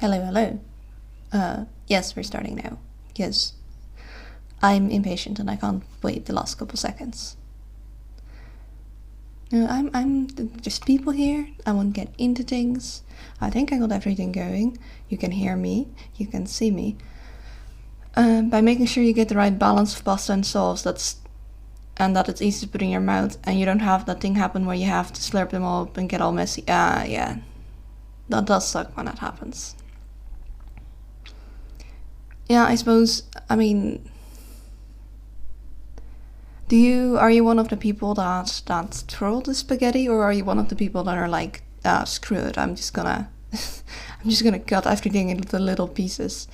Hello. Yes, we're starting now. Yes. I'm impatient and I can't wait the last couple seconds. I'm just people here. I want to get into things. I think I got everything going. You can hear me. You can see me. By making sure you get the right balance of pasta and sauce, and that it's easy to put in your mouth, and you don't have that thing happen where you have to slurp them all up and get all messy. Yeah. That does suck when that happens. Yeah, I suppose, are you one of the people that twirl the spaghetti, or are you one of the people that are like, screw it, I'm just gonna cut everything into little pieces?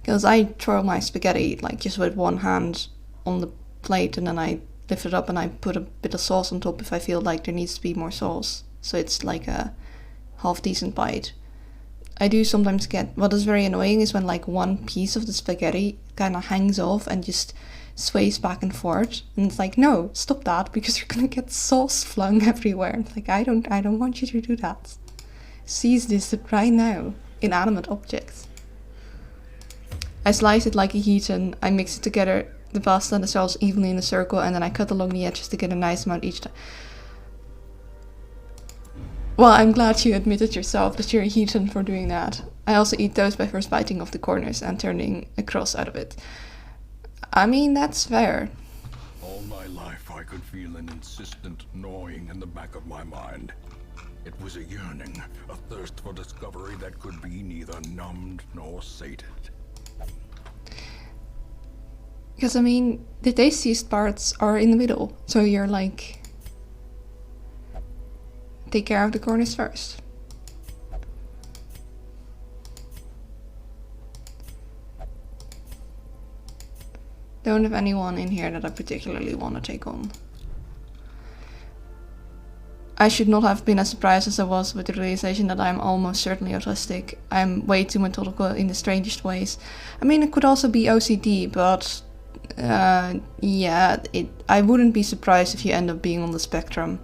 Because I twirl my spaghetti like just with one hand on the plate, and then I lift it up and I put a bit of sauce on top if I feel like there needs to be more sauce, so it's like a half decent bite. I do sometimes get, what is very annoying is when like one piece of the spaghetti kind of hangs off and just sways back and forth, and it's like, no, stop that, because you're gonna get sauce flung everywhere. It's like, I don't want you to do that. Cease this right now, inanimate objects. I slice it like a heathen, I mix it together, the pasta and the sauce evenly in a circle, and then I cut along the edges to get a nice amount each time. Well, I'm glad you admitted yourself that you're a heathen for doing that. I also eat toast by first biting off the corners and turning a cross out of it. I mean, that's fair. All my life I could feel an insistent gnawing in the back of my mind. It was a yearning, a thirst for discovery that could be neither numbed nor sated. Because, the tastiest parts are in the middle, so you're like, take care of the corners first. Don't have anyone in here that I particularly want to take on. I should not have been as surprised as I was with the realization that I'm almost certainly autistic. I'm way too methodical in the strangest ways. It could also be OCD, but I wouldn't be surprised if you end up being on the spectrum.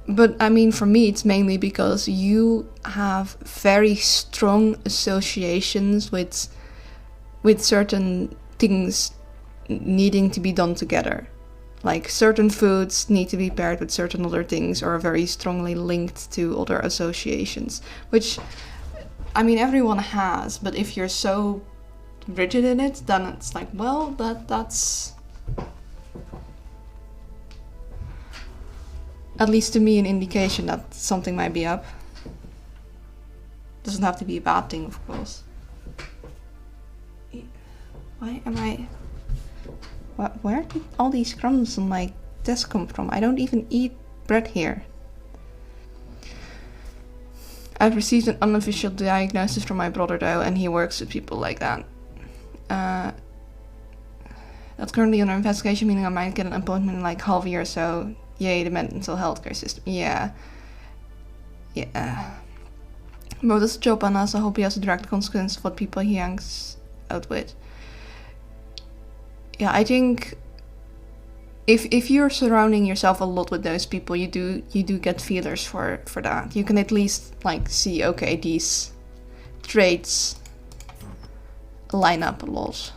But for me, it's mainly because you have very strong associations with certain things needing to be done together. Like certain foods need to be paired with certain other things, or are very strongly linked to other associations. Which, everyone has, but if you're so rigid in it, then it's like, well, that's... at least to me, an indication that something might be up. Doesn't have to be a bad thing, of course. Why am I... Where did all these crumbs on my desk come from? I don't even eat bread here. I've received an unofficial diagnosis from my brother though, and he works with people like that. That's currently under investigation, meaning I might get an appointment in like half a year or so. Yay, the mental health care system. Yeah. But that's a job, and I hope he has a direct consequence of what people he hangs out with. Yeah, I think if you're surrounding yourself a lot with those people, you do get feelers for that. You can at least like see, okay, these traits line up a lot.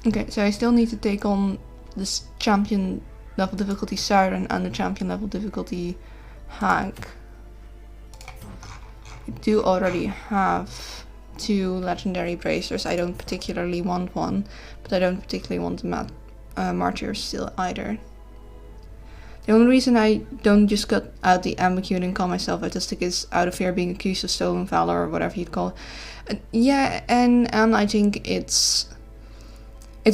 Okay, so I still need to take on this champion level difficulty Siren and the champion level difficulty Hag. I do already have 2 legendary bracers. I don't particularly want one, but I don't particularly want the martyr still either. The only reason I don't just cut out the ambiguity and call myself autistic is out of fear of being accused of stolen valor, or whatever you'd call it. And I think it's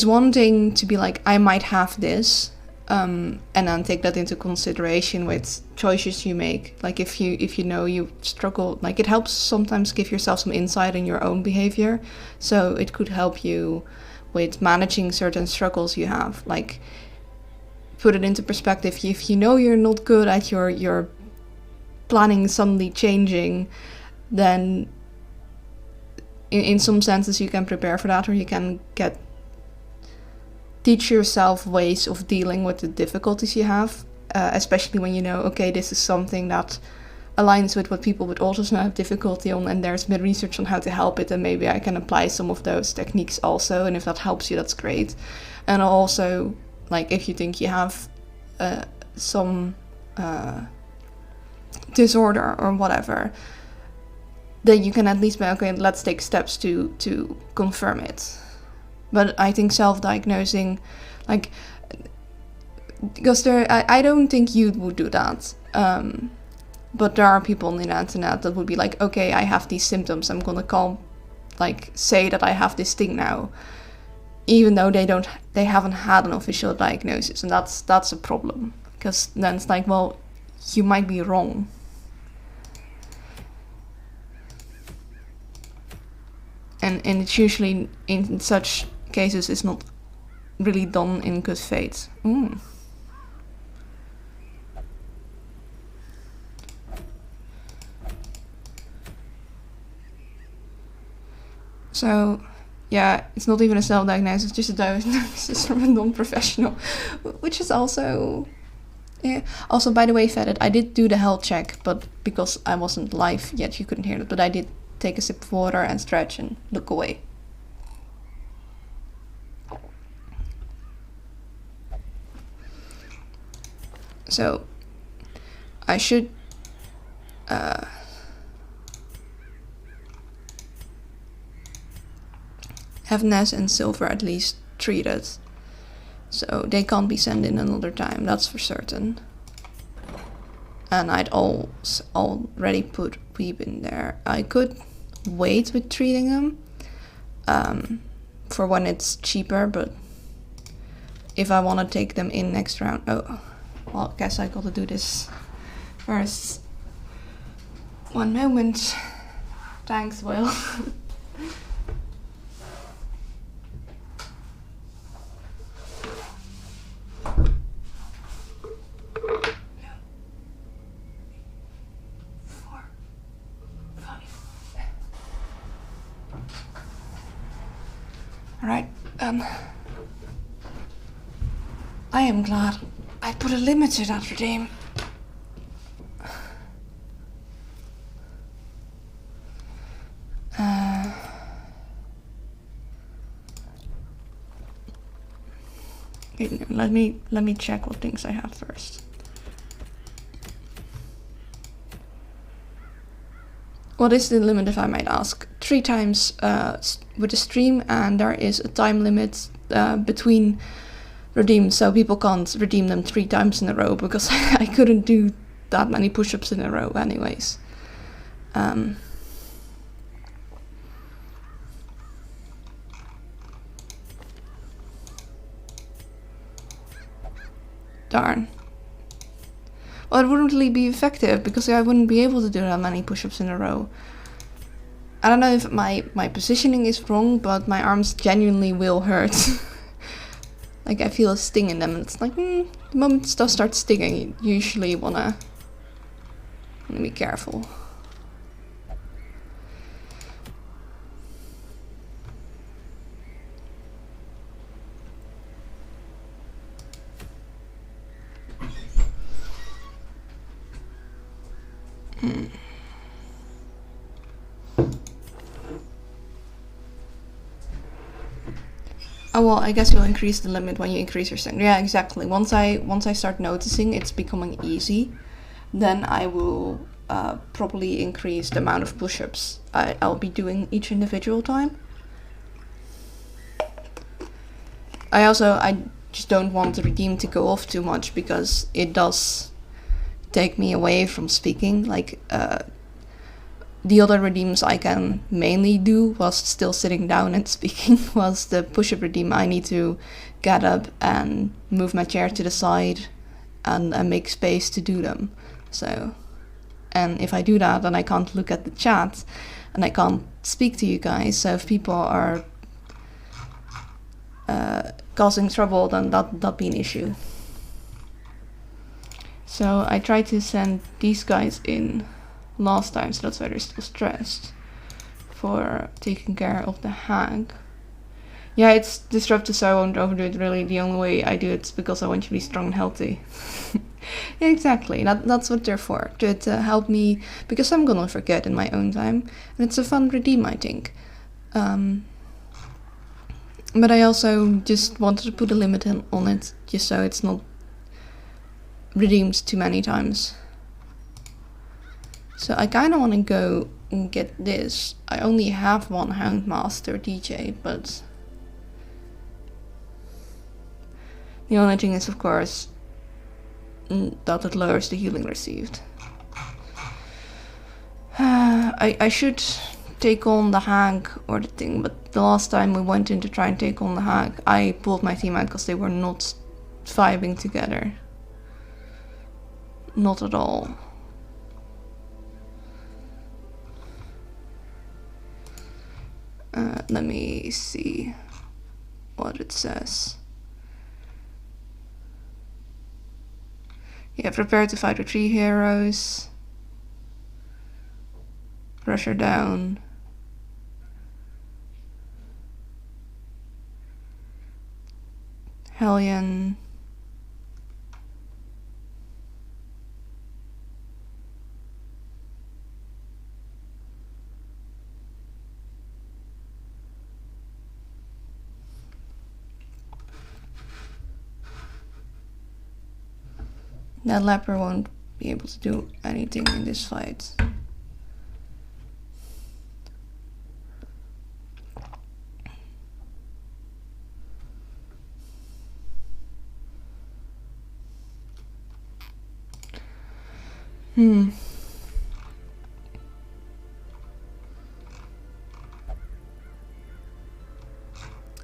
one thing to be like, I might have this, and then take that into consideration with choices you make. Like if you know you struggle, like it helps sometimes give yourself some insight in your own behavior. So it could help you with managing certain struggles you have. Like put it into perspective. If you know you're not good at your planning suddenly changing, then in some senses you can prepare for that, or you can teach yourself ways of dealing with the difficulties you have, especially when you know, okay, this is something that aligns with what people with autism have difficulty on, and there's been research on how to help it, and maybe I can apply some of those techniques also, and if that helps you, that's great. And also, like, if you think you have some disorder or whatever, then you can at least be, okay, let's take steps to confirm it. But I think self-diagnosing, like, because I don't think you would do that. But there are people on the internet that would be like, okay, I have these symptoms, I'm gonna say that I have this thing now, even though they haven't had an official diagnosis, and that's a problem, because then it's like, well, you might be wrong. And it's usually, in such cases, it's not really done in good faith. So, yeah, it's not even a self-diagnosis, it's just a diagnosis from a non-professional, which is also... Yeah. Also, by the way, Fedit, I did do the health check, but because I wasn't live yet, you couldn't hear it, but I did take a sip of water and stretch and look away. So, I should have Ness and Silver at least treated, so they can't be sent in another time, that's for certain. And I'd already put Weeb in there. I could wait with treating them for when it's cheaper, but if I want to take them in next round... Oh, well, I guess I gotta do this first. One moment. Thanks, Will. Alright, I am glad I put a limit to that redeem. Let me check what things I have first. What is the limit, if I might ask? 3 times with the stream, and there is a time limit between redeems, so people can't redeem them 3 times in a row, because I couldn't do that many push-ups in a row anyways. Darn. Well, it wouldn't really be effective, because I wouldn't be able to do that many push-ups in a row. I don't know if my positioning is wrong, but my arms genuinely will hurt. Like, I feel a sting in them, and it's like, the moment stuff starts stinging, you usually wanna be careful. Oh, well, I guess you'll increase the limit when you increase your strength. Yeah, exactly. Once I start noticing it's becoming easy, then I will probably increase the amount of push-ups I'll be doing each individual time. I just don't want the redeem to go off too much, because it does take me away from speaking. Like, the other redeems I can mainly do whilst still sitting down and speaking, whilst the push-up redeem I need to get up and move my chair to the side and make space to do them. So, and if I do that, then I can't look at the chat and I can't speak to you guys, so if people are causing trouble, then that'd be an issue. So I tried to send these guys in last time, so that's why they're still stressed for taking care of the hag. Yeah, it's disruptive, so I won't overdo it. Really, the only way I do it is because I want you to be strong and healthy. Yeah, exactly. That's what they're for. To help me, because I'm gonna forget in my own time. And it's a fun redeem, I think. But I also just wanted to put a limit on it, just so it's not redeemed too many times. So I kind of want to go and get this. I only have one Houndmaster DJ, but the only thing is, of course, that it lowers the healing received. I should take on the hag or the thing, but the last time we went in to try and take on the hag, I pulled my team out because they were not vibing together. Not at all. Let me see what it says. Yeah, prepare to fight with 3 heroes. Rush her down. Hellion. That leper won't be able to do anything in this fight.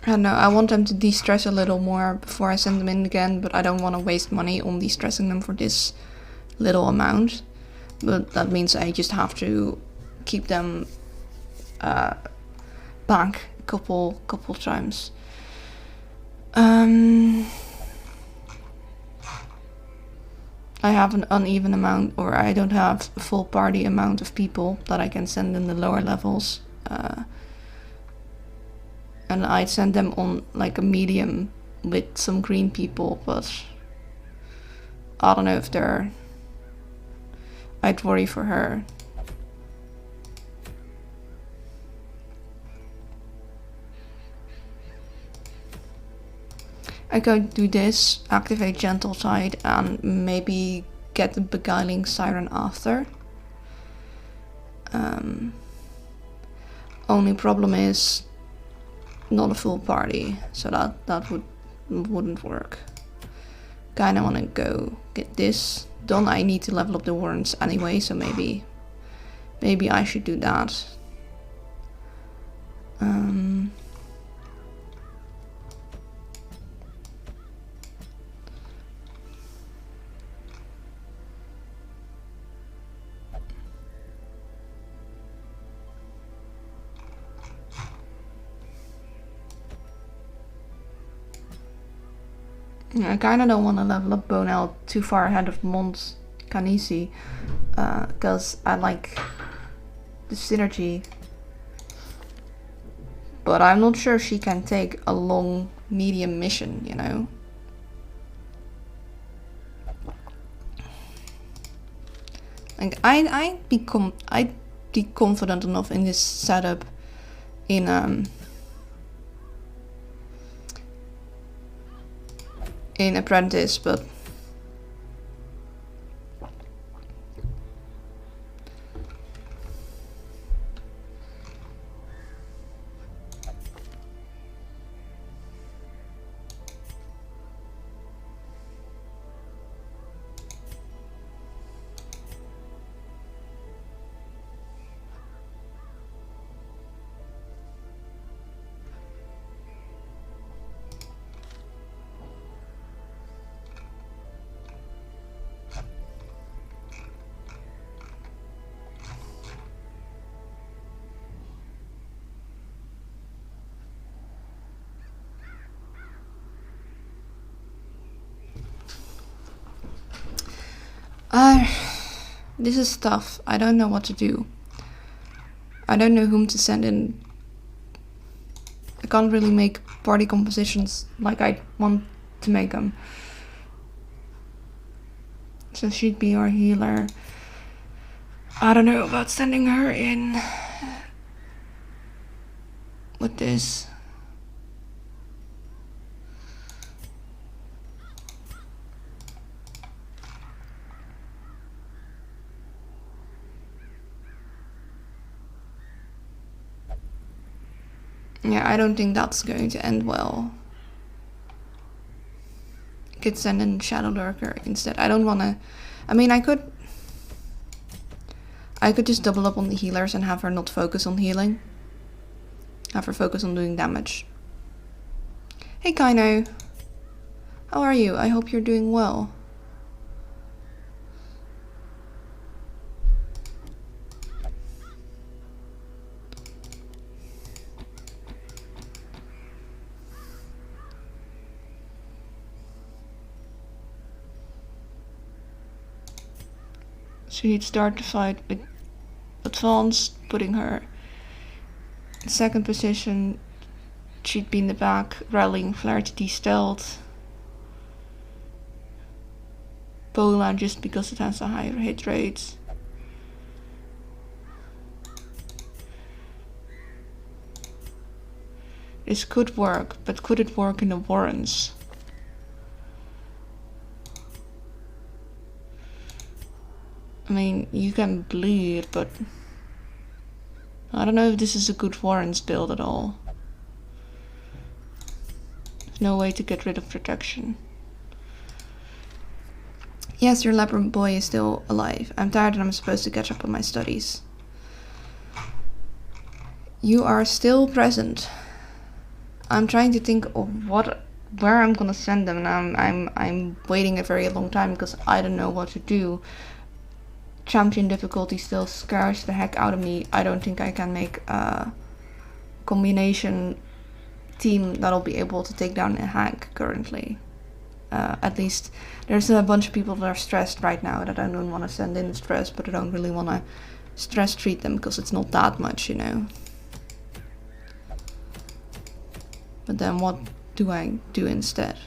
I don't know, I want them to de-stress a little more before I send them in again, but I don't want to waste money on de-stressing them for this little amount. But that means I just have to keep them back a couple times. I have an uneven amount, or I don't have a full party amount of people that I can send in the lower levels. And I'd send them on like a medium with some green people, but I don't know if they're... I'd worry for her. I could do this, activate Gentle Tide, and maybe get the Beguiling Siren after. Only problem is not a full party, so that wouldn't work. Kinda wanna go get this done. I need to level up the warrants anyway, so maybe I should do that. I kinda don't want to level up Bonel too far ahead of Mont Canisi, because I like the synergy. But I'm not sure she can take a long medium mission, you know? Like, I'd be confident enough in this setup in Apprentice, but This is tough. I don't know what to do. I don't know whom to send in. I can't really make party compositions like I want to make them. So she'd be our healer. I don't know about sending her in with this. Yeah, I don't think that's going to end well. I could send in Shadow Lurker instead. I don't want to... I mean, I could just double up on the healers and have her not focus on healing. Have her focus on doing damage. Hey Kaino. How are you? I hope you're doing well. She'd start the fight with advance, putting her in second position. She'd be in the back, rallying Flare to de-stealth. Pola just because it has a higher hit rate. This could work, but could it work in the Warrens? I mean, you can bleed, but I don't know if this is a good Warrens build at all. There's no way to get rid of protection. Yes, your leopard boy is still alive. I'm tired and I'm supposed to catch up on my studies. You are still present. I'm trying to think of where I'm gonna send them, and I'm waiting a very long time because I don't know what to do. Champion difficulty still scares the heck out of me. I don't think I can make a combination team that'll be able to take down a hack currently. At least there's a bunch of people that are stressed right now that I don't want to send in stress, but I don't really want to stress treat them because it's not that much, you know. But then what do I do instead?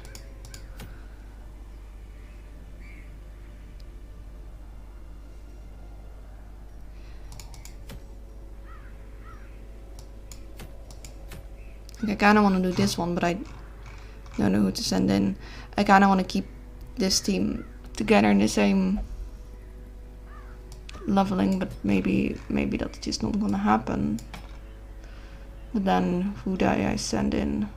I kind of want to do this one, but I don't know who to send in. I kind of want to keep this team together in the same leveling, but maybe that's just not gonna happen. But then who do I send in?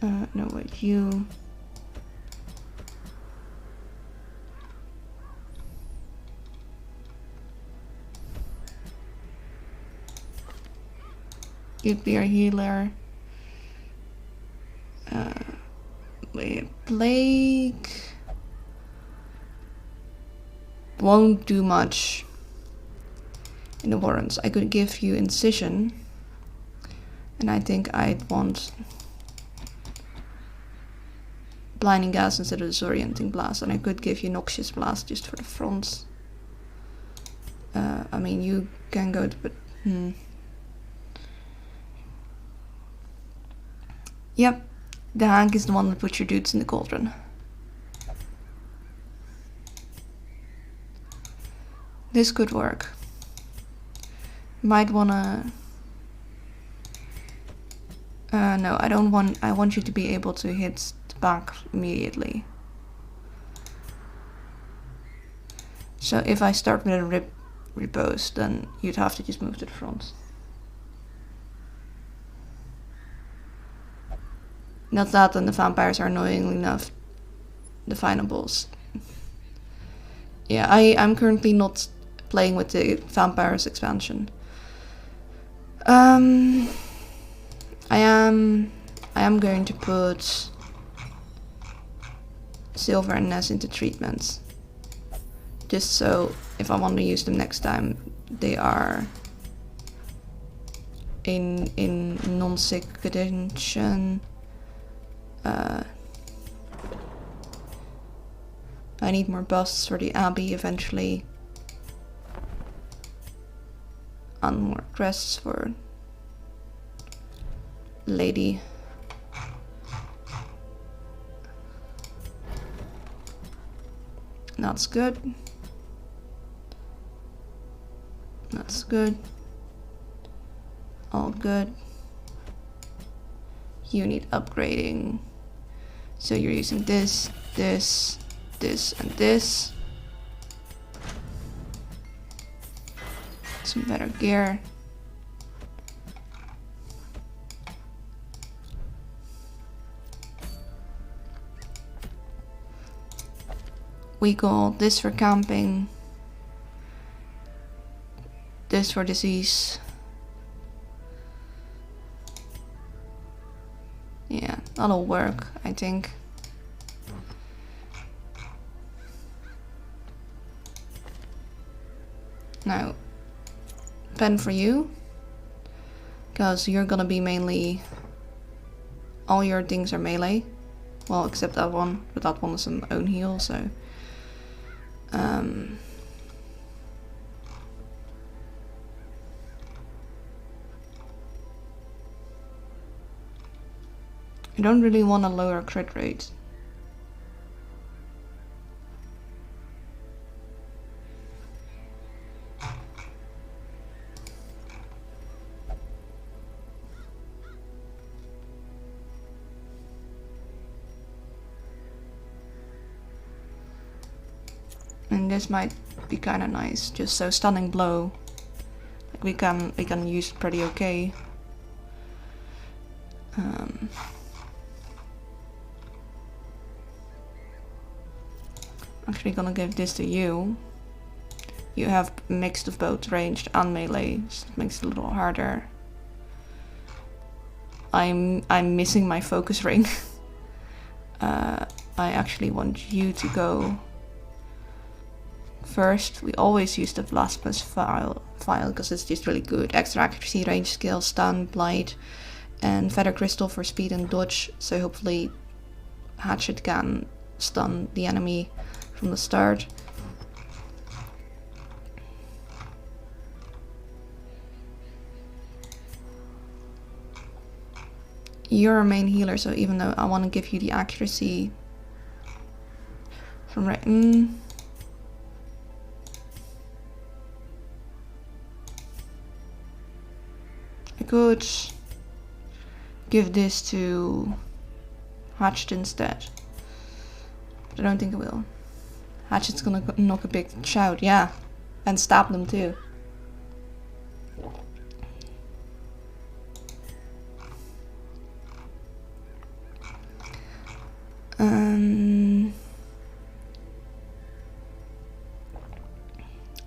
No, wait, you. You'd be our healer. Blake won't do much in the Warrens. I could give you Incision, and I think I'd want Blinding Gas instead of Disorienting Blast, and I could give you Noxious Blast just for the fronts. I mean, you can go to, but Yep, the Hank is the one that puts your dudes in the cauldron. This could work. Might wanna... no, I don't want... I want you to be able to hit the back immediately. So if I start with a repose, then you'd have to just move to the front. Not that, and the vampires are annoyingly enough definables. Yeah, I'm currently not playing with the vampires expansion. I am going to put Silver and Ness into treatments. Just so if I want to use them next time, they are in non-sick condition. I need more busts for the Abbey eventually. And more crests for Lady. That's good. That's good. All good. You need upgrading. So you're using this, this, this, and this. Some better gear. We call this for camping. This for disease. Yeah, that'll work, I think. Now, pen for you. Because you're gonna be mainly... all your things are melee. Well, except that one. But that one is an own heal, so... I don't really want to lower crit rate. And this might be kind of nice, just so stunning blow. Like we can use it pretty okay. Actually gonna give this to you. You have mixed of both ranged and melee, so it makes it a little harder. I'm missing my focus ring. I actually want you to go first. We always use the Blasphemous file because it's just really good. Extra accuracy, range skill, stun, blight, and feather crystal for speed and dodge. So hopefully Hatchet can stun the enemy from the start. You're a main healer, so even though I want to give you the accuracy from right. I could give this to Hatchet instead, but I don't think I will. Hatchet's gonna knock a big shout, yeah, and stab them too.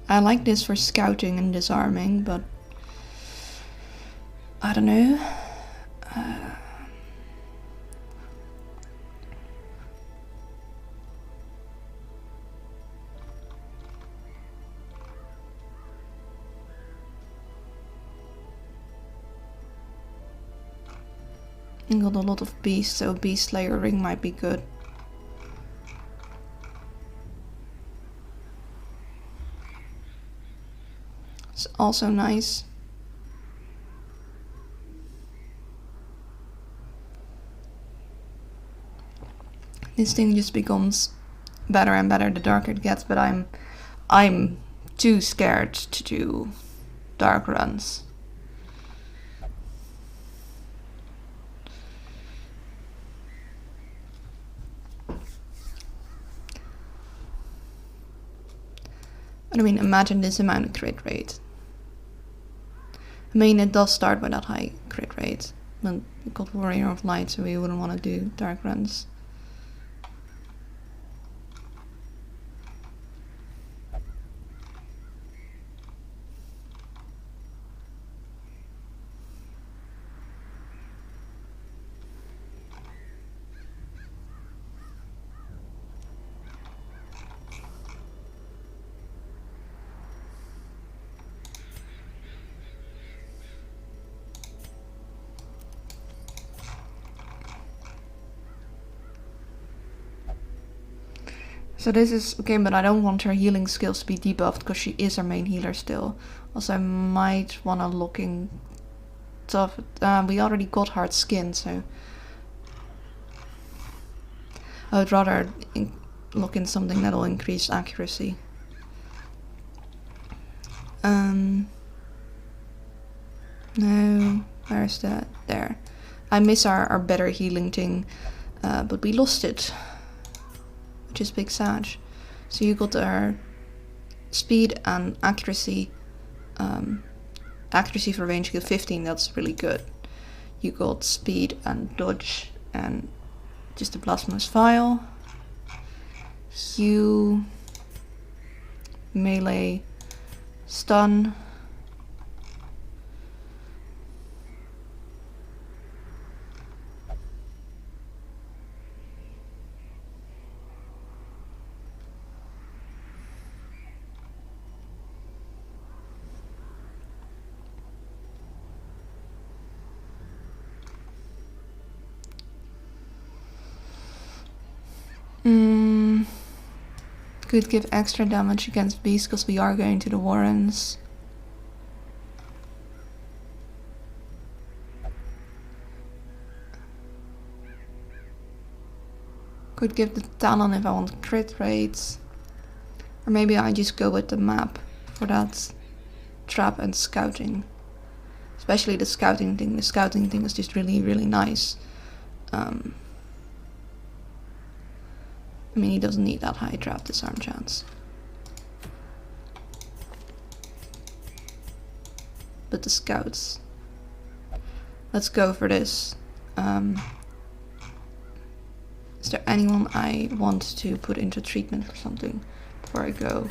I like this for scouting and disarming, but I don't know. I got a lot of beasts, so Beast Slayer ring might be good. It's also nice. This thing just becomes better and better the darker it gets, but I'm too scared to do dark runs. But I mean, imagine this amount of crit rate. I mean, it does start with that high crit rate, but we got Warrior of Light, so we wouldn't want to do dark runs. So this is okay, but I don't want her healing skills to be debuffed because she is our main healer still. Also, I might want to look in tough. We already got hard skin, so I would rather look in something that'll increase accuracy. No, where's that? There. I miss our better healing thing, but we lost it, which is big sad. So you got our speed and accuracy. Accuracy for range, you get 15, that's really good. You got speed and dodge and just a blasphemous vial. You melee, stun. Could give extra damage against beasts because we are going to the Warrens. Could give the Talon if I want crit rates. Or maybe I just go with the map for that trap and scouting. Especially the scouting thing. The scouting thing is just really, really nice. I mean, he doesn't need that high trap disarm chance. But the scouts. Let's go for this. Is there anyone I want to put into treatment or something before I go?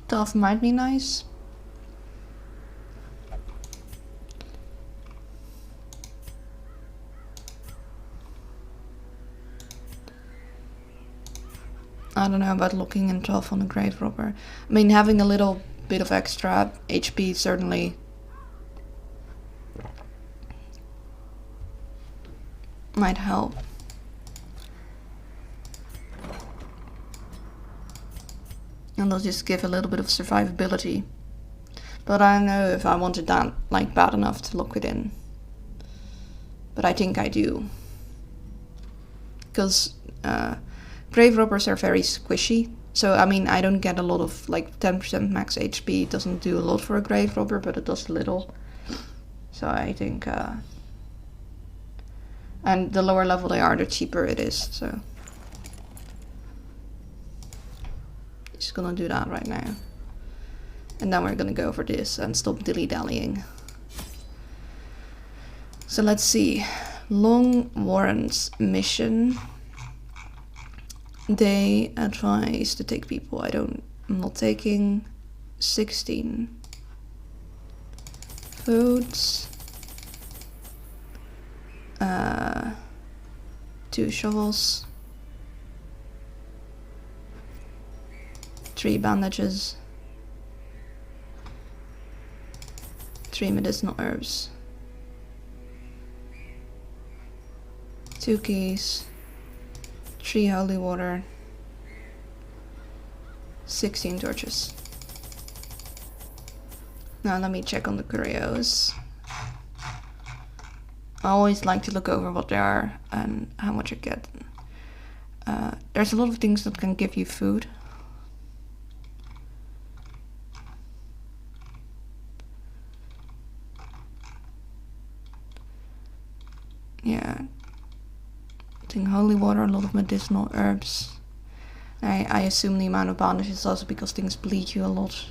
Tough might be nice. I don't know about looking in tough on a grave robber. I mean, having a little bit of extra HP certainly might help. And they'll just give a little bit of survivability. But I don't know if I wanted that like bad enough to look within. But I think I do. Because grave robbers are very squishy. So I mean, I don't get a lot of like 10% max HP. It doesn't do a lot for a grave robber, but it does a little. So I think and the lower level they are, the cheaper it is, so just gonna do that right now. And then we're gonna go for this and stop dilly-dallying. So let's see. Long Warrens mission. They advise to take people. I'm not taking 16 votes. 2 shovels. 3 bandages. 3 medicinal herbs. 2 keys. 3 holy water. 16 torches. Now let me check on the curios. I always like to look over what they are and how much I get. There's a lot of things that can give you food. Yeah. I think holy water, a lot of medicinal herbs. I assume the amount of bandage is also because things bleed you a lot.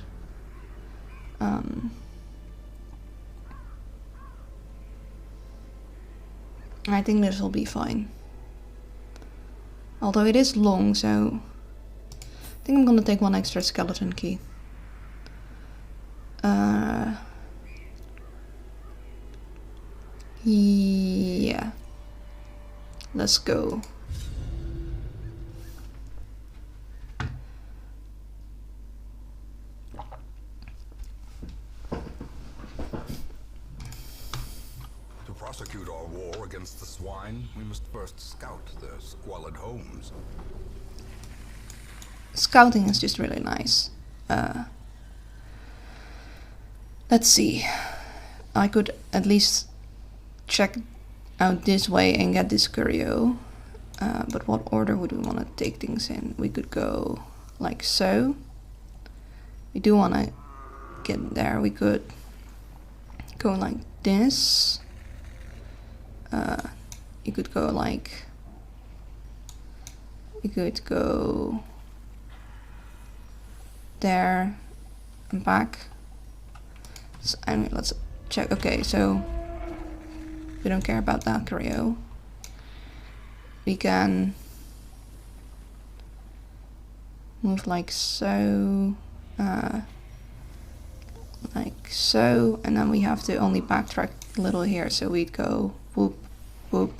I think this will be fine. Although it is long, so I think I'm gonna take one extra skeleton key. Yeah. Let's go. To prosecute our war against the swine, we must first scout their squalid homes. Scouting is just really nice. Let's see. I could at least check out this way and get this curio. But what order would we want to take things in? We could go like so. We do want to get there. We could go like this. You could go like... You could go there and back. So, anyway, let's check. Okay, so we don't care about that curio. We can move like so, like so, and then we have to only backtrack a little here. So we'd go whoop, whoop,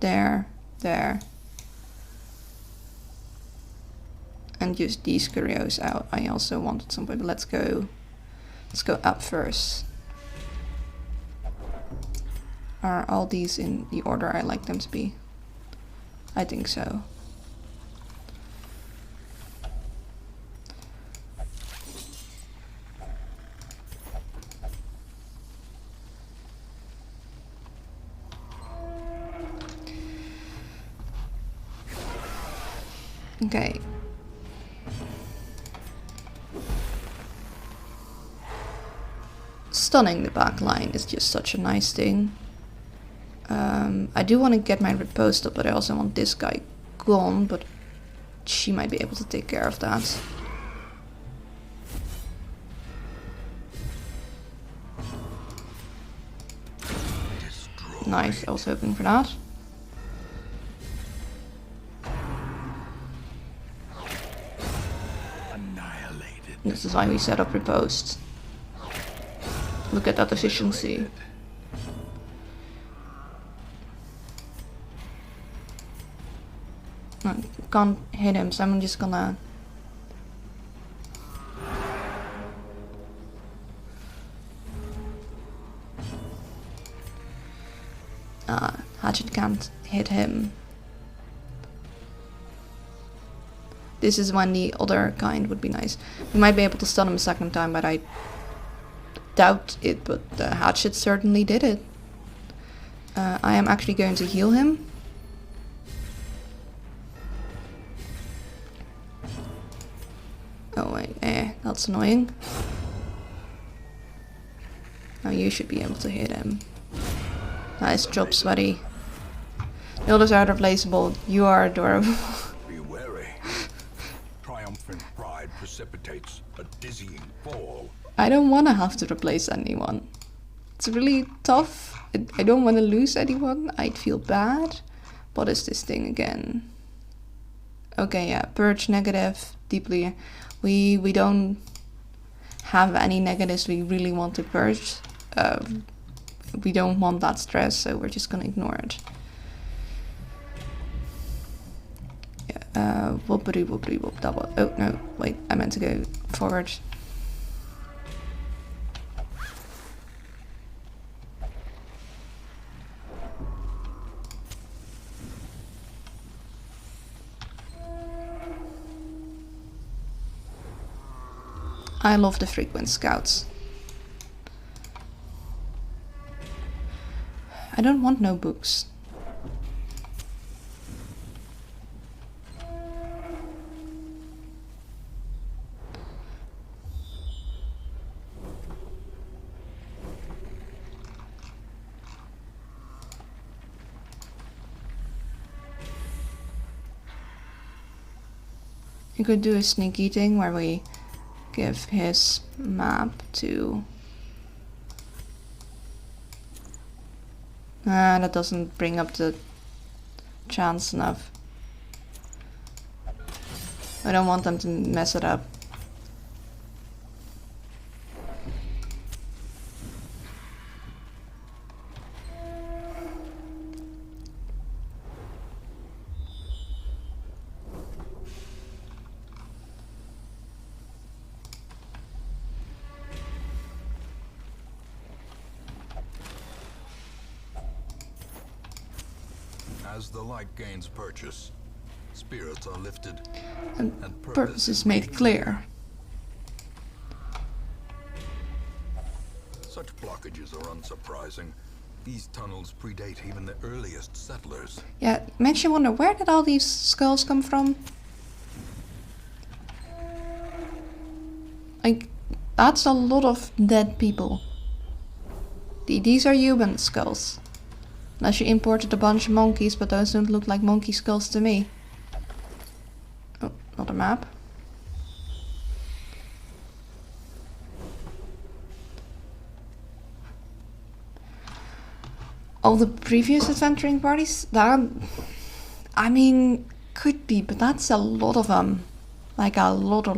there, there, and just these curios out. I also wanted somebody, but let's go up first. Are all these in the order I like them to be? I think so. Okay. Stunning the back line is just such a nice thing. I do want to get my riposte up, but I also want this guy gone, but she might be able to take care of that. Nice, I was hoping for that. Annihilated. This is why we set up riposte. Look at that efficiency. I can't hit him, so I'm just gonna... Hatchet can't hit him. This is when the other kind would be nice. We might be able to stun him a second time, but I doubt it, but the hatchet certainly did it. I am actually going to heal him. Oh wait, that's annoying. Now you should be able to hit him. Nice job, Sweaty. The others are replaceable. You are adorable. Be wary. Triumphant pride precipitates a dizzying fall. I don't want to have to replace anyone. It's really tough. I don't want to lose anyone. I'd feel bad. What is this thing again? Okay, yeah, purge negative, deeply. We don't have any negatives we really want to purge. We don't want that stress, so we're just gonna ignore it. Yeah, whoopity whoopity whoop. That was, oh no, wait, I meant to go forward. I love the frequent scouts. I don't want no books. You could do a sneaky thing where we give his map to That doesn't bring up the chance enough. I don't want them to mess it up. As the light gains purchase, spirits are lifted And and purpose is made clear. Such blockages are unsurprising. These tunnels predate even the earliest settlers. Yeah, it makes you wonder, where did all these skulls come from? Like, that's a lot of dead people. These are human skulls. Unless you imported a bunch of monkeys, but those don't look like monkey skulls to me. Oh, not a map. All the previous adventuring parties, that, I mean, could be, but that's a lot of them. Like a lot.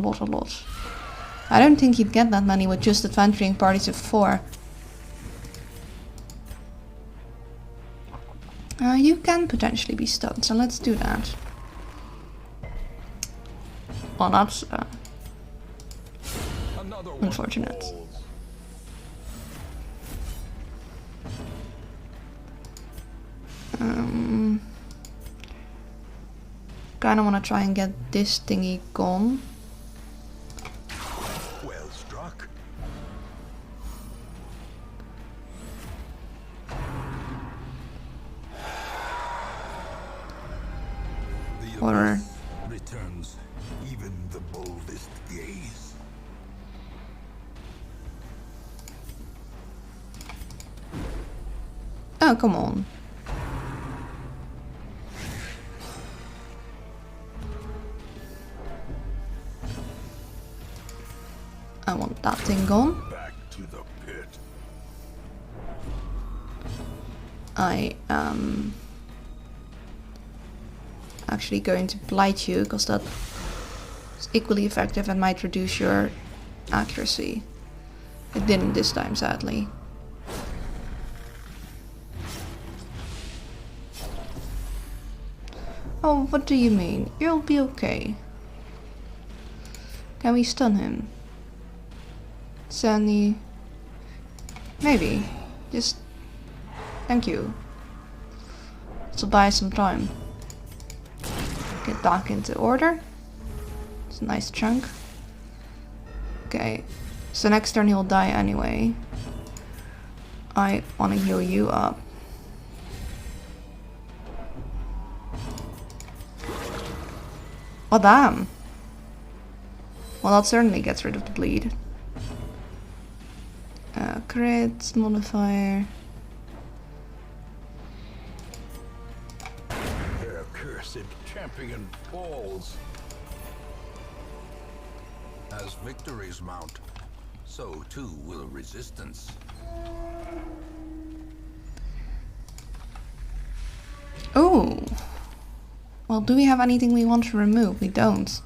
I don't think you'd get that many with just adventuring parties of 4. You can potentially be stunned, so let's do that. Well, that's unfortunate. Kinda wanna try and get this thingy gone. Well struck. The Or abyss returns even the boldest gaze. oh, come on. I want that thing gone. Back to the pit. I am actually going to blight you because that is equally effective and might reduce your accuracy. It didn't this time, sadly. Oh, what do you mean? You'll be okay. Can we stun him? Sandy. Maybe. Just. Thank you. To buy some time. Get back into order. It's a nice chunk. Okay. So next turn he'll die anyway. I want to heal you up. Oh damn. Well, that certainly gets rid of the bleed. Crit modifier. Their cursed champion falls. As victories mount, so too will resistance. Oh. Well, do we have anything we want to remove? We don't.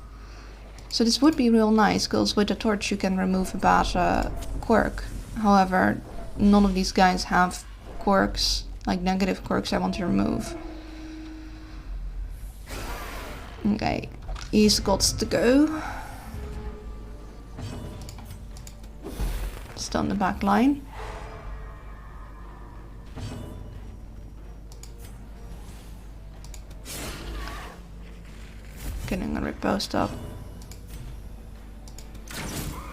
So this would be real nice, because with the torch you can remove a bad quirk. However, none of these guys have quirks, like negative quirks I want to remove. Okay, he's got to go. Stun the back line. Getting a riposte up.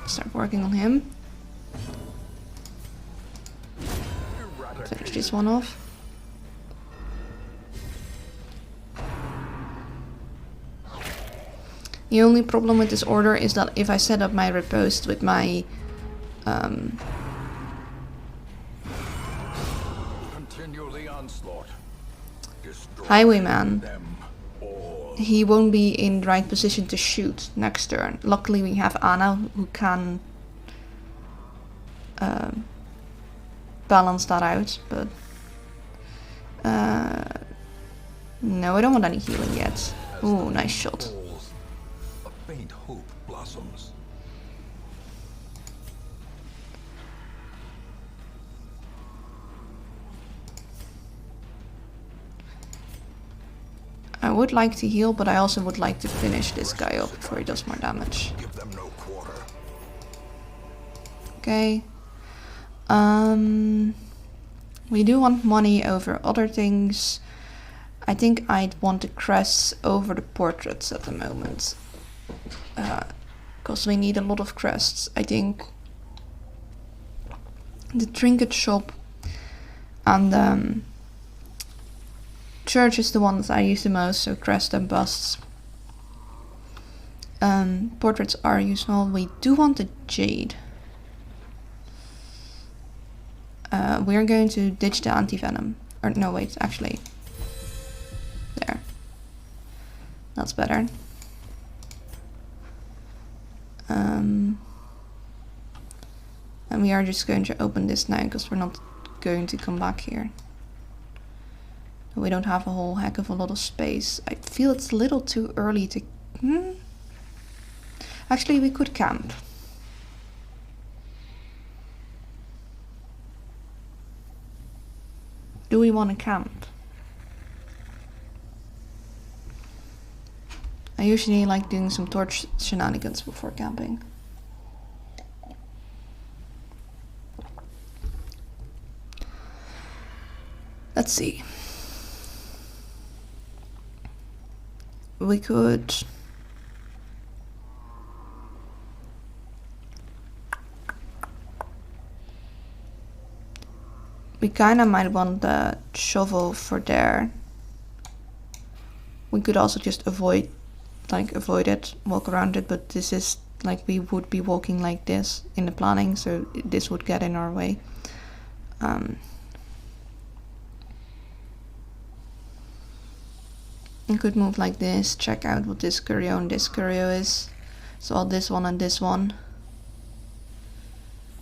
Start working on him. Finish this one off. The only problem with this order is that if I set up my riposte with my Continue the onslaught. Destroy highwayman, them all. he won't be in the right position to shoot next turn. Luckily we have Anna who can balance that out, but No, I don't want any healing yet. As Ooh, the nice leaf shot. falls, a faint hope blossoms. I would like to heal, but I also would like to finish this guy up before he does more damage. Give them no quarter. Okay. We do want money over other things. I think I'd want the crests over the portraits at the moment. Because we need a lot of crests. I think the trinket shop and church is the one that I use the most, so crest and busts. Portraits are useful. We do want the jade. We're going to ditch the anti-venom. Or no, wait, actually. There. That's better. And we are just going to open this now, because we're not going to come back here. We don't have a whole heck of a lot of space. I feel it's a little too early to... Actually, we could camp. Do we want to camp? I usually like doing some torch shenanigans before camping. Let's see. We could... We kinda might want the shovel for there. We could also just avoid it, walk around it, but this is like we would be walking like this in the planning, so this would get in our way. You could move like this, check out what this curio and this curio is. So this one and this one.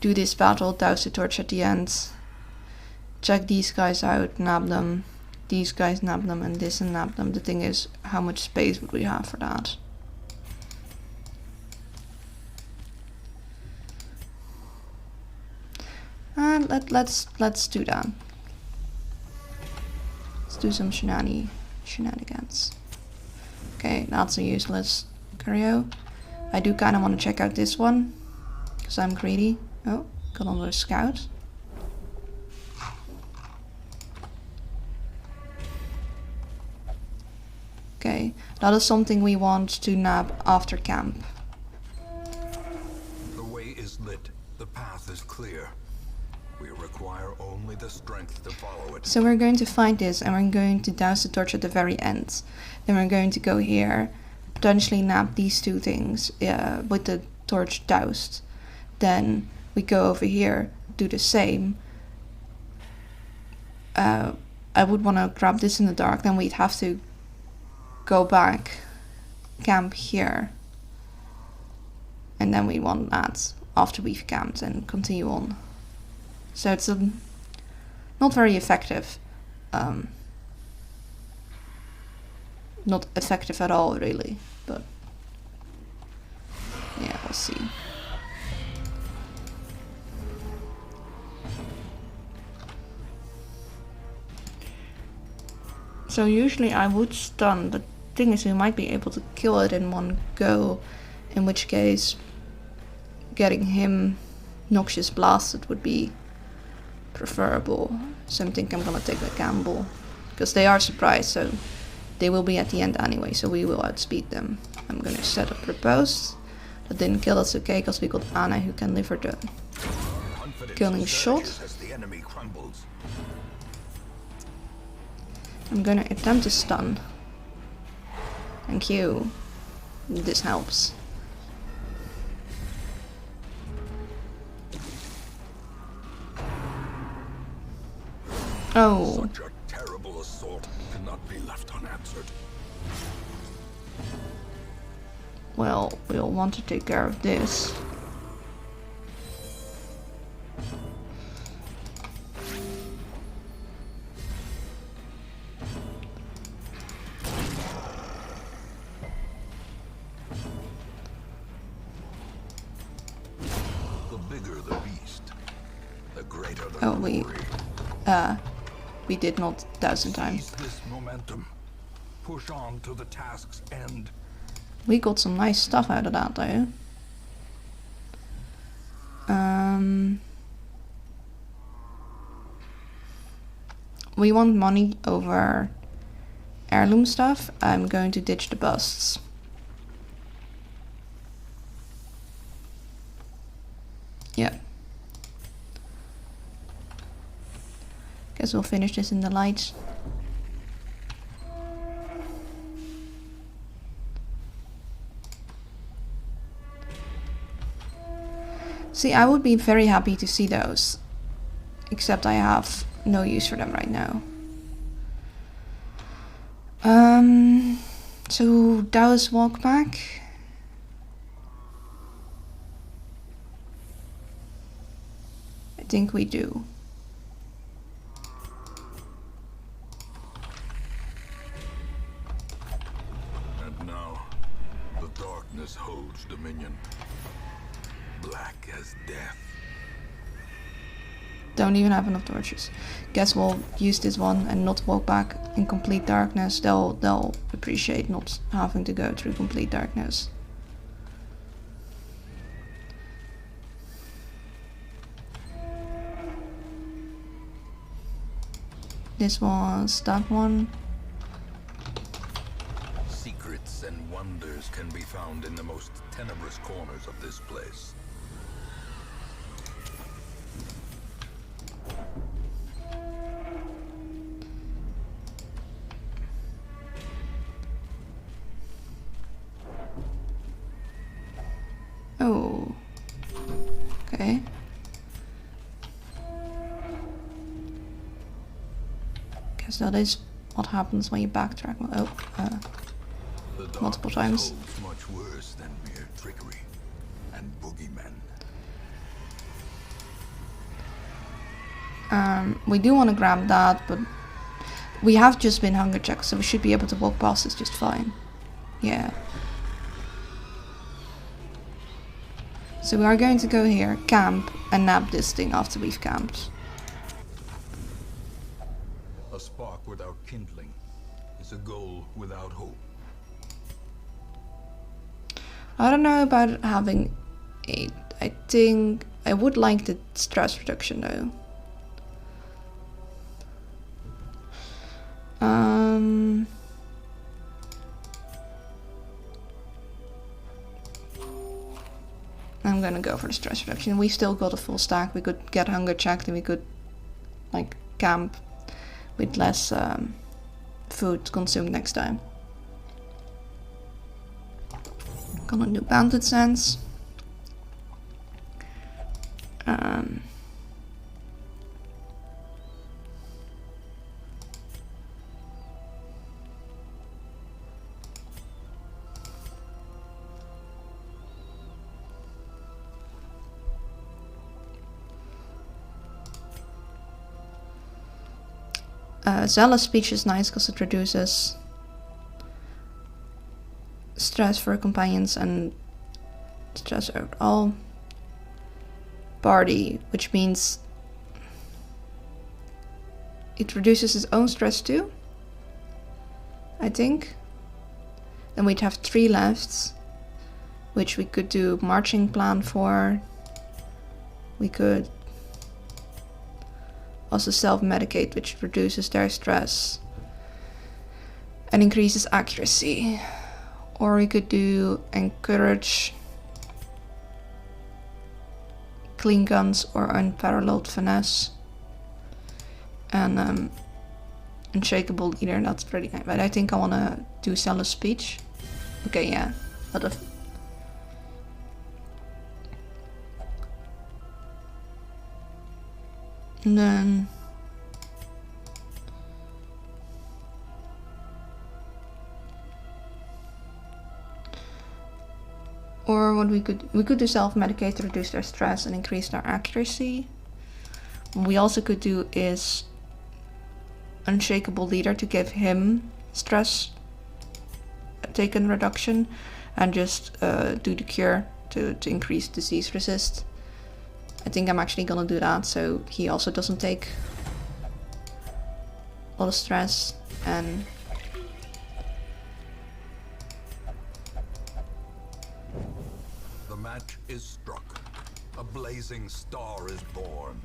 Do this battle, douse the torch at the end. Check these guys out, nab them. These guys nab them, and this and nab them. The thing is, how much space would we have for that? And let's do that. Let's do some shenanigans. Okay, that's a useless curio. I do kind of want to check out this one, because I'm greedy. Oh, got another scout. Okay, that is something we want to nab after camp. The way is lit. The path is clear. We require only the strength to follow it. So we're going to find this, and we're going to douse the torch at the very end. Then we're going to go here, potentially nab these two things with the torch doused. Then we go over here, do the same. I would want to grab this in the dark, then we'd have to go back, camp here, and then we want that after we've camped and continue on. So it's not very effective. Not effective at all, really, but yeah, we'll see. So usually I would stun, but the thing is we might be able to kill it in one go, in which case getting him Noxious blasted would be preferable. So I think I'm gonna take the gamble, because they are surprised, so they will be at the end anyway, so we will outspeed them. I'm gonna set up Repose. That didn't kill, that's okay, because we got Anna who can deliver the killing shot. As the enemy crumbles. I'm gonna attempt to stun. Thank you. This helps. Oh. Such a terrible assault cannot be left unanswered. Well, we'll want to take care of this. greater than Oh, the glory. we did not douse in time. Seize this momentum. Push on to the task's end. We got some nice stuff out of that though. We want money over heirloom stuff. I'm going to ditch the busts. Yeah. Guess we'll finish this in the light. See, I would be very happy to see those. Except I have no use for them right now. So douse walk back. I think we do. And now, the darkness holds dominion. Black as death. Don't even have enough torches. Guess we'll use this one and not walk back in complete darkness. They'll appreciate not having to go through complete darkness. This was that one. Secrets and wonders can be found in the most tenebrous corners of this place. Oh. Okay. Guess that is what happens when you backtrack. Multiple times. Much worse than mere trickery and boogeymen. We do want to grab that, but we have just been hunger checked, so we should be able to walk past this just fine. Yeah. So we are going to go here, camp, and nab this thing after we've camped. A spark without kindling is a goal without hope. I don't know about having 8. I think I would like the stress reduction though. I'm gonna go for the stress reduction. We still got a full stack. We could get hunger checked and we could like camp with less food consumed next time. Gonna do bandit sense. Zealous speech is nice because it reduces stress for companions and stress overall. Bardi, which means it reduces its own stress too, I think. Then we'd have 3 left, which we could do marching plan for. We could also self-medicate, which reduces their stress and increases accuracy. Or we could do encourage, clean guns, or unparalleled finesse. And unshakable leader, that's pretty nice. But I think I want to do zealous speech. Okay, yeah. What if... And then... Or what we could do self-medicate to reduce their stress and increase their accuracy. What we also could do is unshakable leader to give him stress taken reduction, and just do the cure to increase disease resist. I think I'm actually gonna do that so he also doesn't take a lot of stress. And The match is struck. A blazing star is born.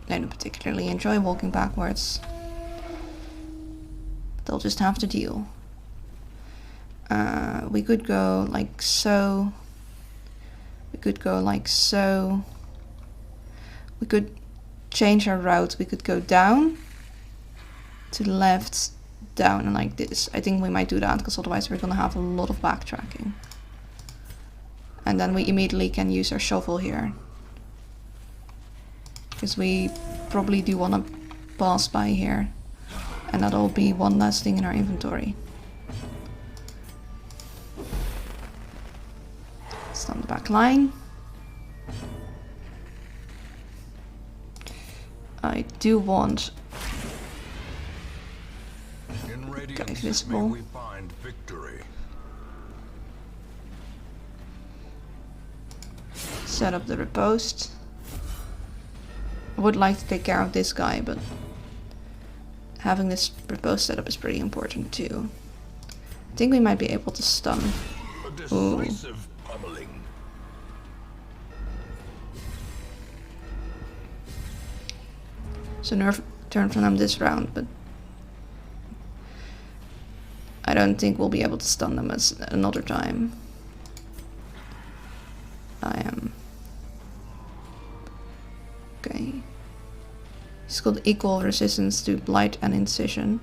I don't particularly enjoy walking backwards. They'll just have to deal. We could go like so. We could go like so. We could change our route. We could go down to the left, down, and like this. I think we might do that because otherwise we're gonna have a lot of backtracking. And then we immediately can use our shovel here. Because we probably do want to pass by here. And that'll be one last thing in our inventory. Stun the back line. I do want In guy Radiance, may visible. we find victory. Set up the riposte. I would like to take care of this guy, but having this riposte set up is pretty important too. I think we might be able to stun. A decisive pummeling. So nerf turn from them this round, but I don't think we'll be able to stun them as another time. I am okay. He's got equal resistance to blight and incision,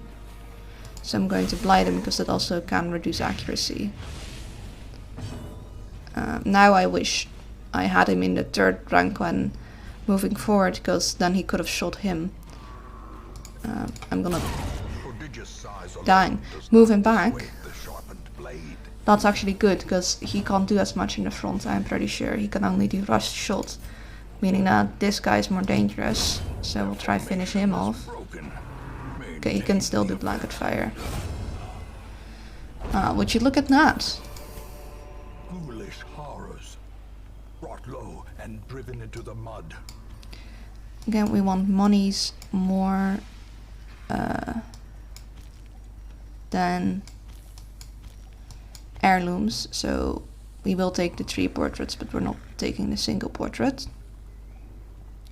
so I'm going to blight him because that also can reduce accuracy. Now I wish I had him in the third rank when moving forward, because then he could have shot him. I'm gonna Prodigious size dang does move him not back. dissuade the sharpened blade. That's actually good because he can't do as much in the front. I'm pretty sure he can only do rush shot, meaning that this guy is more dangerous. So we'll try finish him off. Broken. Okay, he can still do blanket fire. Would you look at that? Ghoulish horrors. Brought low and driven into the mud. Again, we want monies more than heirlooms, so we will take the 3 portraits, but we're not taking the single portrait.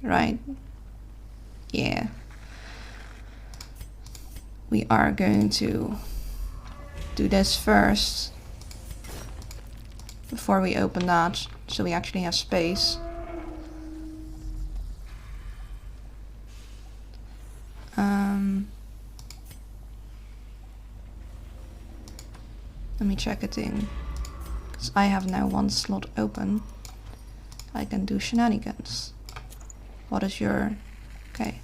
Right? Yeah. We are going to do this first before we open that, so we actually have space. Let me check a thing, because I have now 1 slot open. I can do shenanigans. What is your... okay.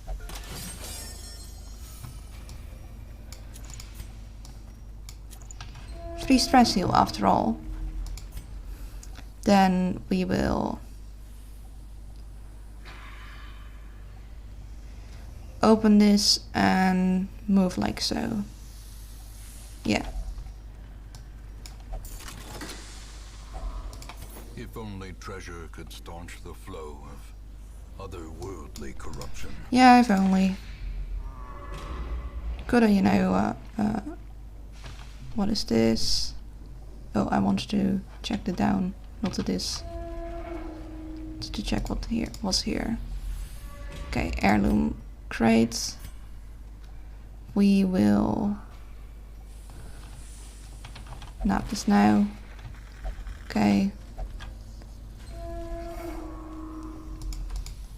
Free stress heal after all. Then we will open this and move like so. Yeah. If only treasure could staunch the flow of otherworldly corruption. Yeah, if only. Coulda, you know, what is this? Oh, I wanted to check the down, not the this. To check what here was here. Okay, heirloom crate. We will nap this now. Okay.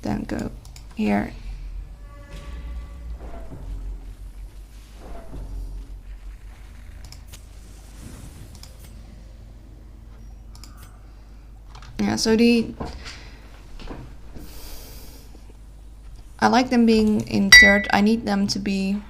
Then go here. Yeah, so I like them being in third. I need them to be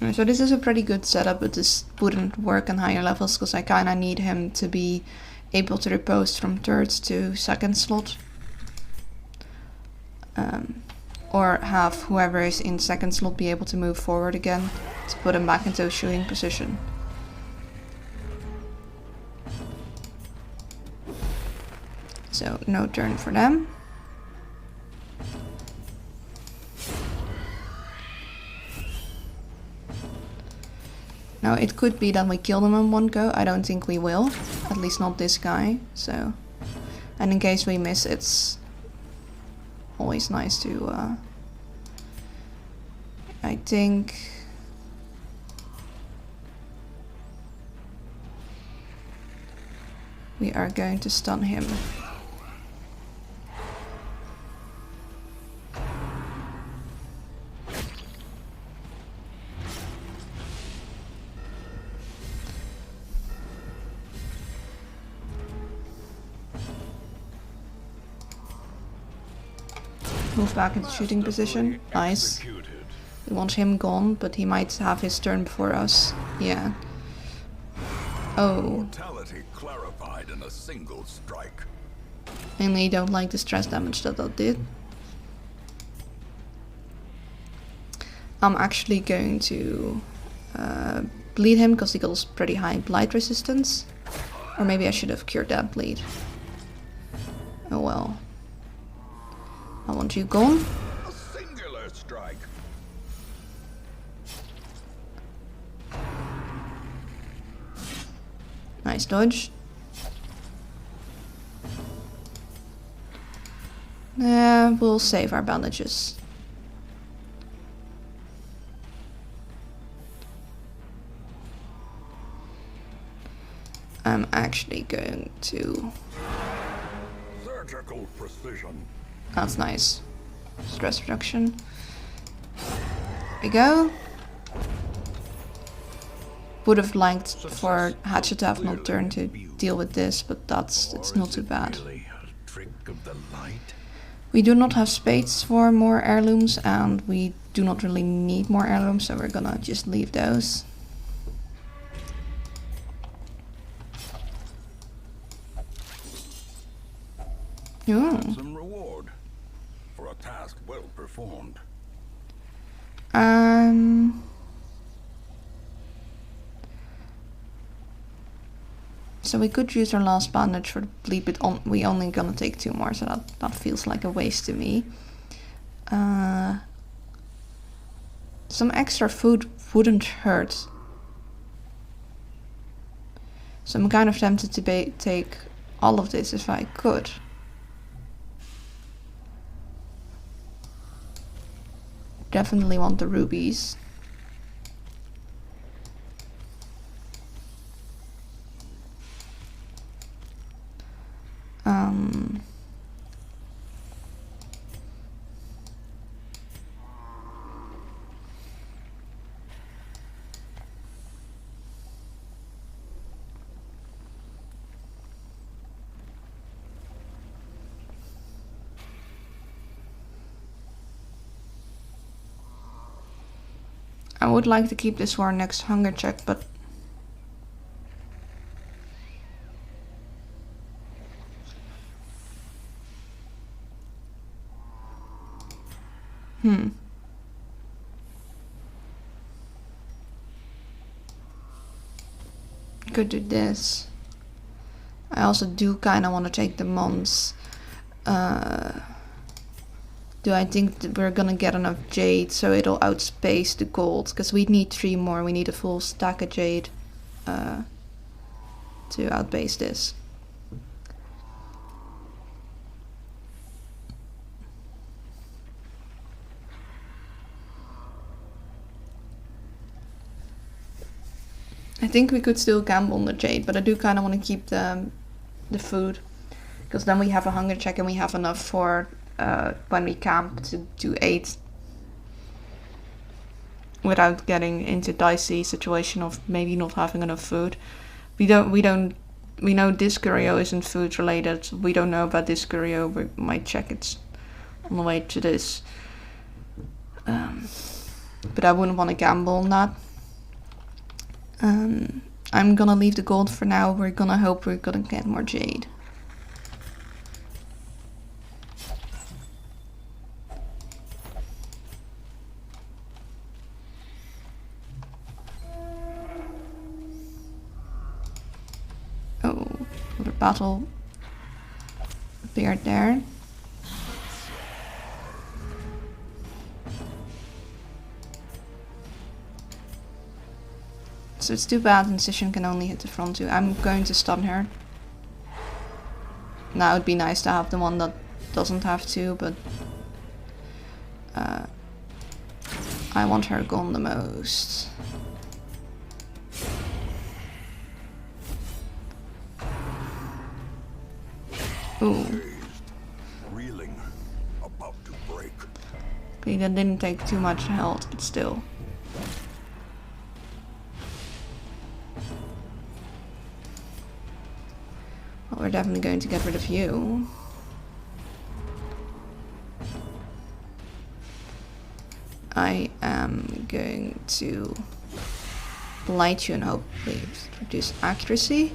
So this is a pretty good setup, but this wouldn't work on higher levels because I kind of need him to be able to repose from third to second slot. Or have whoever is in second slot be able to move forward again to put him back into a shooting position. So no turn for them. Now it could be that we kill them in one go. I don't think we will, at least not this guy. So, and in case we miss, it's always nice to, I think, we are going to stun him. Move back into shooting position. Nice. We want him gone, but he might have his turn before us. Yeah. Oh. Mortality clarified in a single strike. Mainly don't like the stress damage that did. I'm actually going to bleed him because he got pretty high blight resistance. Or maybe I should have cured that bleed. Oh well. I want you gone. A singular strike. Nice dodge. We'll save our bandages. I'm actually going to... Surgical precision. That's nice. Stress reduction. There we go. Would have liked for Hatchet to have not turned to deal with this, but it's not too bad. Really a trick of the light? We do not have space for more heirlooms, and we do not really need more heirlooms, so we're gonna just leave those. Ooh. Some reward for a task well performed. So we could use our last bandage for the bleed, but we only gonna take 2 more, so that feels like a waste to me. Some extra food wouldn't hurt. So I'm kind of tempted to take all of this if I could. Definitely want the rubies. I would like to keep this for our next hunger check, but could do this. I also do kind of want to take the mons. Do I think that we're gonna get enough jade so it'll outspace the gold? Because we need 3 more. We need a full stack of jade to outpace this. I think we could still gamble on the jade, but I do kind of want to keep the food, because then we have a hunger check and we have enough for when we camp to do 8 without getting into dicey situation of maybe not having enough food. We know this curio isn't food related. We don't know about this curio. We might check it on the way to this. But I wouldn't want to gamble on that. I'm gonna leave the gold for now. We're gonna hope we're gonna get more jade. Oh, another battle appeared there. So it's too bad Incision can only hit the front two. I'm going to stun her. Now it would be nice to have the one that doesn't have to, but I want her gone the most. Ooh. Reeling, about to break. Okay, that didn't take too much health, but still. Well, we're definitely going to get rid of you. I am going to blight you and hopefully reduce accuracy.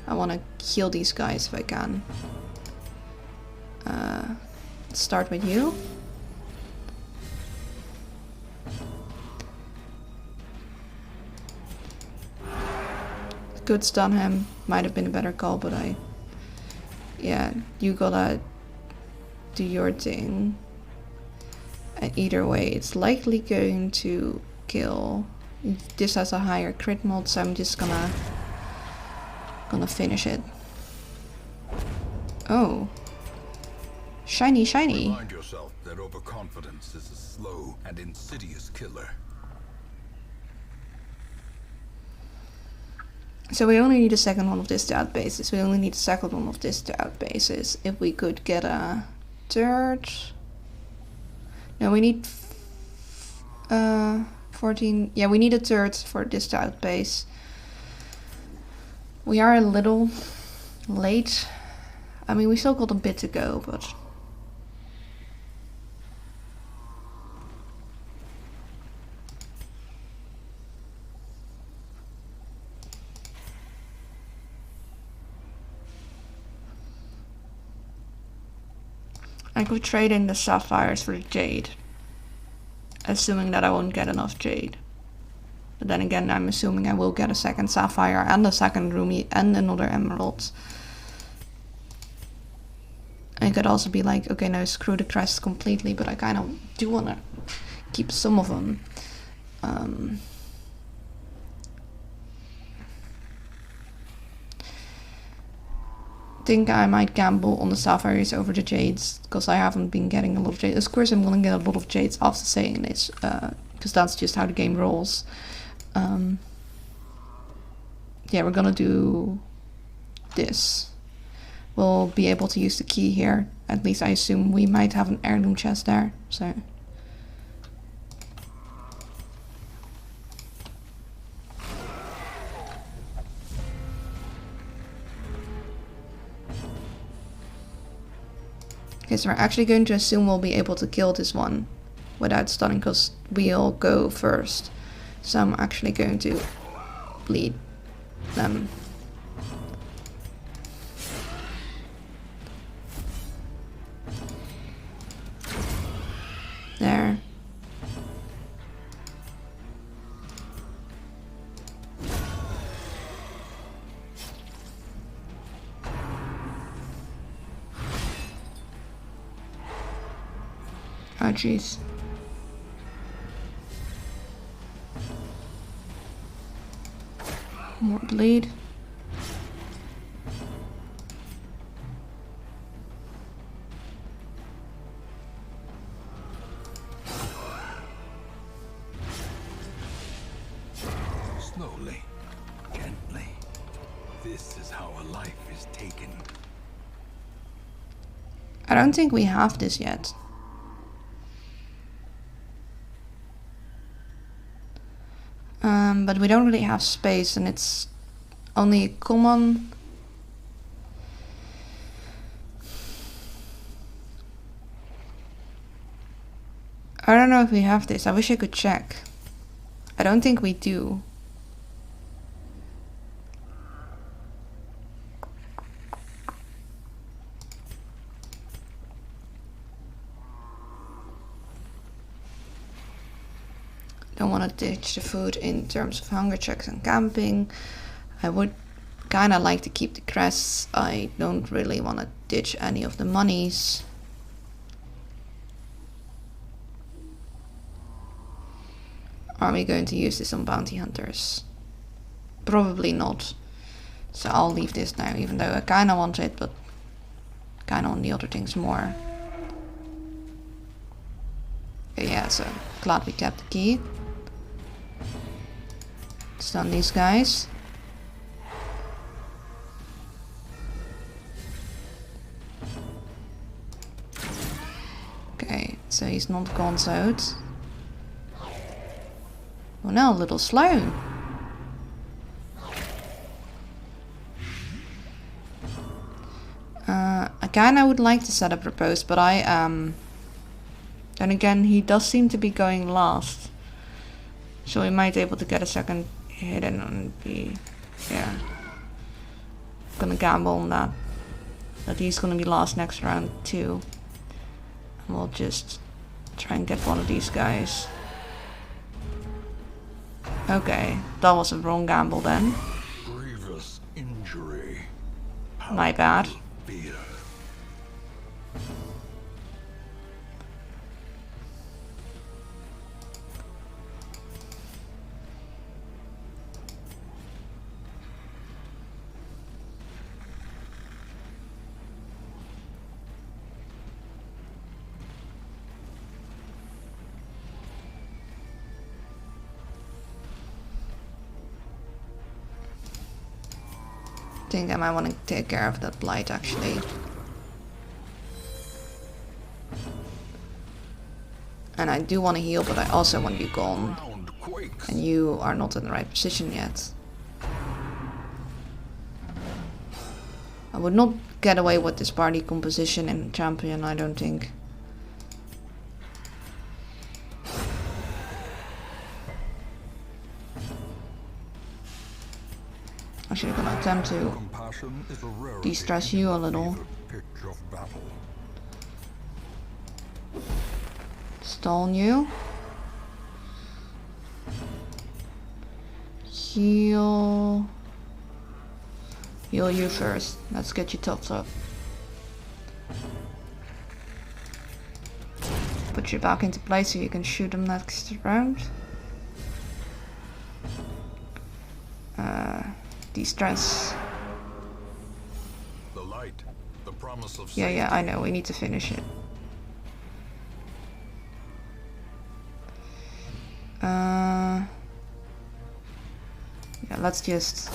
I want to heal these guys if I can. Let's start with you. Could stun him. Might have been a better call, but yeah, you gotta do your thing. And either way, it's likely going to kill. This has a higher crit mod, so I'm just gonna finish it. Oh. Shiny, shiny. Remind yourself that overconfidence is a slow and insidious killer. So we only need a second one of this to outbases. We only need a second one of this to outbases. If we could get a third... No, we need 14... Yeah, we need a third for this to outbase. We are a little late. I mean, we still got a bit to go, but... I could trade in the sapphires for the jade. Assuming that I won't get enough jade. But then again, I'm assuming I will get a second sapphire and a second ruby and another emerald. I could also be like, okay, no, screw the crest completely, but I kind of do want to keep some of them. Think I might gamble on the sapphires over the jades because I haven't been getting a lot of jades. Of course, I'm gonna get a lot of jades after saying this because that's just how the game rolls. Yeah, we're gonna do this. We'll be able to use the key here. At least I assume we might have an heirloom chest there. So. Okay, so we're actually going to assume we'll be able to kill this one without stunning because we'll go first. So I'm actually going to bleed them. There. Oh jeez. More bleed. Slowly, gently. This is how a life is taken. I don't think we have this yet. But we don't really have space and it's only common. I don't know if we have this. I wish I could check. I don't think we do. Don't want to ditch the food in terms of hunger checks and camping. I would kind of like to keep the crests. I don't really want to ditch any of the monies. Are we going to use this on bounty hunters? Probably not. So I'll leave this now, even though I kind of want it, but kind of want the other things more. Okay, yeah, so glad we kept the key. Stun these guys. Okay, so he's not gonzoed. Oh no, a little slow. Again, I would like to set up repose, but then again, he does seem to be going last. So we might be able to get a second hit in and be, yeah. Gonna gamble on that. That he's gonna be last next round too. And we'll just try and get one of these guys. Okay, that was a wrong gamble then. Grievous injury. My bad. Fear. I think I might want to take care of that blight actually. And I do want to heal, but I also want you gone. And you are not in the right position yet. I would not get away with this party composition in champion, I don't think. Actually, I'm gonna attempt to de-stress you a little. Stun you. Heal. Heal you first. Let's get you topped up. Put you back into place so you can shoot them next round. De-stress. The light, the promise of Yeah, I know. We need to finish it. Yeah, let's just.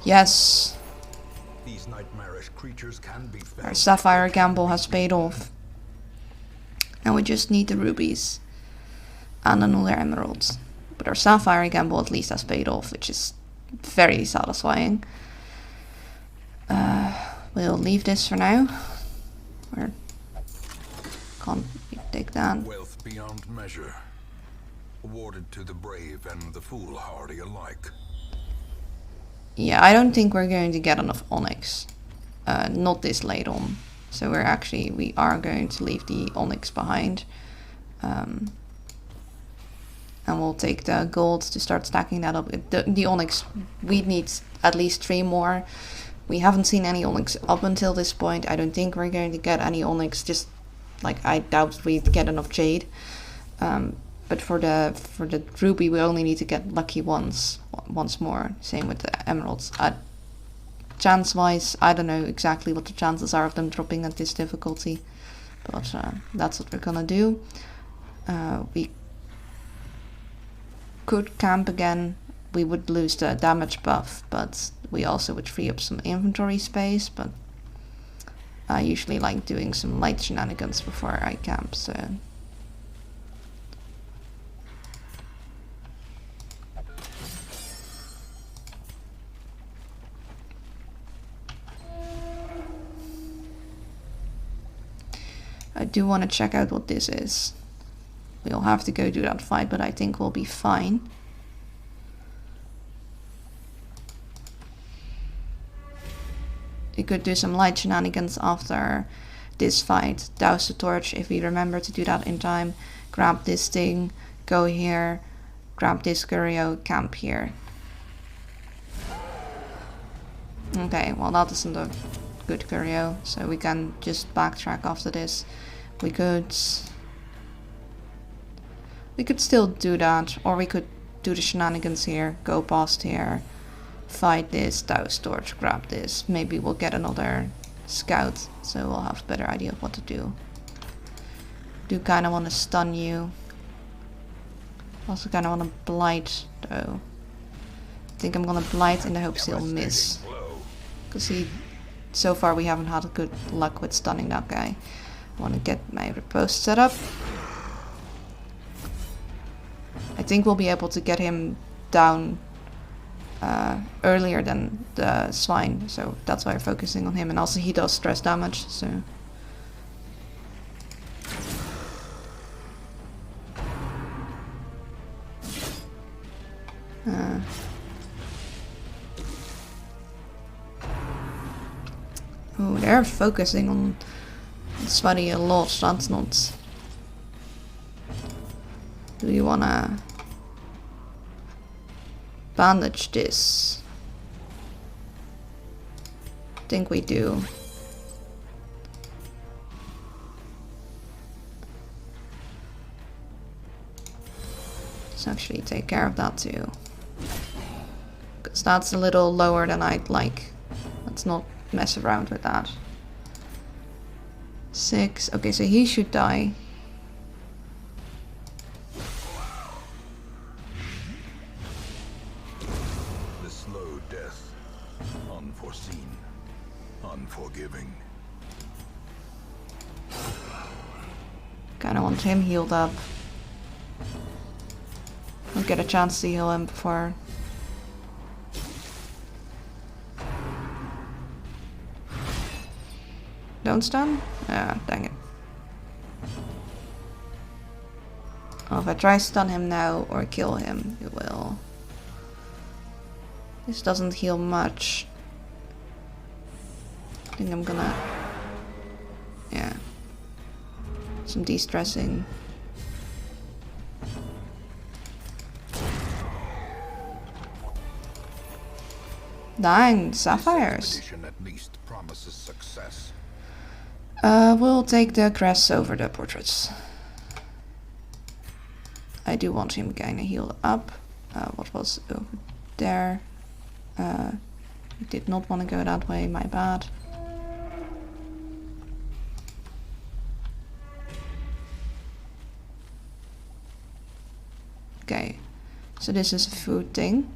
Yes. These nightmarish creatures can be felt. Our Sapphire gamble has paid off. And we just need the rubies and another emerald. But our Sapphire gamble at least has paid off, which is very satisfying. We'll leave this for now. Or can't take that. Wealth beyond measure, awarded to the brave and the foolhardy alike. Yeah, I don't think we're going to get enough onyx. Not this late on. So we are going to leave the onyx behind. And we'll take the gold to start stacking that up. The onyx, we need at least 3 more. We haven't seen any onyx up until this point. I don't think we're going to get any onyx. Just like I doubt we'd get enough jade. But for the ruby, we only need to get lucky once more. Same with the emeralds. Chance-wise, I don't know exactly what the chances are of them dropping at this difficulty, but that's what we're gonna do. We could camp again. We would lose the damage buff, but we also would free up some inventory space. But I usually like doing some light shenanigans before I camp, so. do want to check out what this is. We'll have to go do that fight, but I think we'll be fine. We could do some light shenanigans after this fight. Douse the torch if we remember to do that in time. Grab this thing, go here, grab this curio, camp here. Okay, well that isn't a good curio, so we can just backtrack after this. We could still do that, or we could do the shenanigans here, go past here, fight this, douse torch, grab this. Maybe we'll get another scout, so we'll have a better idea of what to do. Do kind of want to stun you. Also kind of want to blight though. I think I'm gonna blight in the hopes he'll miss. Because so far we haven't had good luck with stunning that guy. I want to get my riposte set up. I think we'll be able to get him down earlier than the swine, so that's why we're focusing on him. And also he does stress damage, so... Oh, they're focusing on Swaddy a lot. That's not... Do you wanna bandage this? I think we do. Let's actually take care of that too. Because that's a little lower than I'd like. Let's not mess around with that. 6. Okay, so he should die. The slow death. Unforeseen. Unforgiving. Kinda want him healed up. I'll get a chance to heal him before. Don't stun? Ah, dang it. Oh, if I try stun him now or kill him, it will. This doesn't heal much. I think I'm gonna... Yeah. Some de-stressing. Dang, sapphires. At least promises success. We'll take the crest over the portraits. I do want him kinda healed up. What was over there? Did not want to go that way, my bad. Okay, so this is a food thing.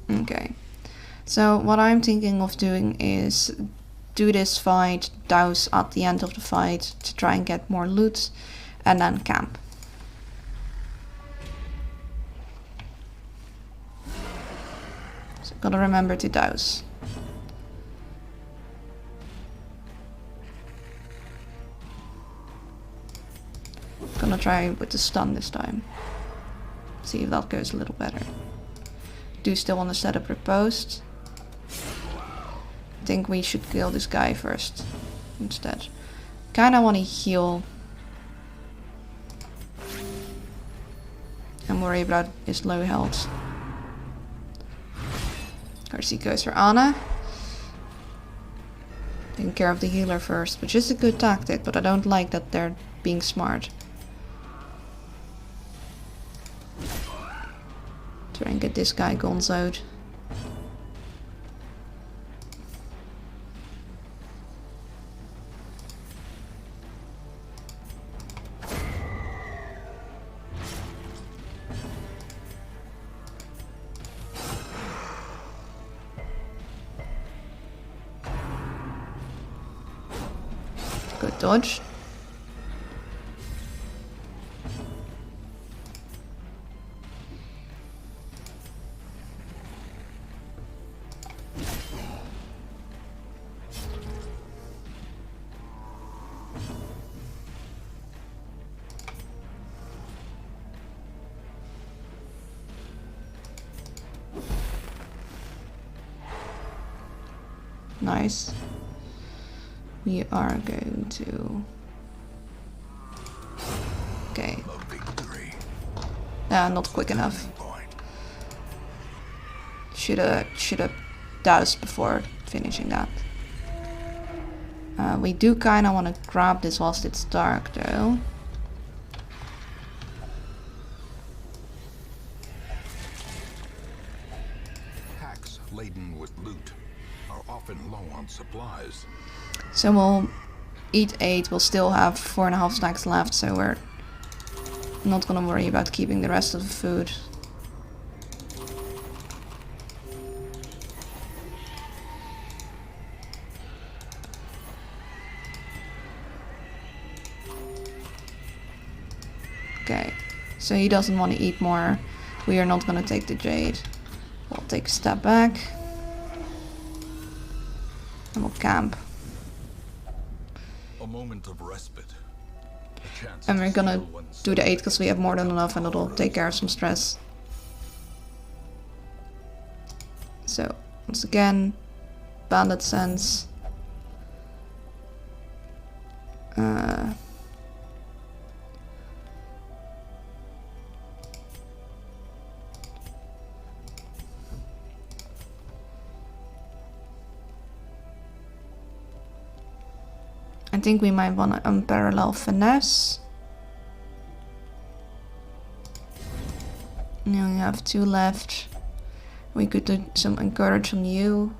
Okay, so what I'm thinking of doing is do this fight, douse at the end of the fight to try and get more loot, and then camp. So gotta remember to douse. Gonna try with the stun this time. See if that goes a little better. Do still want to set up riposte. I think we should kill this guy first instead. Kinda want to heal. And worry about his low health. Of course he goes for Anna. Taking care of the healer first, which is a good tactic, but I don't like that they're being smart. Try and get this guy gonzoed. Good dodge. Nice. We are going to... Okay. Not quick enough. Shoulda doused before finishing that. We do kinda wanna grab this whilst it's dark though. Packs laden with loot are often low on supplies. So we'll eat 8, we'll still have 4.5 stacks left, so we're not gonna worry about keeping the rest of the food. Okay, so he doesn't want to eat more. We are not gonna take the jade. We'll take a step back. And we'll camp. A moment of respite. And we're gonna do the 8 because we have more than enough and it'll take care of some stress. So, once again, bandit sense. I think we might want to unparallel finesse. We only have 2 left. We could do some encourage on you.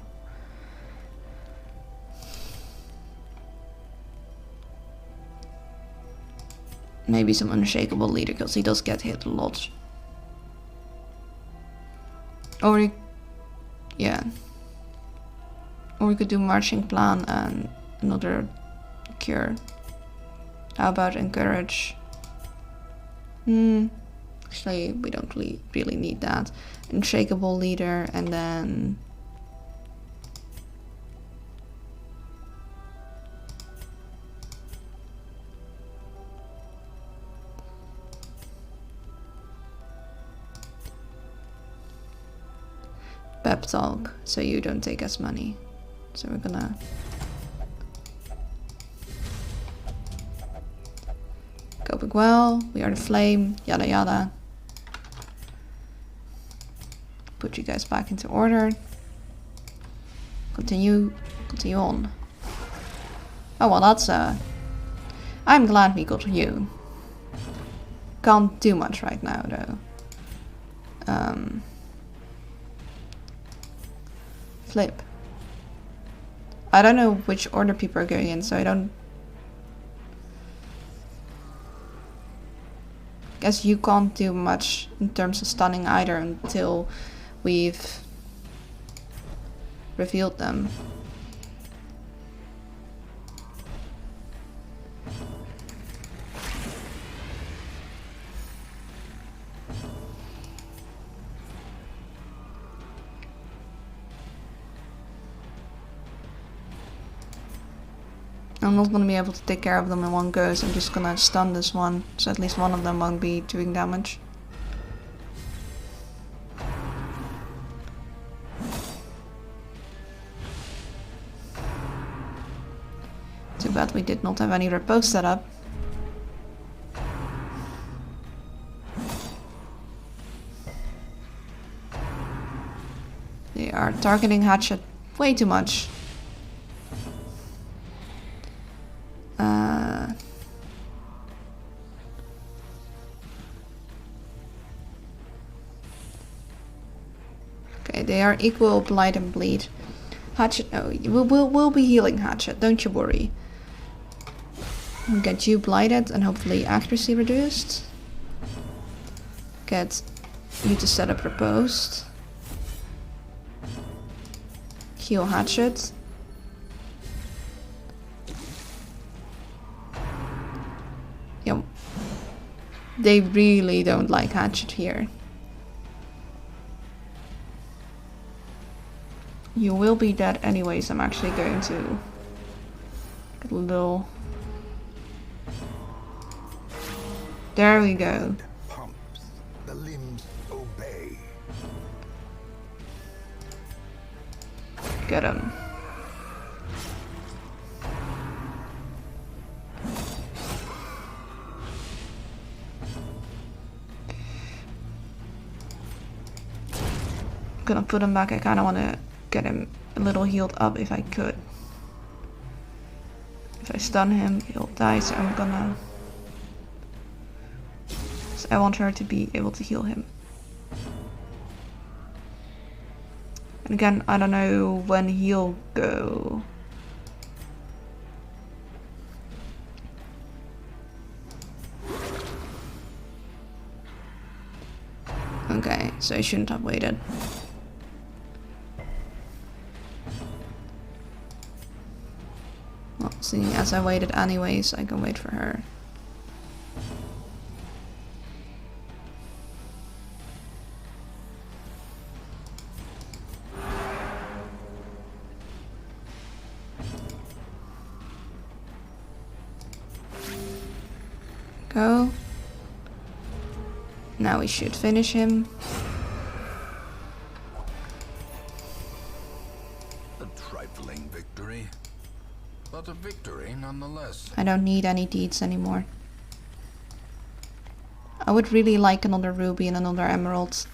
Maybe some unshakable leader because he does get hit a lot. Or yeah. Or we could do marching plan and another cure. How about encourage? Actually, we don't really need that. Unshakable leader and then... pep talk, so you don't take as money. So we're gonna... Coping well, we are the flame, yada yada. Put you guys back into order. Continue on. Oh well, that's I'm glad we got you. Can't do much right now though. Flip. I don't know which order people are going in, so I don't... Guess you can't do much in terms of stunning either until we've revealed them. I'm not gonna be able to take care of them in one go, so I'm just gonna stun this one, so at least one of them won't be doing damage. Too bad we did not have any repose set up. They are targeting Hatchet way too much. Okay, they are equal blight and bleed. Hatchet, no, we'll be healing Hatchet, don't you worry. We'll get you blighted and hopefully accuracy reduced. Get you to set up Riposte. Heal Hatchet. Yep. They really don't like Hatchet here. You will be dead anyways. I'm actually going to get a little... There we go. Pumps, the limbs obey. Get him. gonna put him back. I kind of want to get him a little healed up if I could. If I stun him, he'll die, so I'm gonna... So I want her to be able to heal him. And again, I don't know when he'll go. Okay, so I shouldn't have waited. Well, seeing as I waited anyways, I can wait for her. Go. Now we should finish him. A trifling victory, but a victory nonetheless. I don't need any deeds anymore. I would really like another ruby and another emerald.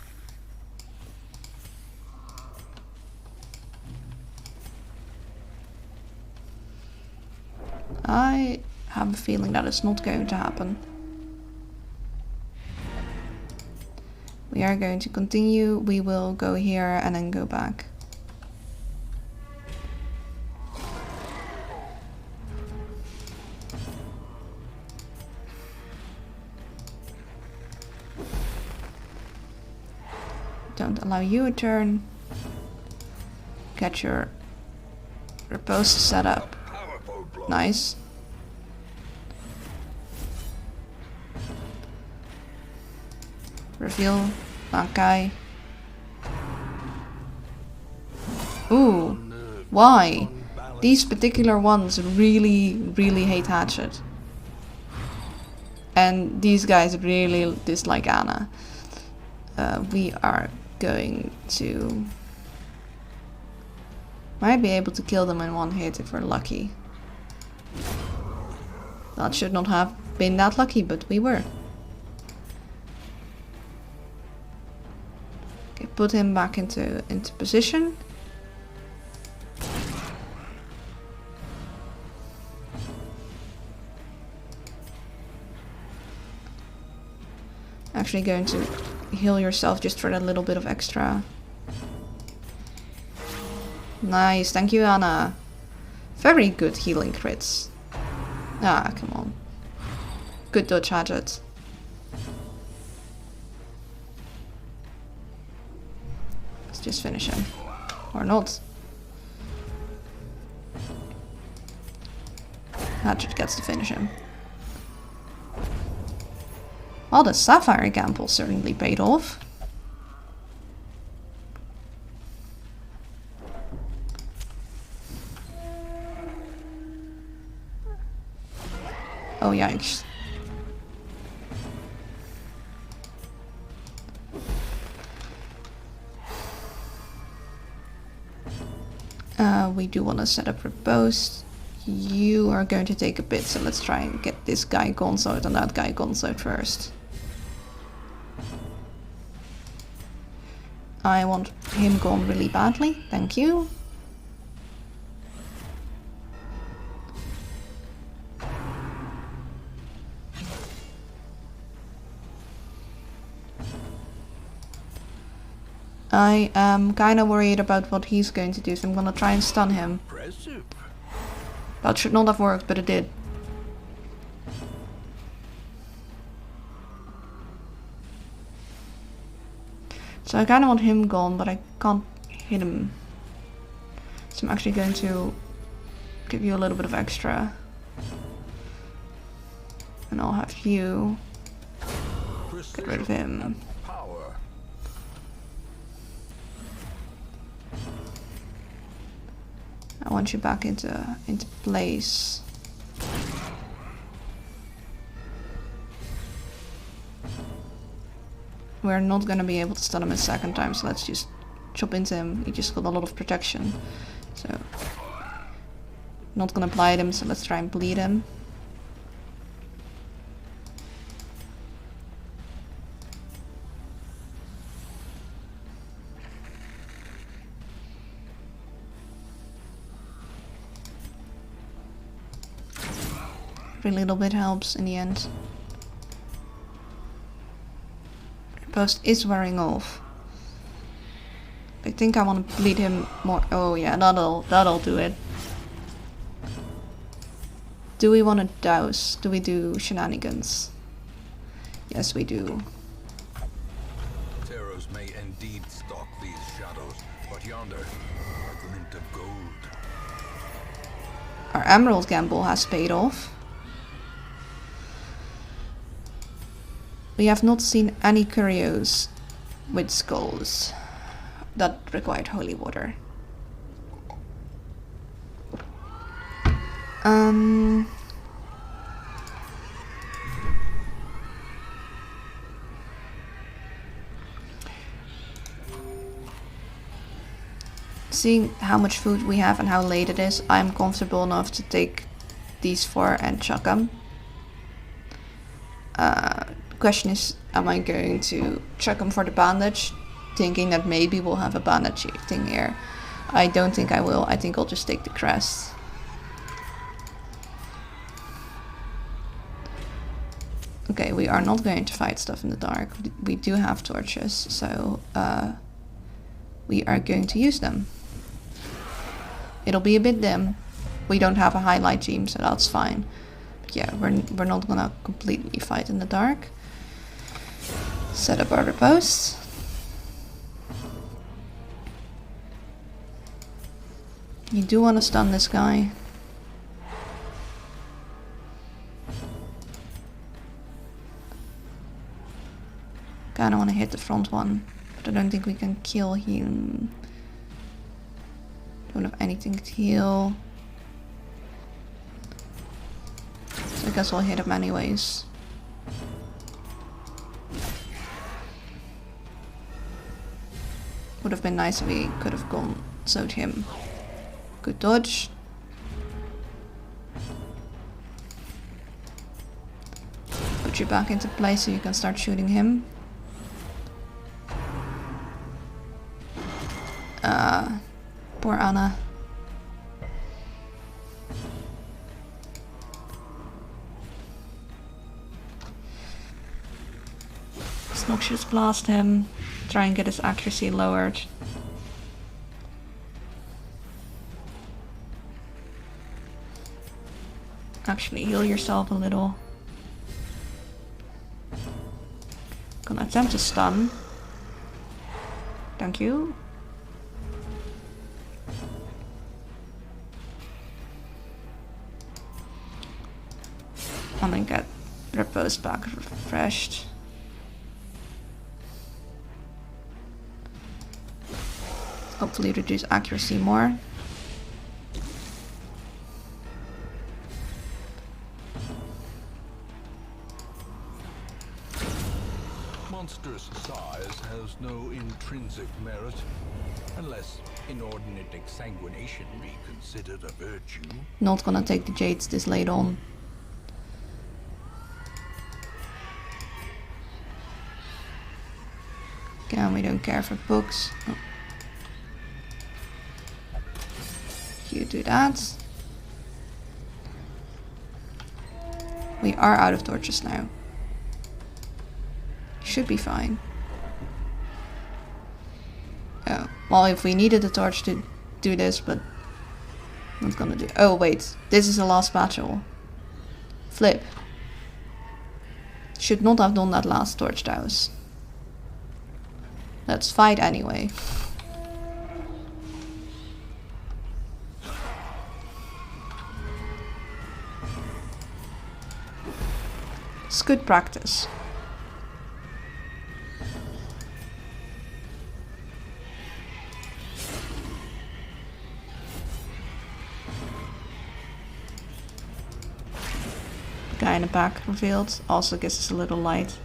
I have a feeling that it's not going to happen. We are going to continue. We will go here and then go back. Don't allow you a turn. Get your riposte set up. Nice. Reveal that guy. Ooh, why? These particular ones really, really hate Hatchet. And these guys really dislike Anna. We are going to... might be able to kill them in one hit if we're lucky. That should not have been that lucky, but we were. Okay, put him back into position. Actually going to heal yourself just for that little bit of extra. Nice, thank you, Anna. Very good healing crits. Ah, come on. Good dodge, Hatchet. Let's just finish him. Or not. Hatchet gets to finish him. Well, the Sapphire gamble certainly paid off. Oh, yikes. We do want to set up riposte. You are going to take a bit, so let's try and get this guy gonzoed and that guy gonzoed first. I want him gone really badly, thank you. I am kind of worried about what he's going to do, so I'm gonna try and stun him. Impressive. That should not have worked, but it did. So I kind of want him gone, but I can't hit him. So I'm actually going to give you a little bit of extra. And I'll have you get rid of him. Power. I want you back into place. We're not gonna be able to stun him a second time, so let's just chop into him. He just got a lot of protection. So not gonna blight him, so let's try and bleed him. Every little bit helps in the end. Post is wearing off. I think I want to bleed him more. Oh yeah, that'll do it. Do we want to douse? Do we do shenanigans? Yes, we do. Terrors may indeed stalk these shadows, but yonder, a glint of gold. Our emerald gamble has paid off. We have not seen any curios with skulls that required holy water. Seeing how much food we have and how late it is, I'm comfortable enough to take these 4 and chuck them. Question is, am I going to chuck them for the bandage, thinking that maybe we'll have a bandage thing here? I don't think I will. I think I'll just take the crest. Okay, we are not going to fight stuff in the dark. We do have torches, so we are going to use them. It'll be a bit dim. We don't have a highlight team, so that's fine. But yeah, we're not gonna completely fight in the dark. Set up our posts. You do want to stun this guy. Kinda want to hit the front one, but I don't think we can kill him. Don't have anything to heal. So I guess we'll hit him anyways. Would have been nice if we could have gone sewed him. Good dodge. Put you back into place so you can start shooting him. Poor Anna. Noxious blast him. Try and get his accuracy lowered. Actually, heal yourself a little. Gonna attempt to stun. Thank you. And then get Repose back refreshed. Hopefully reduce accuracy more. Monstrous size has no intrinsic merit, unless inordinate exsanguination be considered a virtue. Not gonna take the jades this late on. Again, we don't care for books. Oh. You do that. We are out of torches now. Should be fine. Oh, well, if we needed a torch to do this, but not gonna do. Oh wait, this is the last battle. Flip. Should not have done that last torch douse. Let's fight anyway. It's good practice. The guy in the back revealed also gives us a little light.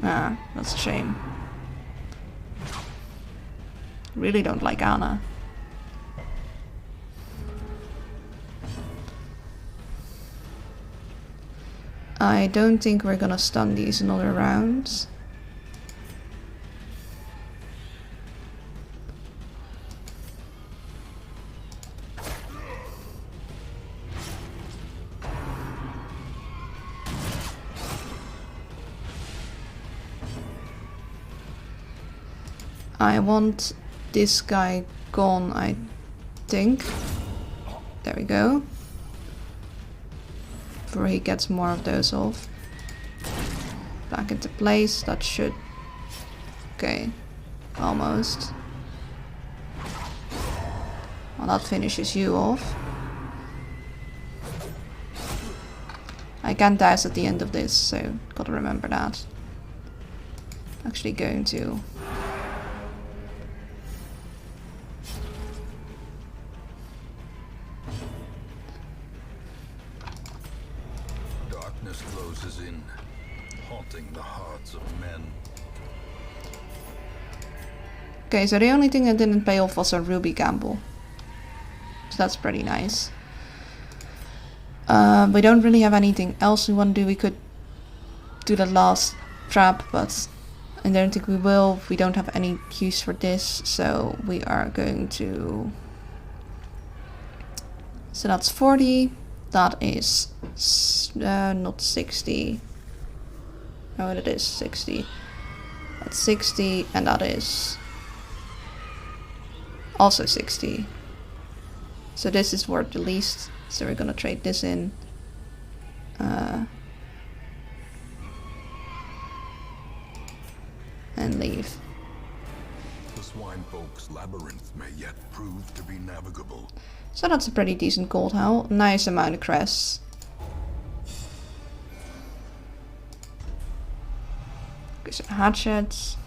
Ah, that's a shame. Really don't like Anna. I don't think we're gonna stun these another round. I want this guy gone, I think. There we go. Before he gets more of those off. Back into place, that should... Okay, almost. Well, that finishes you off. I can't dice at the end of this, so gotta remember that. Actually going to... Darkness closes in, haunting the hearts of men. Okay, so the only thing that didn't pay off was a ruby gamble. So that's pretty nice. We don't really have anything else we want to do. We could do the last trap, but I don't think we will. We don't have any use for this, so we are going to... So that's 40. That is not 60. Oh, it is 60. That's 60, and that is also 60. So this is worth the least. So we're gonna trade this in. And leave. The Swinefolk's labyrinth may yet prove to be navigable. So that's a pretty decent gold haul. Nice amount of crests. Okay, so hatchets.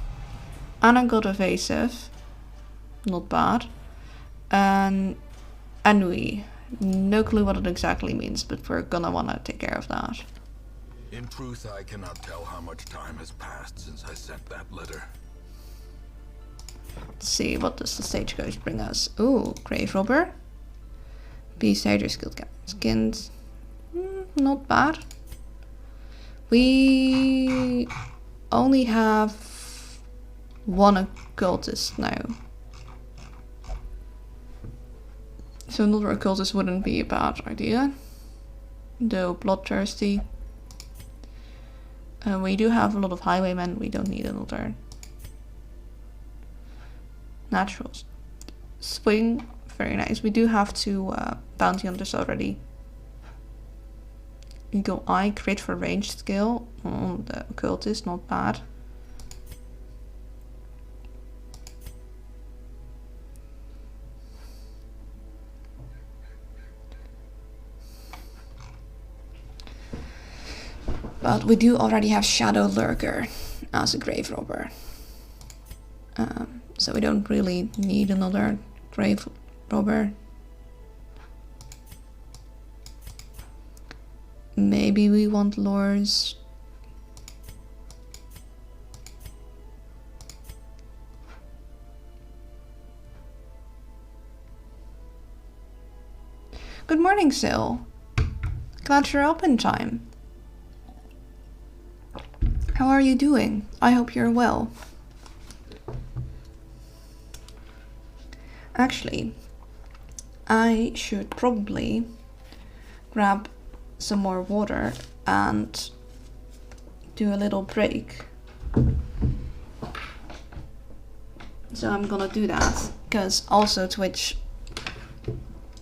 And I got evasive. Not bad. And Anui. No clue what it exactly means, but we're gonna wanna take care of that. In truth, I cannot tell how much time has passed since I sent that letter. Let's see, what does the stagecoach bring us? Ooh, Grave Robber. Beast Hater skins. Not bad. We only have one occultist now. So another occultist wouldn't be a bad idea. Though bloodthirsty. We do have a lot of highwaymen, we don't need another. Naturals. Swing, very nice. We do have two bounty hunters already. Eagle Eye, crit for ranged skill. Oh, the occultist, not bad. But we do already have Shadow Lurker as a Grave Robber. So we don't really need another Grave Robber. Maybe we want lures. Good morning, Sil. Glad you're up in time. How are you doing? I hope you're well. Actually, I should probably grab some more water and do a little break. So I'm gonna do that, because also Twitch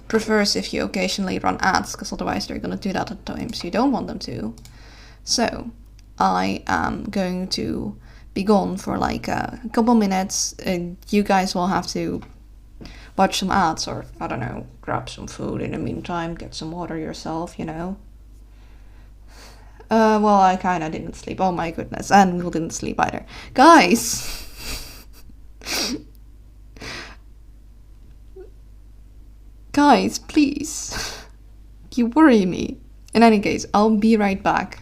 prefers if you occasionally run ads, because otherwise they're gonna do that at times you don't want them to. So I am going to be gone for like a couple minutes, and you guys will have to watch some ads, or I don't know, grab some food in the meantime, get some water yourself, you know. Well, I kinda didn't sleep, oh my goodness, and Will didn't sleep either. Guys! Guys, please. You worry me. In any case, I'll be right back.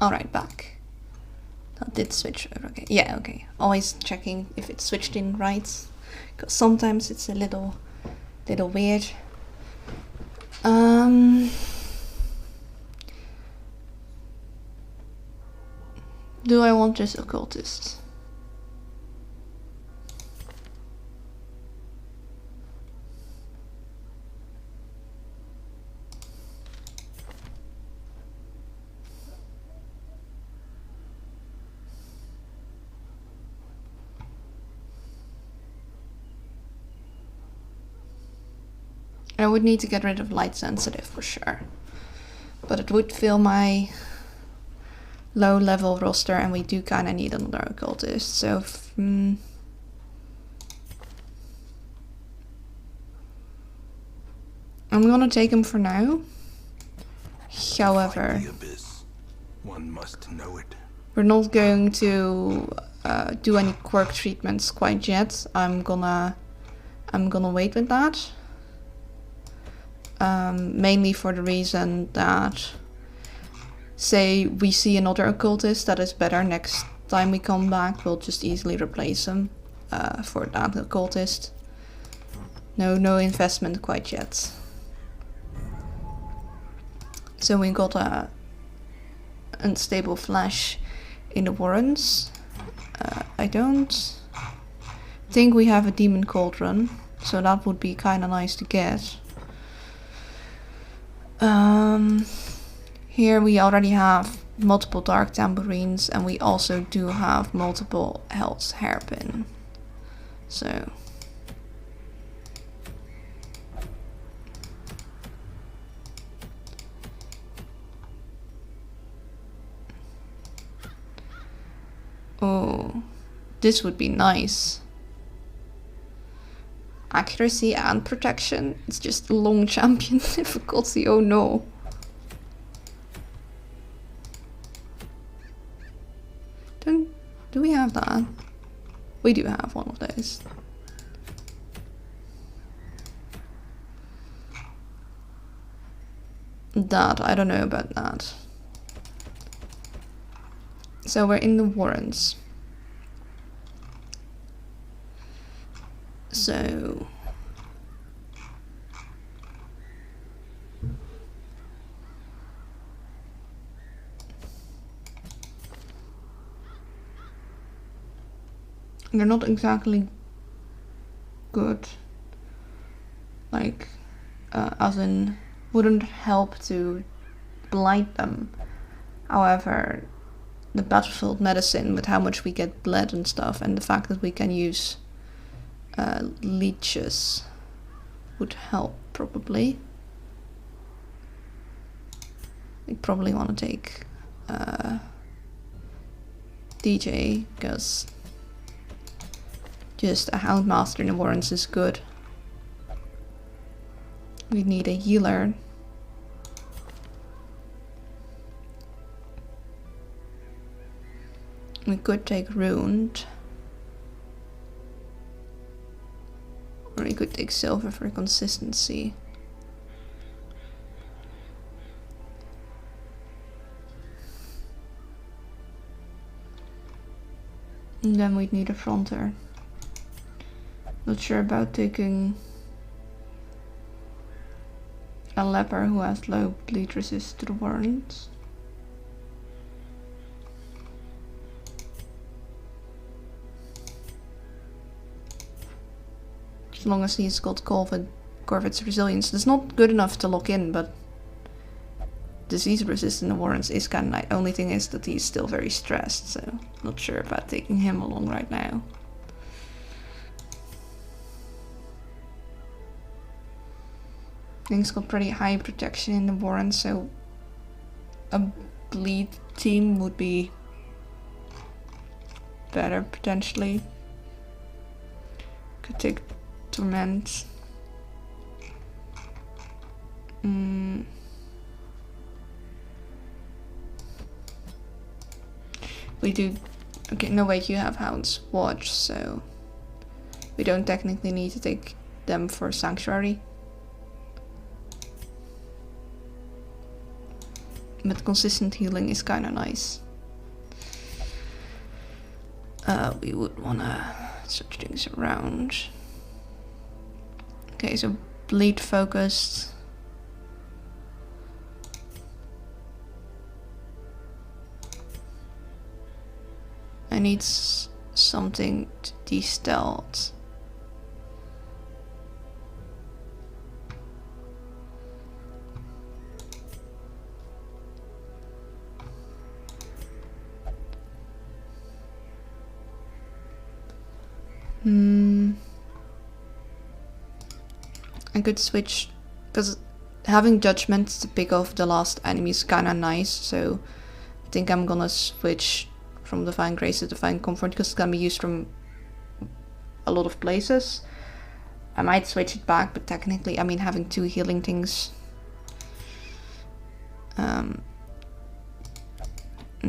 Alright, back. That did switch over, okay. Yeah, okay. Always checking if it switched in right. Because sometimes it's a little weird. Do I want this occultist? I would need to get rid of light sensitive for sure. But it would fill my low level roster, and we do kind of need another occultist. So I'm gonna take him for now. However, The abyss. One must know it. we're not going to do any quirk treatments quite yet. I'm gonna wait with that. Mainly for the reason that, say we see another occultist that is better next time we come back, we'll just easily replace him for that occultist. No investment quite yet. So we got a unstable flash in the Warrens. I don't think we have a demon cauldron, so that would be kind of nice to get. Here we already have multiple dark tambourines, and we also do have multiple Hell's hairpin. So oh, this would be nice. Accuracy and protection. It's just a long champion difficulty. Oh no. Do we have that? We do have one of those. That, I don't know about that. So we're in the Warrens. So they're not exactly good, like as in wouldn't help to blight them. However, the battlefield medicine with how much we get bled and stuff, and the fact that we can use leeches would help probably. We probably want to take DJ, because just a Houndmaster in the Warrens is good. We need a healer. We could take Ruined. Or we could take Silver for consistency. And then we'd need a Fronter. Not sure about taking a Leper who has low bleed resist to the Warrens. As long as he's got Corvid's resilience. That's not good enough to lock in, but disease resistant to Warrens is kind of nice. Only thing is that he's still very stressed, so not sure about taking him along right now. Things got pretty high protection in the Warrens, so a bleed team would be better potentially. Could take Torment. We do. Okay, no wait, you have Hound's Watch, so we don't technically need to take them for Sanctuary. But consistent healing is kind of nice. We would wanna switch things around. Okay, so bleed focused. I need something to de-stealth. I could switch because having judgment to pick off the last enemy is kind of nice. So I think I'm gonna switch from Divine Grace to Divine Comfort because it's gonna be used from a lot of places. I might switch it back, but technically, I mean, having 2 healing things and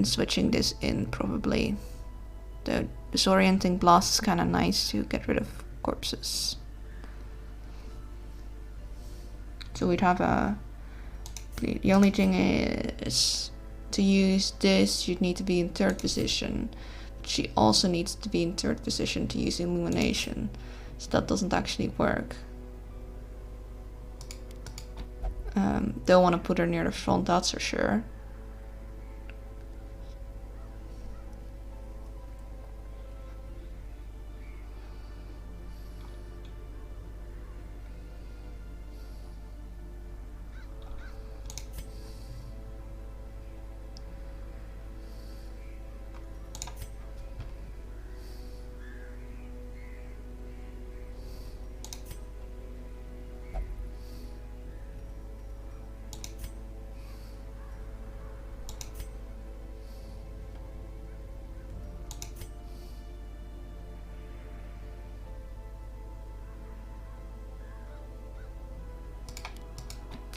switching this in probably. The disorienting blast is kind of nice to get rid of corpses. So we'd have a... The only thing is, to use this, you'd need to be in 3rd position. But she also needs to be in 3rd position to use Illumination. So that doesn't actually work. Don't want to put her near the front, that's for sure.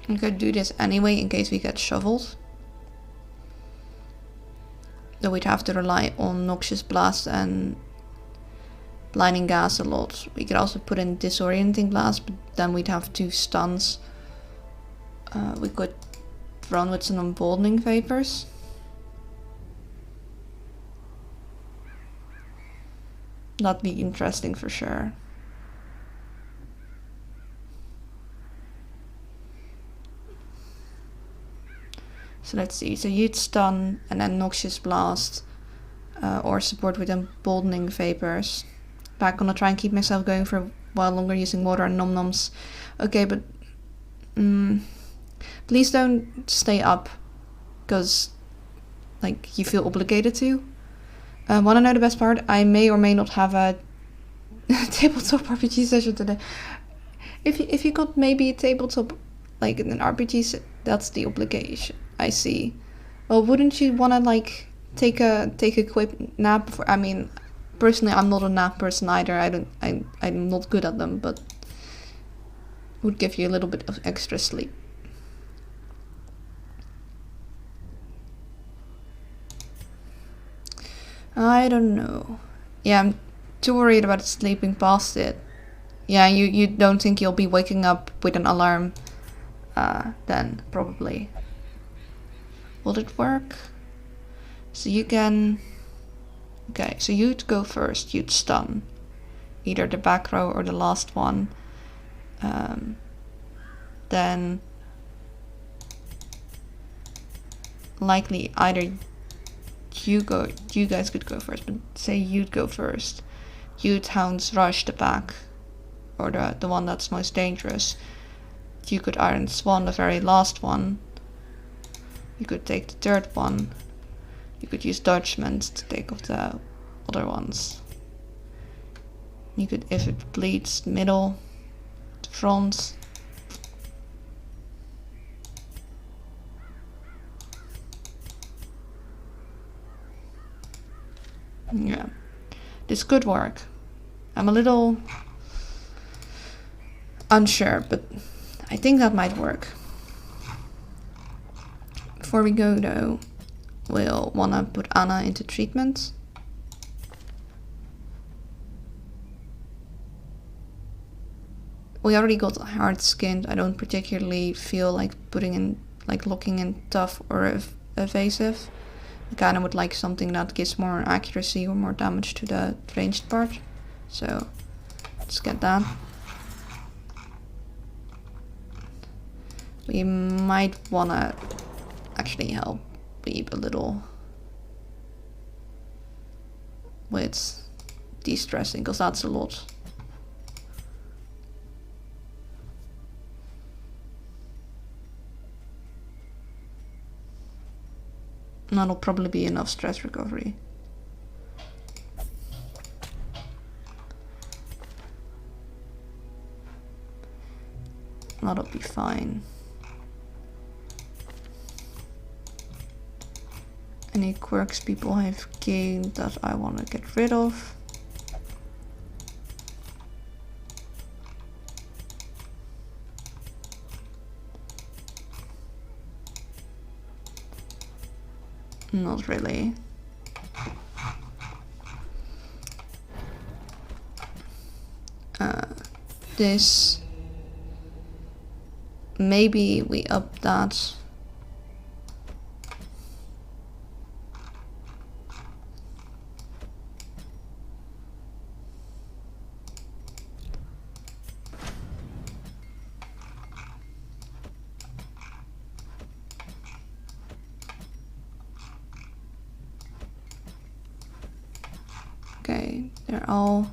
I'm gonna do this anyway in case we get shoveled. Though we'd have to rely on Noxious Blast and Blinding Gas a lot. We could also put in Disorienting Blast, but then we'd have 2 stuns. We could run with some Emboldening Vapors. That'd be interesting for sure. So let's see, so you'd stun and then Noxious Blast or support with Emboldening Vapors. Back gonna try and keep myself going for a while longer using water and Nom Noms. Okay, but please don't stay up because like you feel obligated to. Wanna know the best part? I may or may not have a tabletop RPG session today. If you got maybe a tabletop, like an RPG, that's the obligation. I see. Well, wouldn't you want to like take a quick nap before? I mean, personally, I'm not a nap person either. I'm not good at them, but would give you a little bit of extra sleep. I don't know. Yeah, I'm too worried about sleeping past it. Yeah, you don't think you'll be waking up with an alarm then, probably. Will it work? So you can... Okay, so you'd go first. You'd stun. Either the back row or the last one. Then... likely either you guys could go first, but say you'd go first. You'd Hound's Rush the back, or the one that's most dangerous. You could Iron Swan the very last one. You could take the 3rd one. You could use Dodgement to take off the other ones. You could, if it bleeds, middle, the front. Yeah, this could work. I'm a little unsure, but I think that might work. Before we go though, we'll wanna put Anna into treatment. We already got hard skinned. I don't particularly feel like putting in, like locking in tough or evasive. I kinda would like something that gives more accuracy or more damage to the ranged part. So let's get that. We might wanna actually help Beeb a little with de-stressing, because that's a lot. And that'll probably be enough stress recovery. That'll be fine. Any quirks people have gained that I want to get rid of. Not really. This. Maybe we up that. Okay, they're all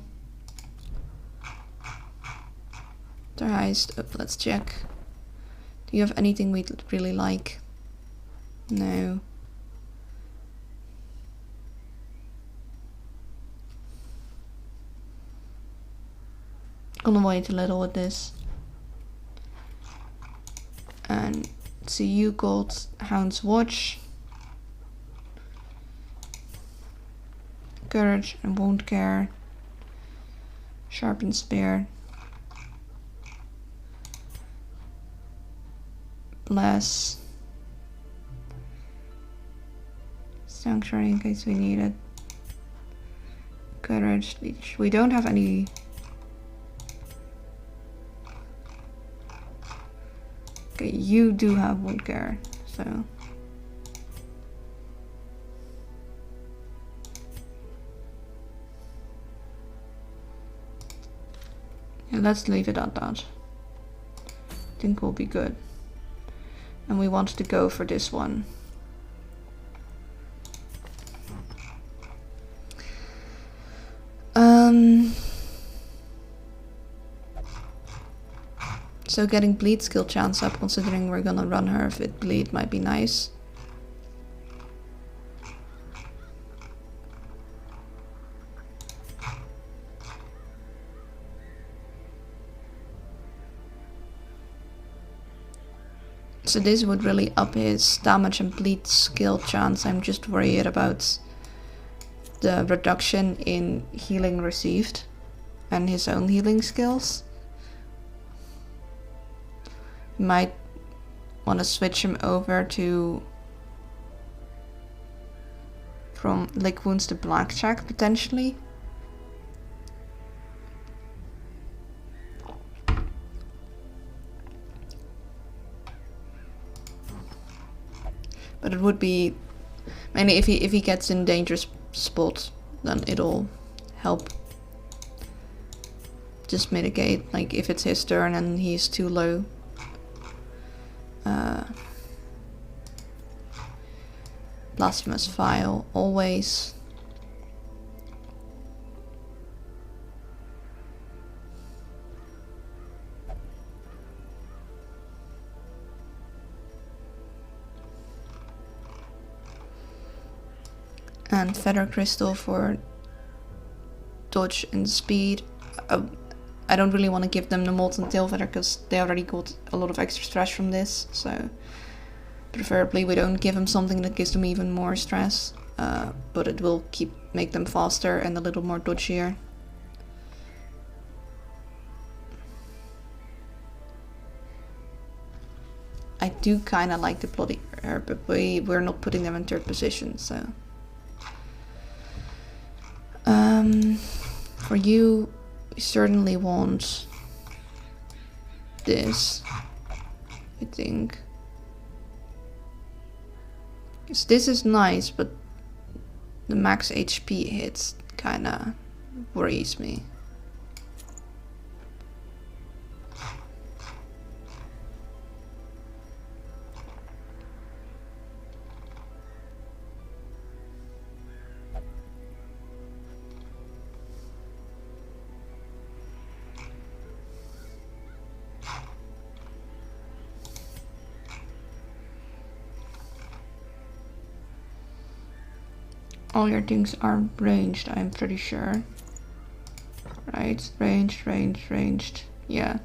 their highest up. Let's check. Do you have anything we'd really like? No. Gonna wait a little with this. And so you got Hound's Watch, Courage and Wound Care, Sharpened Spear, Bless, Sanctuary in case we need it, Courage, Leech. We don't have any. Okay, you do have Wound Care, so. Yeah, let's leave it at that. I think we'll be good. And we want to go for this one. So getting bleed skill chance up, considering we're gonna run her with bleed, might be nice. So this would really up his damage and bleed skill chance. I'm just worried about the reduction in healing received and his own healing skills. Might want to switch him over to from Lick Wounds to Blackjack potentially. But it would be mainly if he gets in dangerous spot, then it'll help just mitigate, like if it's his turn and he's too low. Blasphemous Vial, always. And Feather Crystal for dodge and speed. I don't really want to give them the Molten Tail Feather because they already got a lot of extra stress from this, so preferably we don't give them something that gives them even more stress, but it will make them faster and a little more dodgier. I do kind of like the Bloody Herb, but we're not putting them in third position, so. For you, we certainly want this, I think. Because this is nice, but the max HP hits kinda worries me. All your things are ranged, I'm pretty sure. Right, ranged, yeah.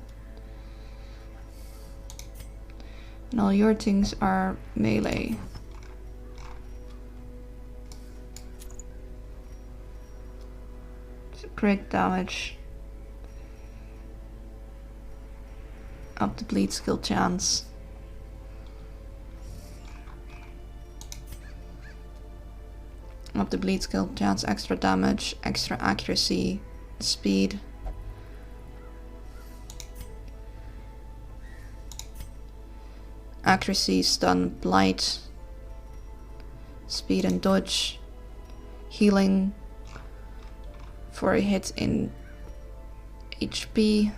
And all your things are melee. So crit damage. Up the bleed skill chance. Up the bleed skill chance, extra damage, extra accuracy, speed. Accuracy, stun, blight. Speed and dodge. Healing for a hit in HP.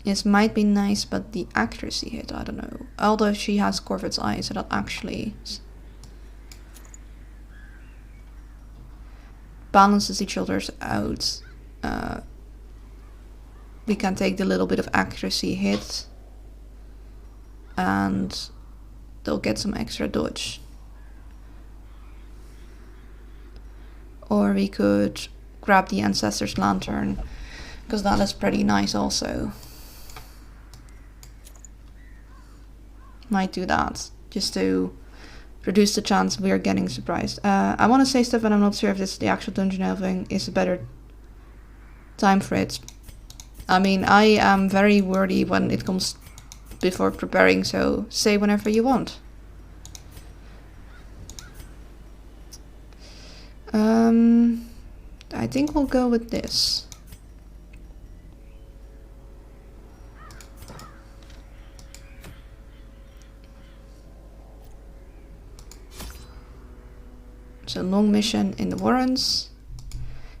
This might be nice, but the accuracy hit, I don't know. Although she has Corvid's Eye, so that actually balances each other's out. We can take the little bit of accuracy hit and they'll get some extra dodge. Or we could grab the Ancestor's Lantern, because that is pretty nice also. Might do that, just to reduce the chance we are getting surprised. I want to say stuff, and I'm not sure if this is the actual dungeon elving is a better time for it. I mean, I am very wordy when it comes before preparing, so say whenever you want. I think we'll go with this. It's a long mission in the Warrens.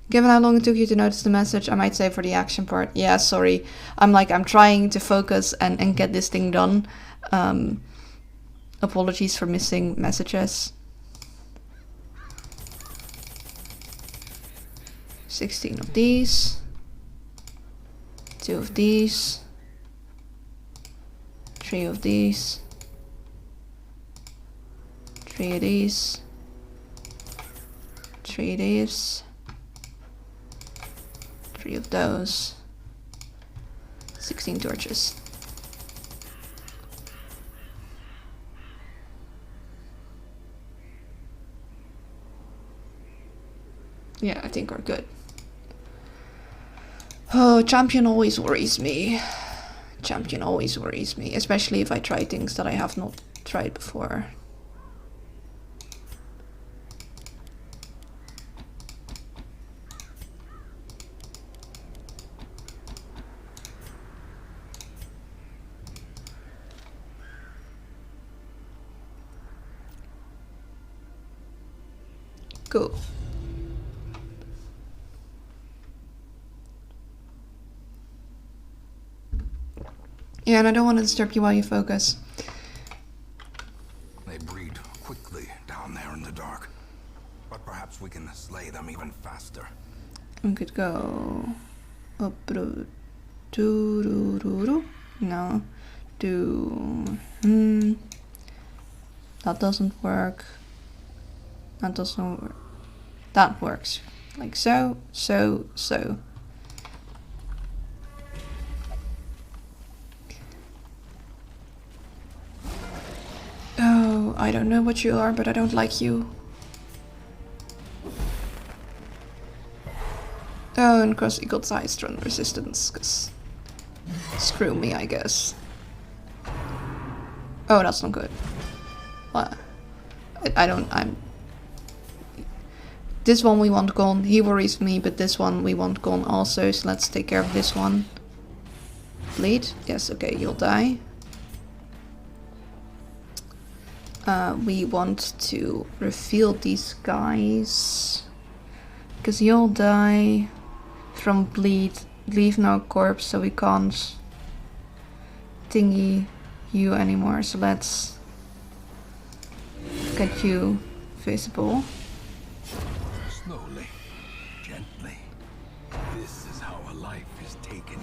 Given how long it took you to notice the message, I might say for the action part. Yeah, sorry. I'm trying to focus and get this thing done. Apologies for missing messages. 16 of these. 2 of these. 3 of these. 3 of these. 3 of these. 3 of those. 16 torches. Yeah, I think we're good. Oh, champion always worries me. Champion always worries me, especially if I try things that I have not tried before. Cool. Yeah, and I don't want to disturb you while you focus. They breed quickly down there in the dark, but perhaps we can slay them even faster. We could go up. No. That doesn't work. That doesn't work. That works. Like so, so, so. Oh, I don't know what you are, but I don't like you. Oh, and Crossy got side run resistance, cause screw me, I guess. Oh, that's not good. What? I'm... This one we want gone. He worries me, but this one we want gone also, so let's take care of this one. Bleed? Yes, okay, you'll die. We want to reveal these guys, because you'll die from bleed. Leave no corpse, so we can't thingy you anymore. So let's get you visible. Slowly, gently. This is how a life is taken.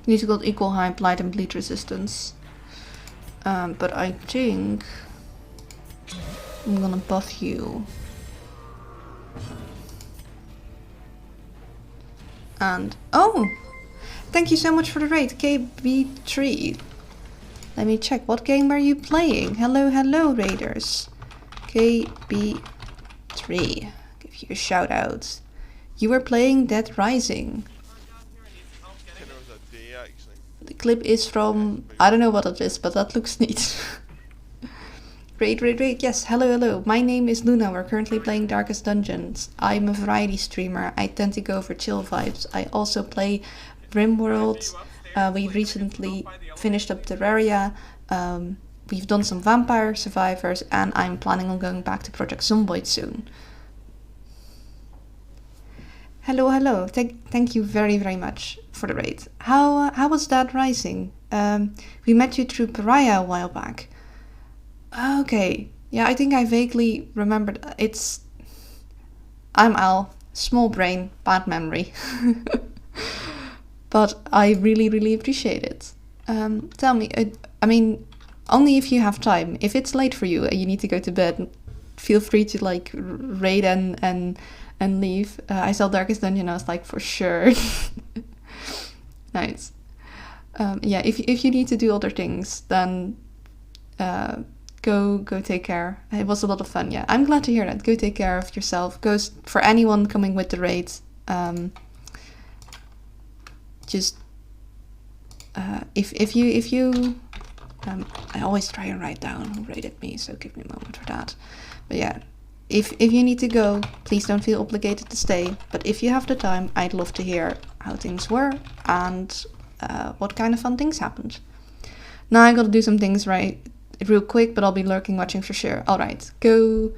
These got equal height, blight, and bleed resistance. But I think I'm gonna buff you. And oh, thank you so much for the raid, KB3. Let me check. What game are you playing? Hello, hello, raiders. KB3. Give you a shout out. You were playing Dead Rising. The clip is from, I don't know what it is, but that looks neat. Raid, yes, hello. My name is Luna, we're currently playing Darkest Dungeons. I'm a variety streamer, I tend to go for chill vibes. I also play RimWorld, we recently finished up Terraria, we've done some Vampire Survivors, and I'm planning on going back to Project Zomboid soon. Hello. Thank you very much for the raid. How was Dead Rising? We met you through Pariah a while back. Okay, yeah, I think I vaguely remembered. I'm Al, small brain, bad memory. But I really appreciate it. Tell me, I mean, only if you have time. If it's late for you and you need to go to bed, feel free to like raid and leave. I saw Darkest Dungeon, I was like, for sure. Nice. Yeah, if you need to do other things, then go take care. It was a lot of fun. Yeah, I'm glad to hear that. Go take care of yourself. Goes for anyone coming with the raid. Just if you I always try and write down who raided me, so give me a moment for that. But yeah, if you need to go, please don't feel obligated to stay. But if you have the time, I'd love to hear how things were and what kind of fun things happened. Now I gotta do some things right real quick, but I'll be lurking watching for sure. Alright, go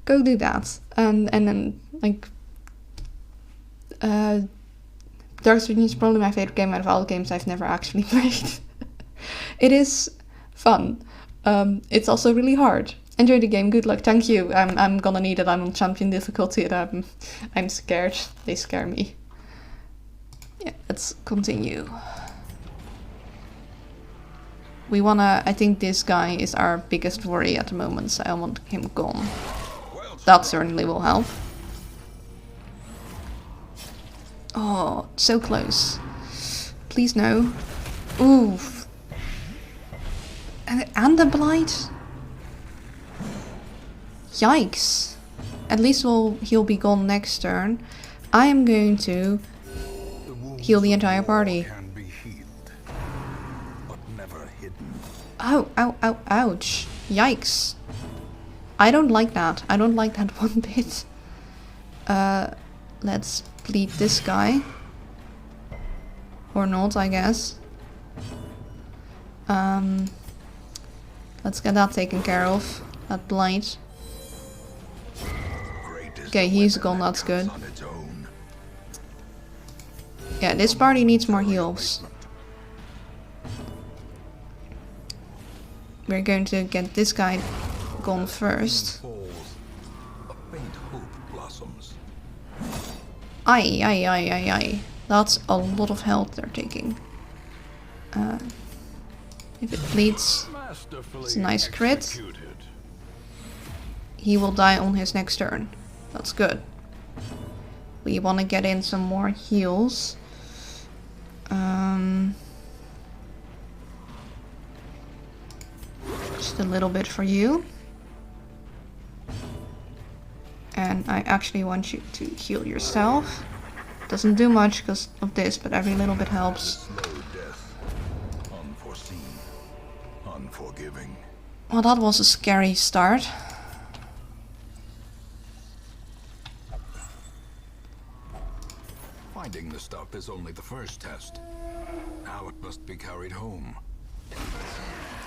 do that. And then like Darkest Dungeon is probably my favorite game out of all games I've never actually played. It is fun. It's also really hard. Enjoy the game. Good luck. Thank you. I'm gonna need it. I'm on champion difficulty and I'm scared. They scare me. Yeah, let's continue. I think this guy is our biggest worry at the moment, so I want him gone. That certainly will help. Oh, so close. Please no. Oof. And the blight? Yikes. At least he'll be gone next turn. I am going to heal the entire party. Ouch. Yikes. I don't like that. I don't like that one bit. Let's bleed this guy. Or not, I guess. Let's get that taken care of. That blight. Okay, he's gone, that's good. Yeah, this party needs more heals. We're going to get this guy gone first. Aye. That's a lot of health they're taking. If it bleeds, it's a nice crit. He will die on his next turn. That's good. We want to get in some more heals. Just a little bit for you. And I actually want you to heal yourself. Doesn't do much because of this, but every little bit helps. Well, that was a scary start. Finding the stuff is only the first test. Now it must be carried home.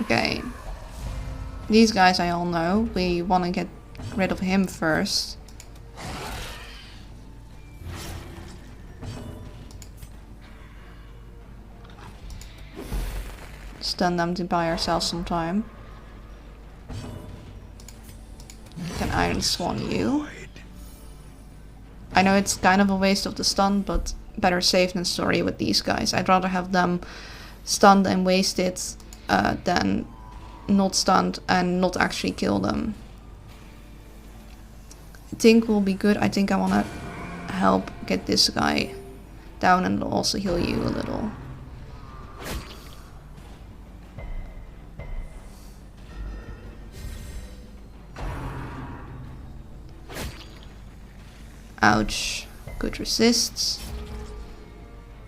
Okay. These guys I all know. We want to get rid of him first. Stun them to buy ourselves some time. Can Iron Swan you? I know it's kind of a waste of the stun, but better safe than sorry with these guys. I'd rather have them stunned and wasted than not stunned and not actually kill them. I think will be good. I think I want to help get this guy down, and it'll also heal you a little. Ouch. Good resists.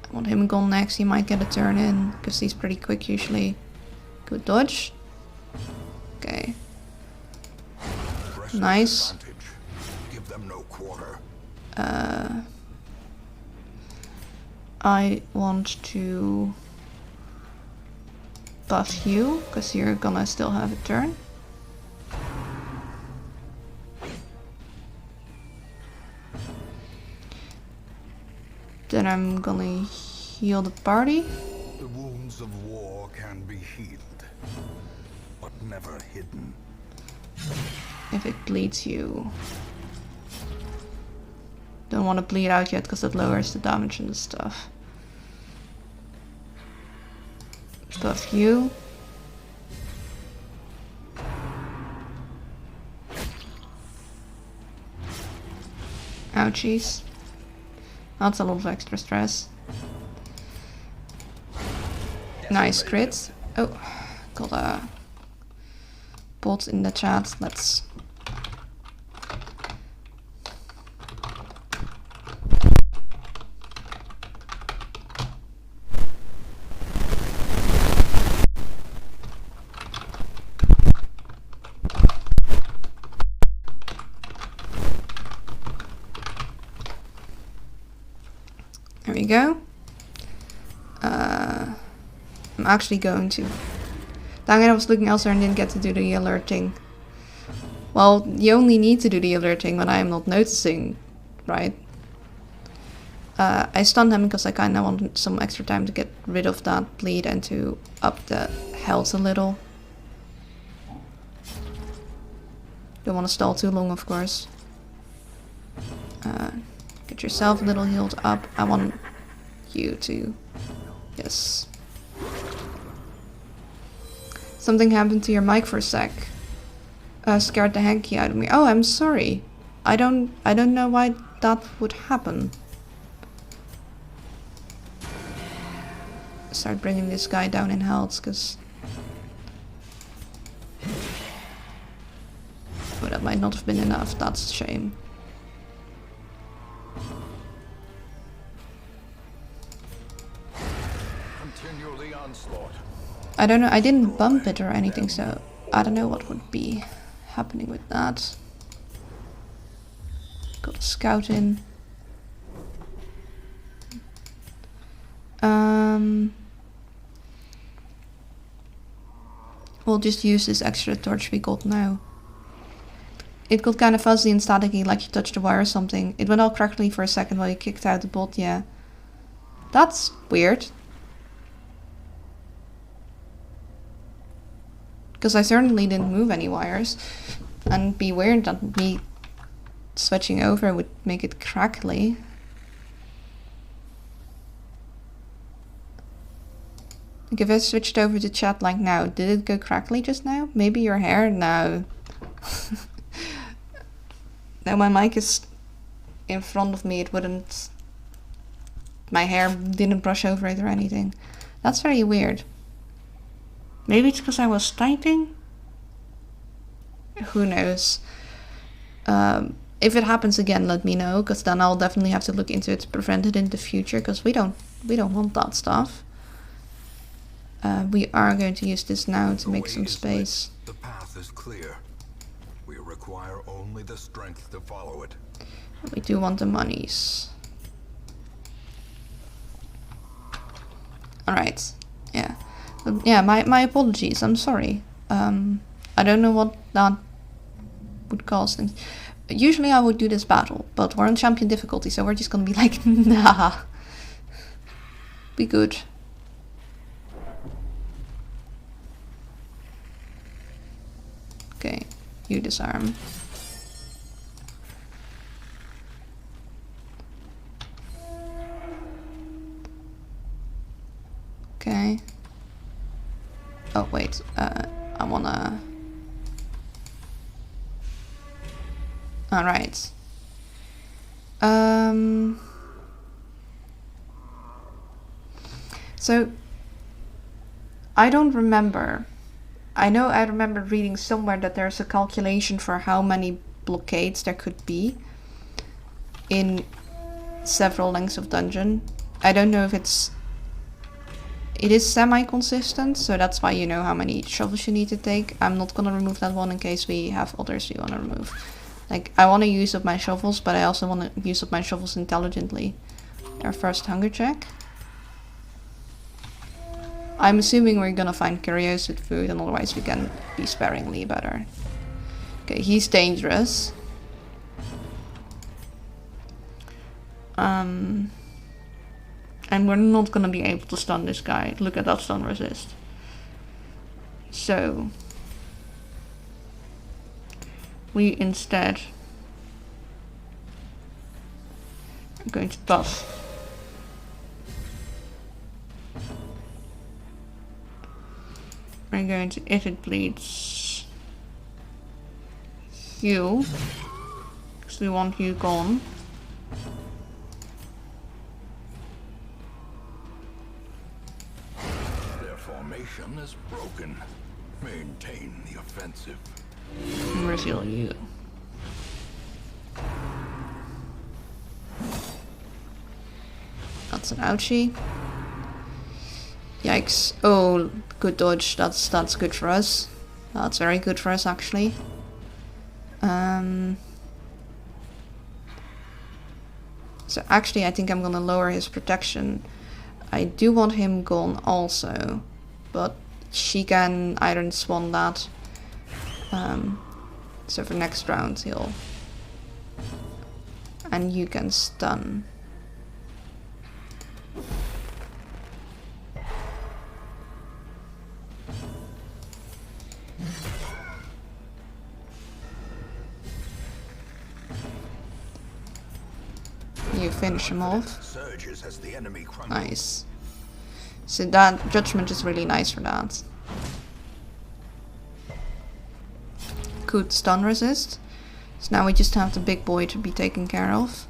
I want him gone next. He might get a turn in because he's pretty quick usually. Good dodge. Okay. Nice. Give them no quarter. I want to buff you because you're gonna still have a turn. Then I'm gonna heal the party. The wounds of war can be healed, but never hidden. If it bleeds you. Don't want to bleed out yet because that lowers the damage and the stuff. Buff you. Ouchies. That's a lot of extra stress. Nice crit. Oh, got a bot in the chat. Let's... There we go. I'm actually going to... Dang it, I was looking elsewhere and didn't get to do the alerting. Well, you only need to do the alerting when I am not noticing, right? I stunned him because I kind of wanted some extra time to get rid of that bleed and to up the health a little. Don't want to stall too long, of course. Get yourself a little healed up. I want you to... Yes. Something happened to your mic for a sec. Scared the hanky out of me. Oh, I'm sorry. I don't know why that would happen. Start bringing this guy down in health, because... Oh, that might not have been enough. That's a shame. I don't know, I didn't bump it or anything, so I don't know what would be happening with that. Got a scout in. We'll just use this extra torch we got now. It got kind of fuzzy and staticky, like you touched a wire or something. It went all crackly for a second while you kicked out the bot, yeah. That's weird. Because I certainly didn't move any wires. And be weird that me switching over would make it crackly. Like if I switched over to chat like now, did it go crackly just now? Maybe your hair? No. Now my mic is in front of me, it wouldn't... My hair didn't brush over it or anything. That's very weird. Maybe it's because I was typing? Who knows? If it happens again, let me know, because then I'll definitely have to look into it to prevent it in the future, because we don't want that stuff. We are going to use this now to make some space. The path is clear. We require only the strength to follow it. We do want the monies. Alright, yeah. But yeah, my apologies, I'm sorry. I don't know what that would cause things. Usually I would do this battle, but we're on champion difficulty, so we're just gonna be like, nah. Be good. Okay, you disarm. Okay. Oh wait, I wanna... Alright. So, I don't remember. I know I remember reading somewhere that there's a calculation for how many blockades there could be in several lengths of dungeon. I don't know if it is semi-consistent, so that's why you know how many shovels you need to take. I'm not gonna remove that one in case we have others we wanna remove. Like, I wanna use up my shovels, but I also wanna use up my shovels intelligently. Our first hunger check. I'm assuming we're gonna find curios with food, and otherwise we can be sparingly better. Okay, he's dangerous. And we're not gonna be able to stun this guy. Look at that stun resist. So we instead are going to toss. We're going to, if it bleeds, heal, because we want you gone. Is broken. Maintain the offensive. And reveal you. That's an ouchie. Yikes. Oh, good dodge. That's good for us. That's very good for us, actually. So actually, I think I'm gonna lower his protection. I do want him gone also, but she can Iron Swan that. So for next round he'll... And you can stun. You finish him off. Nice. So that judgment is really nice for that. Good stun resist. So now we just have the big boy to be taken care of.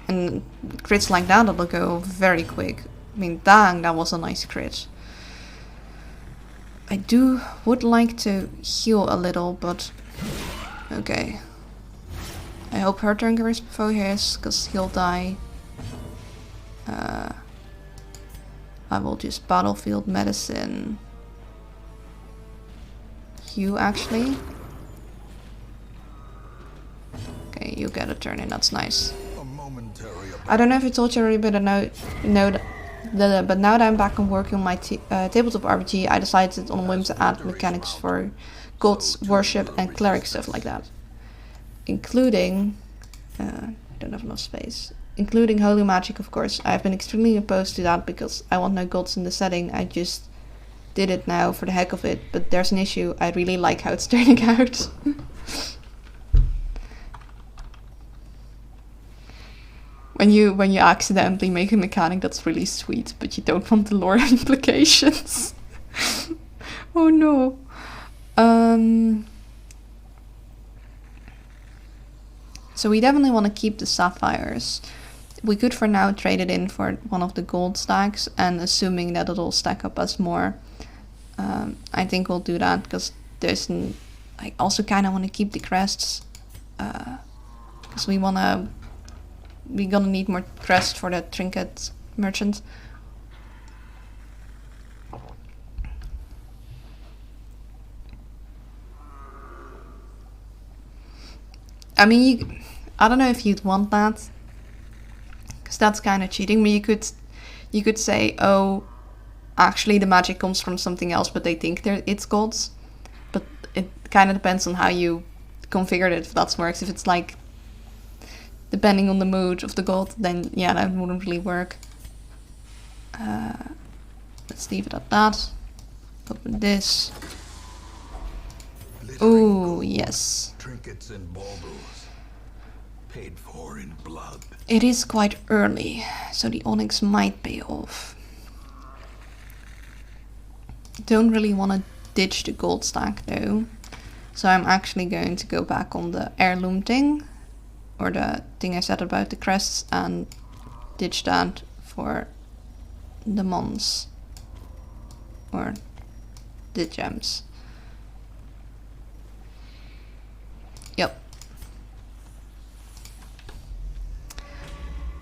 And crits like that will go very quick. I mean, dang, that was a nice crit. I would like to heal a little, but okay. I hope her turn goes before his, because he'll die. I will just battlefield medicine. You actually. Okay, you get a turn in, that's nice. I don't know if I told you already, but but now that I'm back and working on my tabletop RPG, I decided on a whim to add mechanics for gods, worship, and cleric stuff like that. Including, I don't have enough space. Including holy magic, of course. I've been extremely opposed to that because I want no gods in the setting. I just did it now for the heck of it, but there's an issue. I really like how it's turning out. When you accidentally make a mechanic that's really sweet, but you don't want the lore implications. Oh no. So we definitely want to keep the sapphires. We could for now trade it in for one of the gold stacks, and assuming that it'll stack up as more, I think we'll do that, because I also kind of want to keep the crests, because we're gonna need more crest for the trinket merchant. I mean, I don't know if you'd want that, because that's kind of cheating. But you could say, oh, actually the magic comes from something else, but they think it's gods. But it kind of depends on how you configure it, if that works. If it's like, depending on the mood of the god, then yeah, that wouldn't really work. Let's leave it at that. Open this. Oh, yes. Trinkets and baubles, paid for in blood. It is quite early, so the onyx might pay off. don't really want to ditch the gold stack though. So I'm actually going to go back on the heirloom thing, or the thing I said about the crests, and ditch that for the mons, or the gems. Yep.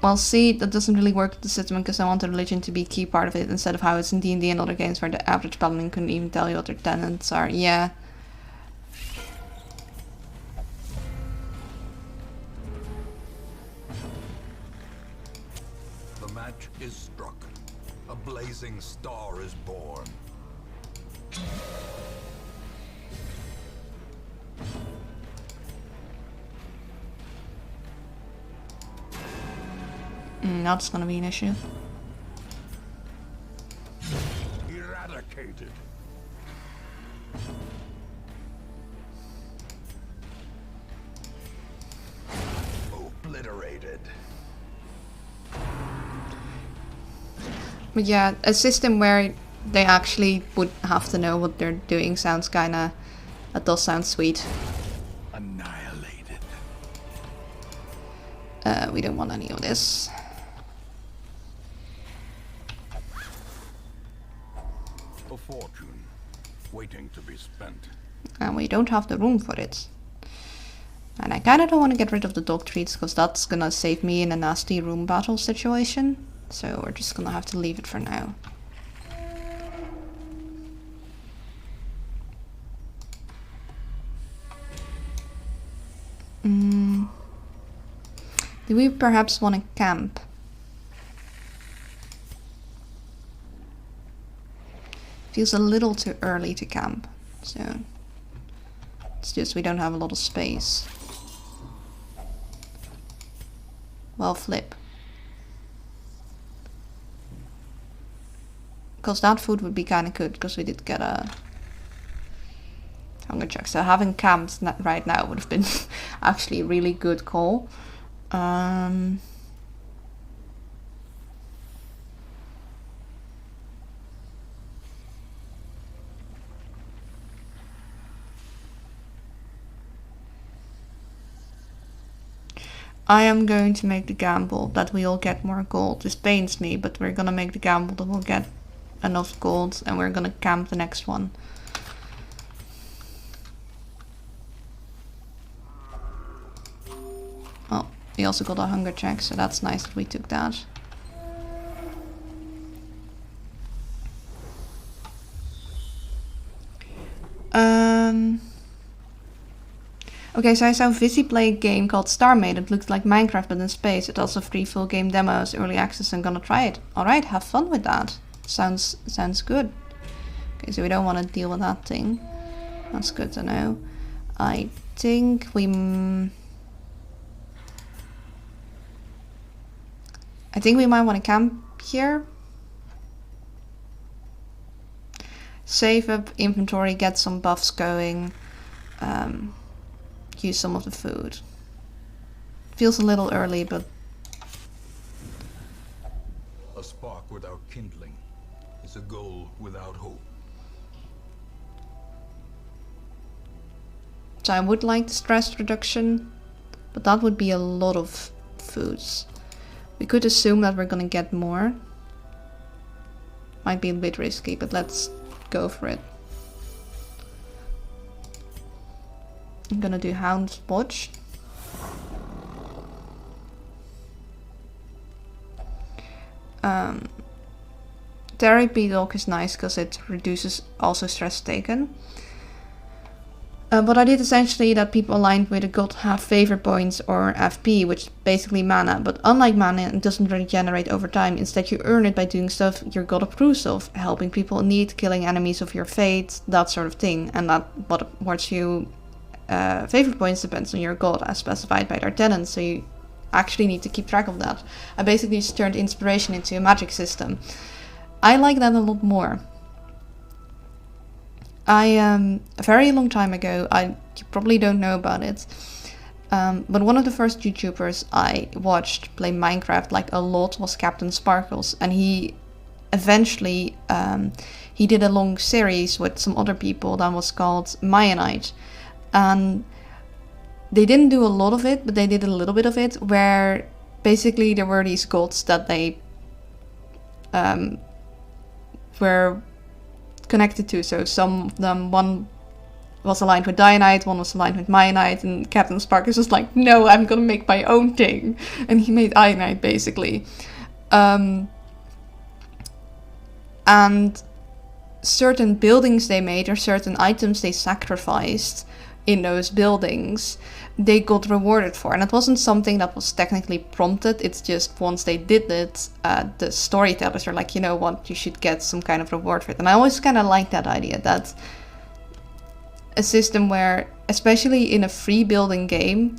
Well, see, that doesn't really work with the system because I want the religion to be a key part of it instead of how it's in D&D and other games where the average paladin couldn't even tell you what their tenants are. Yeah. The match is struck. A blazing star is born. That's gonna be an issue. Eradicated. Obliterated. But yeah, a system where they actually would have to know what they're doing sounds kinda... That does sound sweet. Annihilated. We don't want any of this. A fortune waiting to be spent. And we don't have the room for it. And I kinda don't want to get rid of the dog treats because that's gonna save me in a nasty room battle situation. So we're just gonna have to leave it for now. Do we perhaps want to camp? Feels a little too early to camp, so it's just we don't have a lot of space. Well, flip. Because that food would be kind of good, because we did get a hunger check. So having camped right now would have been actually a really good call. I am going to make the gamble that we all get more gold. This pains me, but we're gonna make the gamble that we'll get enough gold and we're gonna camp the next one. Well, we also got a hunger check, so that's nice that we took that. Okay, so I saw Vizzy play a game called StarMade. It looks like Minecraft but in space. It also free full game demos, early access. I'm gonna try it. Alright, have fun with that. Sounds good. Okay, so we don't want to deal with that thing. That's good to know. I think we... I think we might want to camp here. Save up inventory, get some buffs going. Use some of the food. Feels a little early, but... A spark without kindling is a goal without hope. So I would like the stress reduction, but that would be a lot of foods. We could assume that we're gonna get more. Might be a bit risky, but let's go for it. I'm gonna do Hound's Watch. Therapy Dog is nice because it reduces also stress taken. But I did essentially that people aligned with a god have favor points or FP, which is basically mana. But unlike mana, it doesn't really generate over time. Instead, you earn it by doing stuff your god approves of, helping people in need, killing enemies of your fate, that sort of thing. And that what awards you favor points depends on your god, as specified by their tenants. So you actually need to keep track of that. I basically just turned inspiration into a magic system. I like that a lot more. A very long time ago, you probably don't know about it, but one of the first YouTubers I watched play Minecraft like a lot was Captain Sparkles, and he eventually he did a long series with some other people that was called Mayanite, and they didn't do a lot of it, but they did a little bit of it, where basically there were these gods that they were connected to. So some of them, one was aligned with Dionite, one was aligned with Mayanite, and Captain Sparkus was like, no, I'm gonna make my own thing. And he made Ionite, basically. And certain buildings they made, or certain items they sacrificed in those buildings, they got rewarded for. And it wasn't something that was technically prompted, it's just once they did it, the storytellers were like, you know what, you should get some kind of reward for it. And I always kind of like that idea, that a system where, especially in a free building game,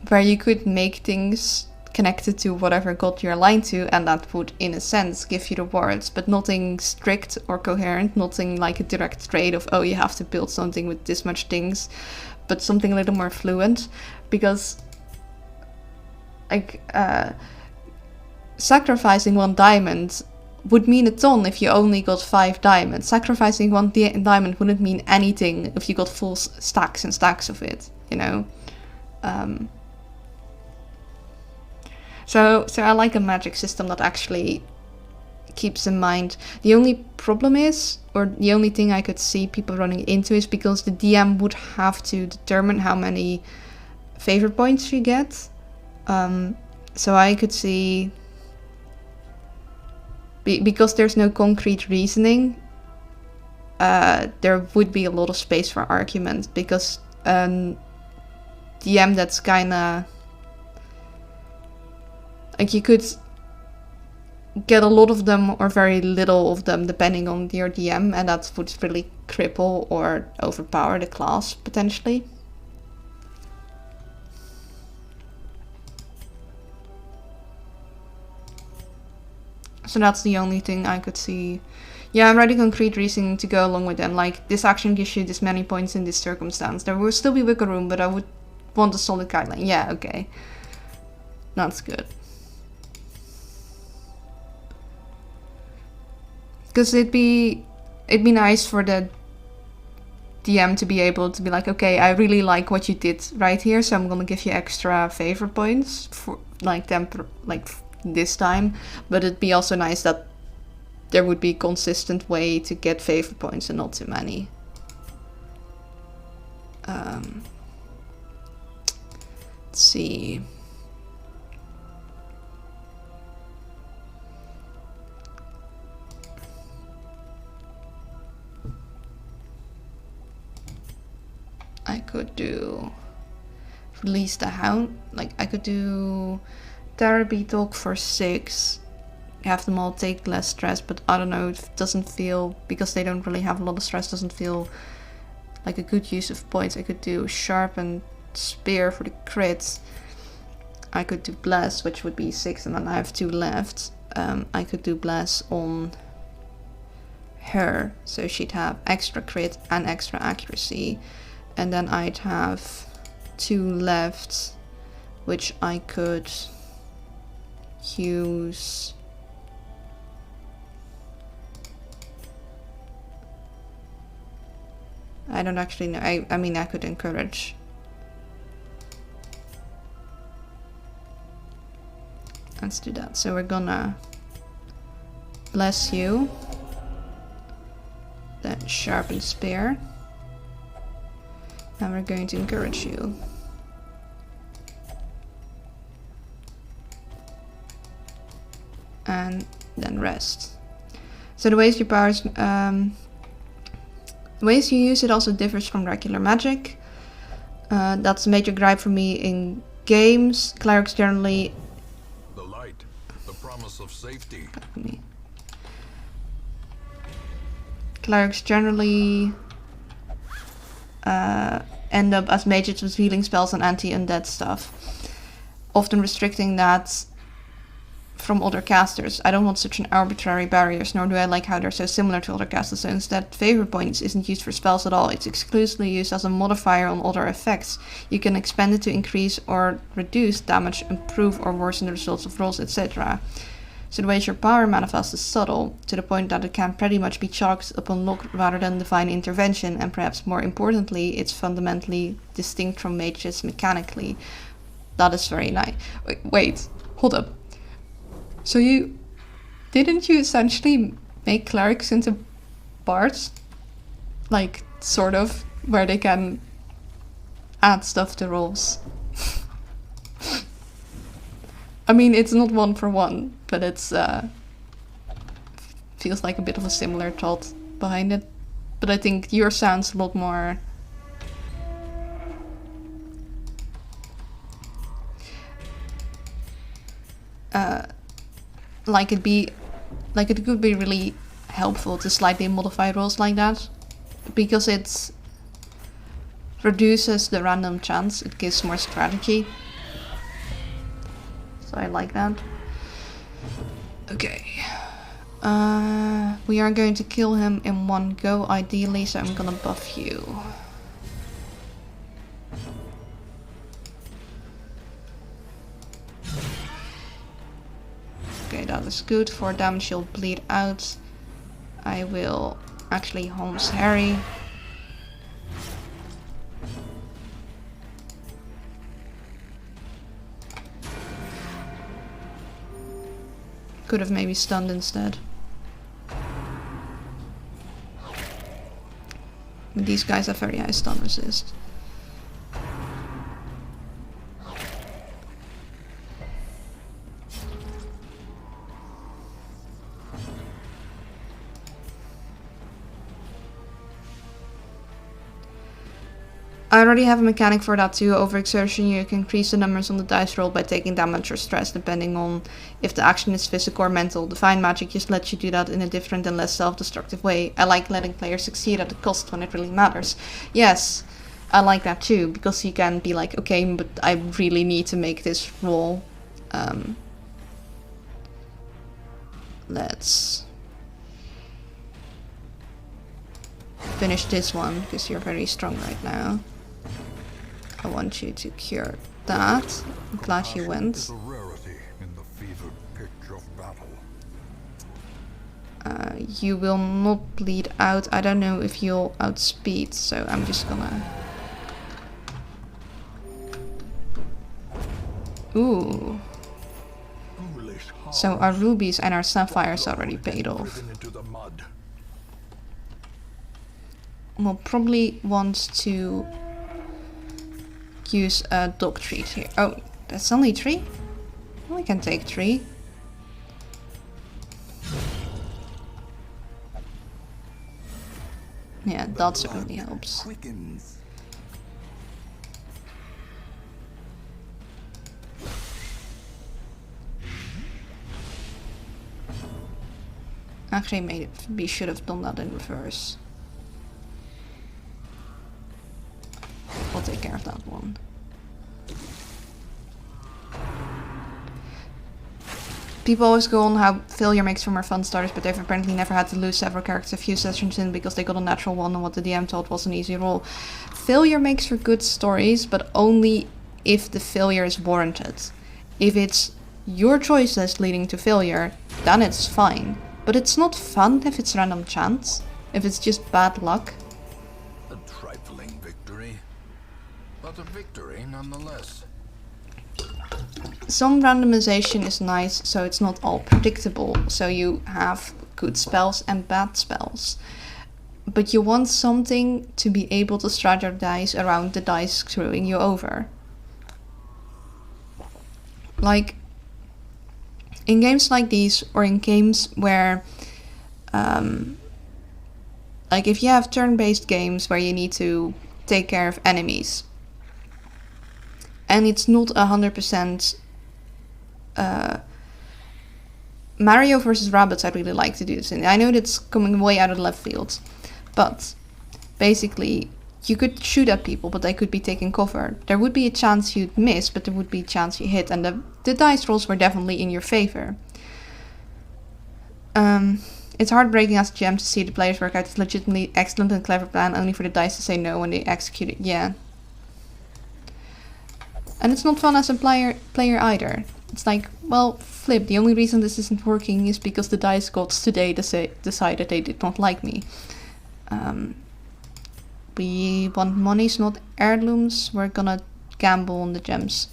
where you could make things connected to whatever god you're aligned to, and that would, in a sense, give you rewards, but nothing strict or coherent, nothing like a direct trade of, oh, you have to build something with this much things, but something a little more fluent, because like sacrificing 1 diamond would mean a ton if you only got 5 diamonds. Sacrificing 1 diamond wouldn't mean anything if you got full stacks and stacks of it, you know? So I like a magic system that actually keeps in mind. The only problem is, or the only thing I could see people running into, is because the DM would have to determine how many favor points you get. So I could see, because there's no concrete reasoning, there would be a lot of space for argument, because DM that's kinda like, you could get a lot of them or very little of them depending on your DM, and that would really cripple or overpower the class potentially. So that's the only thing I could see. Yeah, I'm writing concrete reasoning to go along with them. Like, this action gives you this many points in this circumstance. There will still be wiggle room, but I would want a solid guideline. Yeah, okay. That's good. Because it'd be nice for the DM to be able to be like, okay, I really like what you did right here, so I'm gonna give you extra favor points for like this time. But it'd be also nice that there would be a consistent way to get favor points and not too many. Let's see. I could do release the hound, like I could do therapy talk for 6, have them all take less stress, but I don't know, it doesn't feel, because they don't really have a lot of stress, doesn't feel like a good use of points. I could do sharpen spear for the crits. I could do bless, which would be 6, and then I have 2 left. I could do bless on her, so she'd have extra crit and extra accuracy. And then I'd have 2 left, which I could use. I don't actually know. I mean, I could encourage. Let's do that. So we're gonna bless you. Then sharpen spear. And we're going to encourage you. And then rest. So the ways you powers, the ways you use it also differs from regular magic. That's a major gripe for me in games. Clerics generally. The light, the promise of safety. Clerics generally end up as mages with healing spells and anti-undead stuff, often restricting that from other casters. I don't want such an arbitrary barriers, nor do I like how they're so similar to other casters. So instead, favor points isn't used for spells at all. It's exclusively used as a modifier on other effects. You can expend it to increase or reduce damage, improve or worsen the results of rolls, etc. So the way your power manifests is subtle, to the point that it can pretty much be chalked up on luck rather than divine intervention, and perhaps more importantly, it's fundamentally distinct from mages mechanically. That is very nice. Wait, hold up. So didn't you essentially make clerics into bards? Like, sort of, where they can add stuff to rolls. I mean, it's not one for one, but it's feels like a bit of a similar thought behind it. But I think yours sounds a lot more like it could be really helpful to slightly modify rolls like that, because it reduces the random chance, it gives more strategy. So I like that. Okay. We are going to kill him in one go, ideally, so I'm gonna buff you. Okay, that is good. 4 damage, she'll bleed out. I will actually Holmes Harry. Could have maybe stunned instead. These guys have very high stun resist. I already have a mechanic for that too. Overexertion, you can increase the numbers on the dice roll by taking damage or stress depending on if the action is physical or mental. Divine Magic just lets you do that in a different and less self-destructive way. I like letting players succeed at the cost when it really matters. Yes, I like that too, because you can be like, okay, but I really need to make this roll. Let's finish this one, because you're very strong right now. I want you to cure that. I'm glad you went. Is a rarity in the fevered pitch of battle. You will not bleed out. I don't know if you'll outspeed, so I'm just gonna... Ooh. So our rubies and our sapphires already paid off. We'll probably want to use a dog treat here. Oh, that's only 3? Well, we can take 3. Yeah, that certainly helps. Actually, maybe we should have done that in reverse. I'll take care of that one. People always go on how failure makes for more fun starters, but they've apparently never had to lose several characters a few sessions in because they got a natural one and what the DM told was an easy roll. Failure makes for good stories, but only if the failure is warranted. If it's your choices leading to failure, then it's fine. But it's not fun if it's random chance, if it's just bad luck. A trifling victory, but a victory nonetheless. Some randomization is nice, so it's not all predictable, so you have good spells and bad spells. But you want something to be able to strategize around the dice screwing you over. Like, in games like these, or in games where, like if you have turn-based games where you need to take care of enemies, and it's not 100%, Mario vs. Rabbids I'd really like to do this in. I know that's coming way out of left field, but basically you could shoot at people, but they could be taking cover. There would be a chance you'd miss, but there would be a chance you hit, and the dice rolls were definitely in your favor. It's heartbreaking as a GM to see the players work out this legitimately excellent and clever plan only for the dice to say no when they execute it. Yeah. And it's not fun as a player either. It's like, well, flip. The only reason this isn't working is because the dice gods today decided they did not like me. We want monies, not heirlooms. We're gonna gamble on the gems.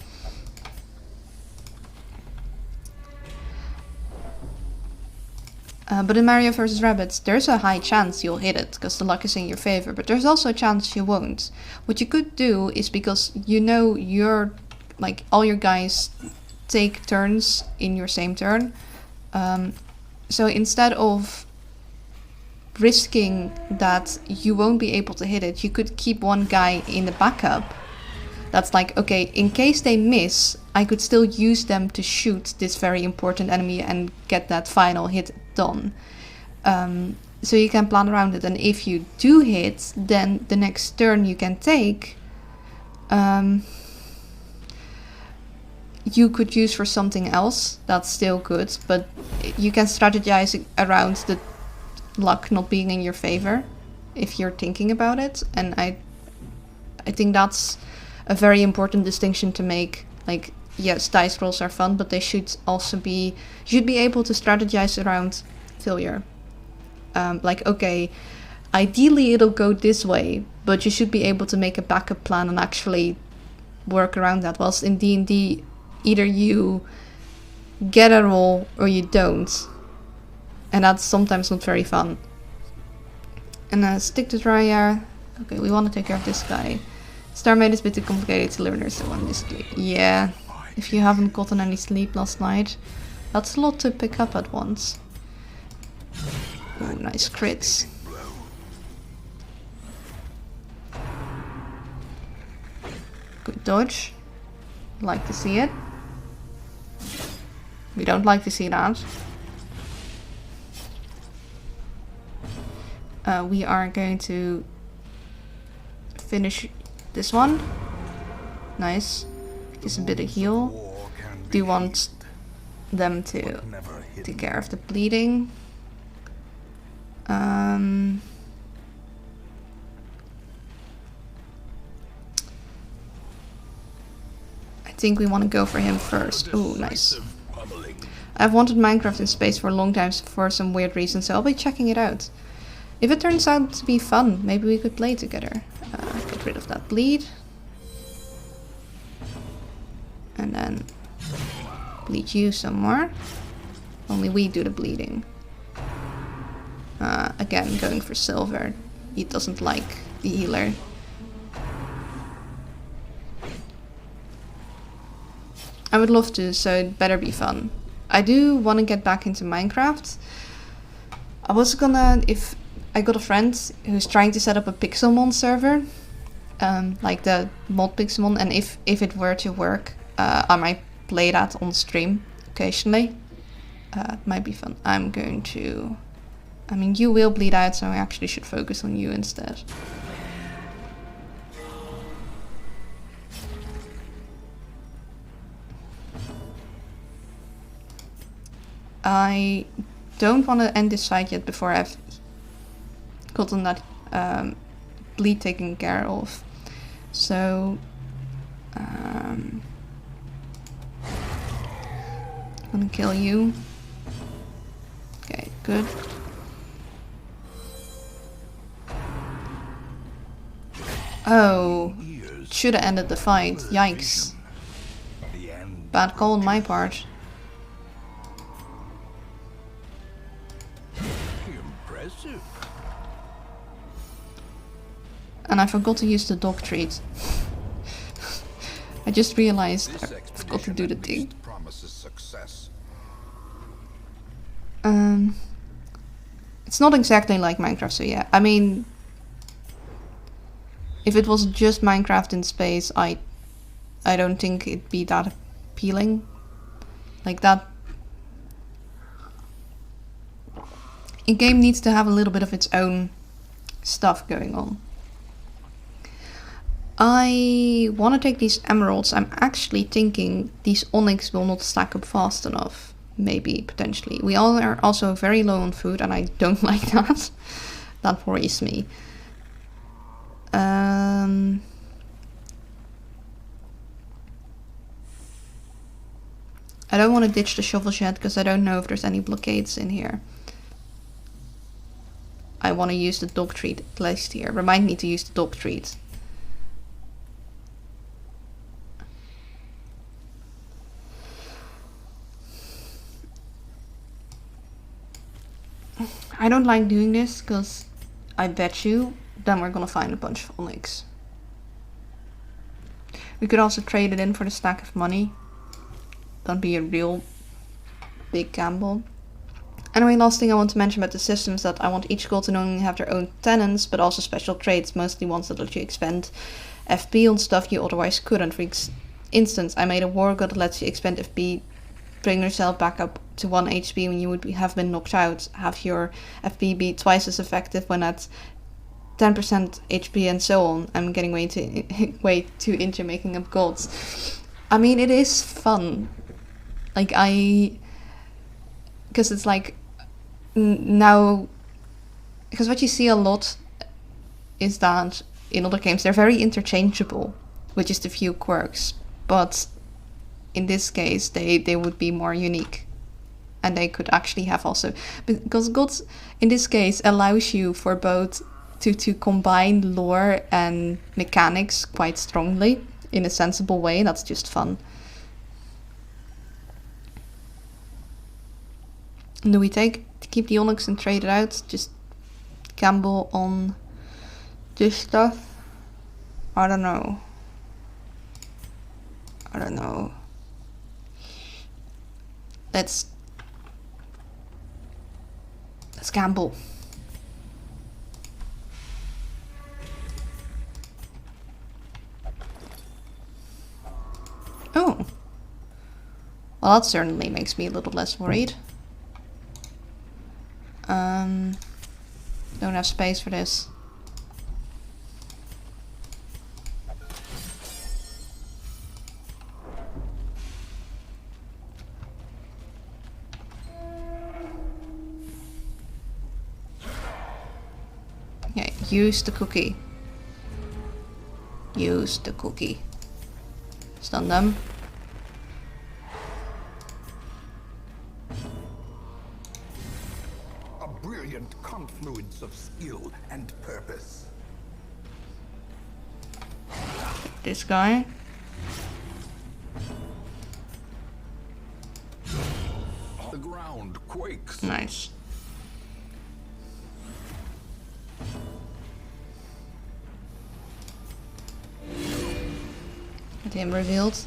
But in Mario vs. Rabbids, there's a high chance you'll hit it, because the luck is in your favor, but there's also a chance you won't. What you could do is, because you know like, all your guys take turns in your same turn, so instead of risking that you won't be able to hit it, you could keep one guy in the backup. That's like, okay, in case they miss, I could still use them to shoot this very important enemy and get that final hit done. So you can plan around it, and if you do hit, then the next turn you can take, you could use for something else. That's still good, but you can strategize around the luck not being in your favor if you're thinking about it. And I think that's a very important distinction to make. Like, yes, dice rolls are fun, but they should also be, you should be able to strategize around failure. Like, okay, ideally it'll go this way, but you should be able to make a backup plan and actually work around that. Whilst in D&D, either you get a roll or you don't, and that's sometimes not very fun. And stick to Dryar. Okay, we want to take care of this guy. Starmate is a bit too complicated to learn, there's the one basically. Yeah, if you haven't gotten any sleep last night, that's a lot to pick up at once. Oh, nice crits. Good dodge. Like to see it. We don't like to see that. We are going to finish this one. Nice. Just a bit of heal. Do you want them to take care of the bleeding? I think we want to go for him first. Oh, nice. I've wanted Minecraft in space for a long time for some weird reason, so I'll be checking it out. If it turns out to be fun, maybe we could play together. Get rid of that bleed. And then bleed you some more. Only we do the bleeding. Again, going for silver. He doesn't like the healer. I would love to, so it better be fun. I do want to get back into Minecraft. I was gonna, if I got a friend who's trying to set up a Pixelmon server, like the mod Pixelmon, and if it were to work, I might play that on stream occasionally. It might be fun. I'm going to, I mean, you will bleed out, so I actually should focus on you instead. I don't want to end this fight yet before I've gotten that bleed taken care of. So, I'm gonna kill you. Okay, good. Oh, should have ended the fight. Yikes. Bad call on my part. And I forgot to use the dog treat. I just realized I forgot to do the thing. It's not exactly like Minecraft, so yeah. I mean, if it was just Minecraft in space, I don't think it'd be that appealing. Like that. A game needs to have a little bit of its own stuff going on. I want to take these emeralds. I'm actually thinking these onyx will not stack up fast enough. Maybe, potentially. We all are also very low on food, and I don't like that. That worries me. I don't want to ditch the shovels yet because I don't know if there's any blockades in here. I want to use the dog treat placed here. Remind me to use the dog treat. I don't like doing this because I bet you then we're gonna find a bunch of onyx. We could also trade it in for the stack of money. That'd be a real big gamble. Anyway, last thing I want to mention about the system is that I want each gold to not only have their own tenants, but also special traits, mostly ones that let you expend FP on stuff you otherwise couldn't. For instance, I made a war god that lets you expend FP, bring yourself back up to 1 HP when you would have been knocked out, have your FP be twice as effective when at 10% HP and so on. I'm getting way too into making up gods. I mean, it is fun. Like, because it's like, now, because what you see a lot is that in other games they're very interchangeable with just a few quirks, but in this case they would be more unique, and they could actually have also, because gods in this case allows you for both to combine lore and mechanics quite strongly in a sensible way, and that's just fun. Do we take to keep the onyx and trade it out? Just gamble on this stuff? I don't know. Let's gamble. Oh. Well, that certainly makes me a little less worried. Don't have space for this. Yeah, use the cookie. Use the cookie. Stun them. Confluence of skill and purpose. This guy. The ground quakes. Nice. Get him revealed.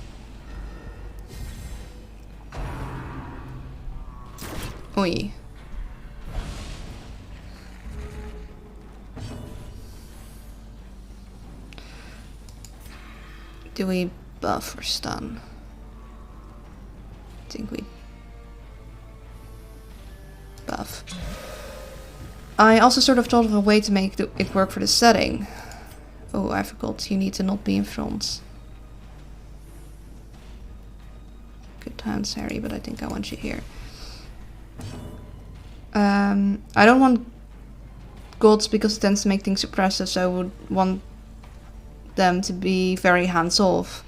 Oi. Do we buff or stun? I think we buff. I also sort of thought of a way to make it work for the setting. Oh, I forgot, you need to not be in front. Good times, Harry, but I think I want you here. I don't want gods because it tends to make things suppressive, so I would want them to be very hands-off.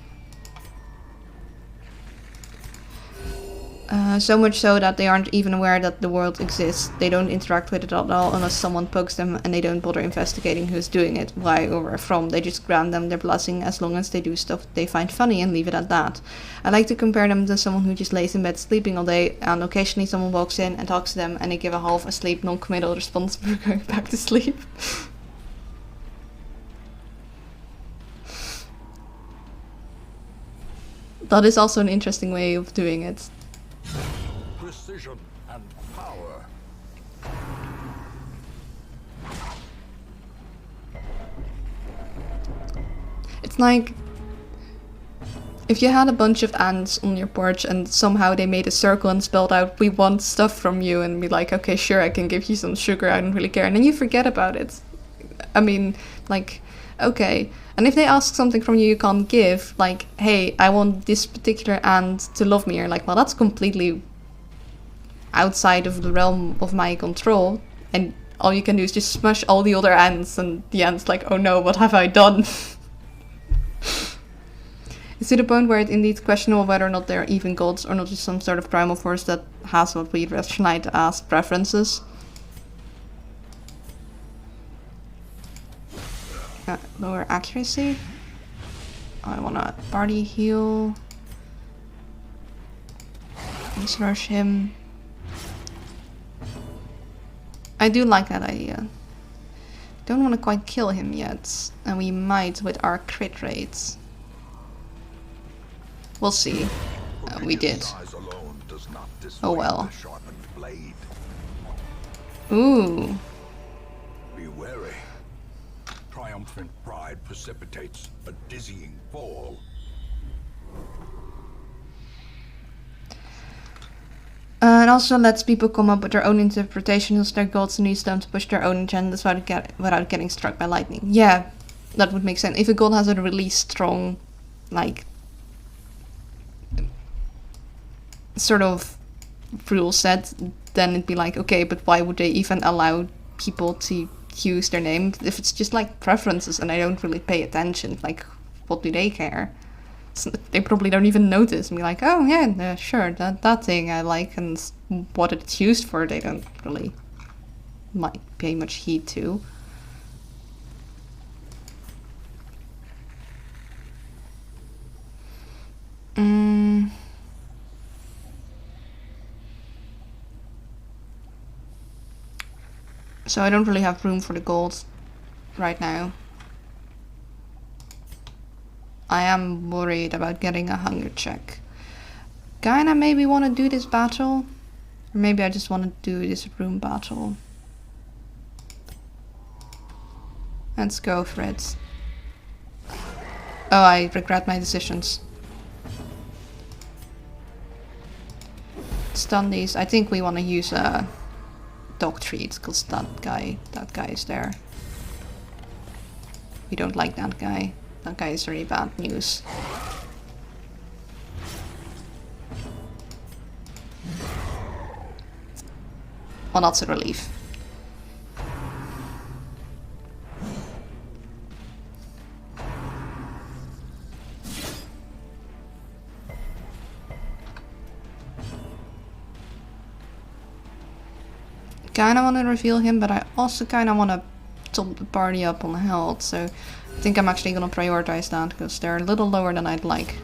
So much so that they aren't even aware that the world exists. They don't interact with it at all unless someone pokes them, and they don't bother investigating who's doing it, why, or where from. They just grant them their blessing as long as they do stuff they find funny and leave it at that. I like to compare them to someone who just lays in bed sleeping all day, and occasionally someone walks in and talks to them and they give a half asleep, non-committal response before going back to sleep. That is also an interesting way of doing it. Precision and power. It's like if you had a bunch of ants on your porch and somehow they made a circle and spelled out, "We want stuff from you," and be like, "Okay, sure, I can give you some sugar, I don't really care," and then you forget about it. I mean, like, okay. And if they ask something from you can't give, like, "Hey, I want this particular ant to love me," you're like, well, that's completely outside of the realm of my control, and all you can do is just smash all the other ants, and the ant's like, "Oh no, what have I done?" It's to the point where it's indeed questionable whether or not they're even gods or not just some sort of primal force that has what we rationalize as preferences. Lower accuracy. I wanna party heal. Let's rush him. I do like that idea. Don't want to quite kill him yet, and we might with our crit rates. We'll see. We did. Oh well. Ooh. Be wary. Triumphant pride precipitates a dizzying fall. And also lets people come up with their own interpretations of their gods and needs them to push their own agendas without getting struck by lightning. Yeah, that would make sense. If a god has a really strong, like, sort of rule set, then it'd be like, okay, but why would they even allow people to use their name? If it's just like preferences and I don't really pay attention, like, what do they care? They probably don't even notice and be like, oh yeah, sure, that thing I like, and what it's used for they don't really might pay much heed to. So I don't really have room for the gold right now. I am worried about getting a hunger check. Kinda maybe want to do this battle. Or maybe I just want to do this room battle. Let's go for it. Oh, I regret my decisions. Stun these. I think we want to use a dog treat, because that guy is there. We don't like that guy. That guy is really bad news. Well, that's a relief. Kinda want to reveal him, but I also kinda want to top the party up on health, so I think I'm actually gonna prioritize that, because they're a little lower than I'd like.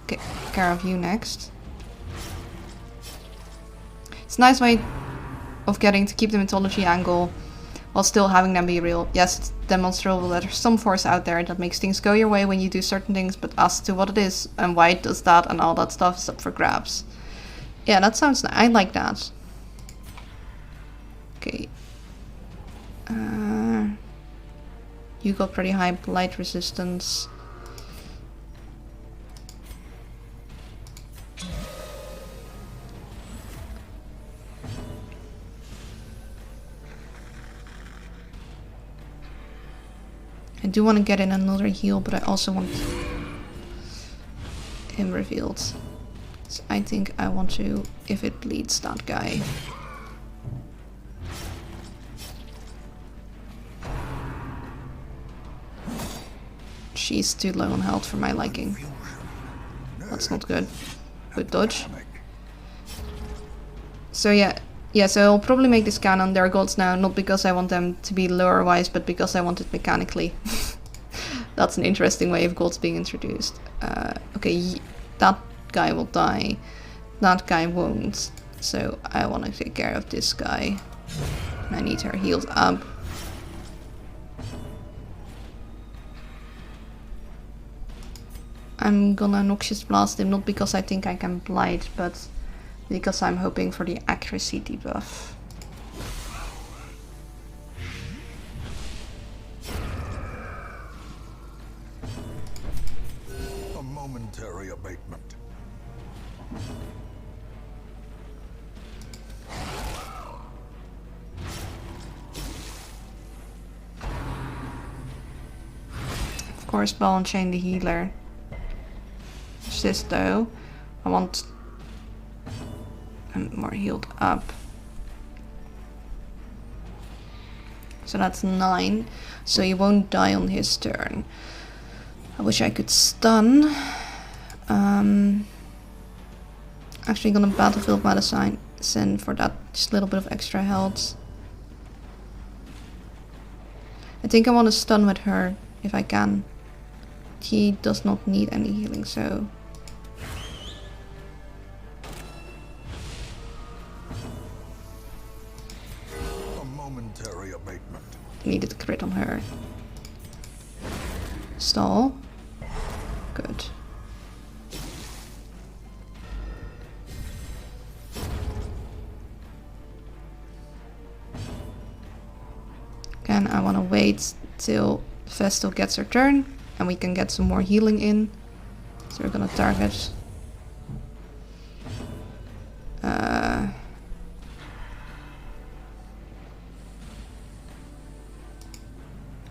Okay, care of you next. It's a nice way of getting to keep the mythology angle while still having them be real. Yes, it's demonstrable that there's some force out there that makes things go your way when you do certain things, but as to what it is and why it does that and all that stuff is up for grabs. Yeah, that sounds nice. I like that. Okay. You got pretty high blight resistance. I do want to get in another heal, but I also want him revealed. So I think I want to, if it bleeds, that guy. She's too low on health for my liking. That's not good. Good dodge. So yeah, so I'll probably make this canon their gods now, not because I want them to be lore-wise, but because I want it mechanically. That's an interesting way of gods being introduced. Okay, that guy will die. That guy won't. So I want to take care of this guy. And I need her healed up. I'm gonna Noxious Blast him, not because I think I can blight, but because I'm hoping for the accuracy debuff. A momentary abatement. Of course, Ball and Chain the healer. This though, I want him more healed up. So that's 9. So he won't die on his turn. I wish I could stun. Actually gonna Battlefield Medicine for that just a little bit of extra health. I think I want to stun with her if I can. He does not need any healing, so... A momentary abatement. Needed a crit on her. Stall. Good. Again, I want to wait till Vestal gets her turn and we can get some more healing in. So we're gonna target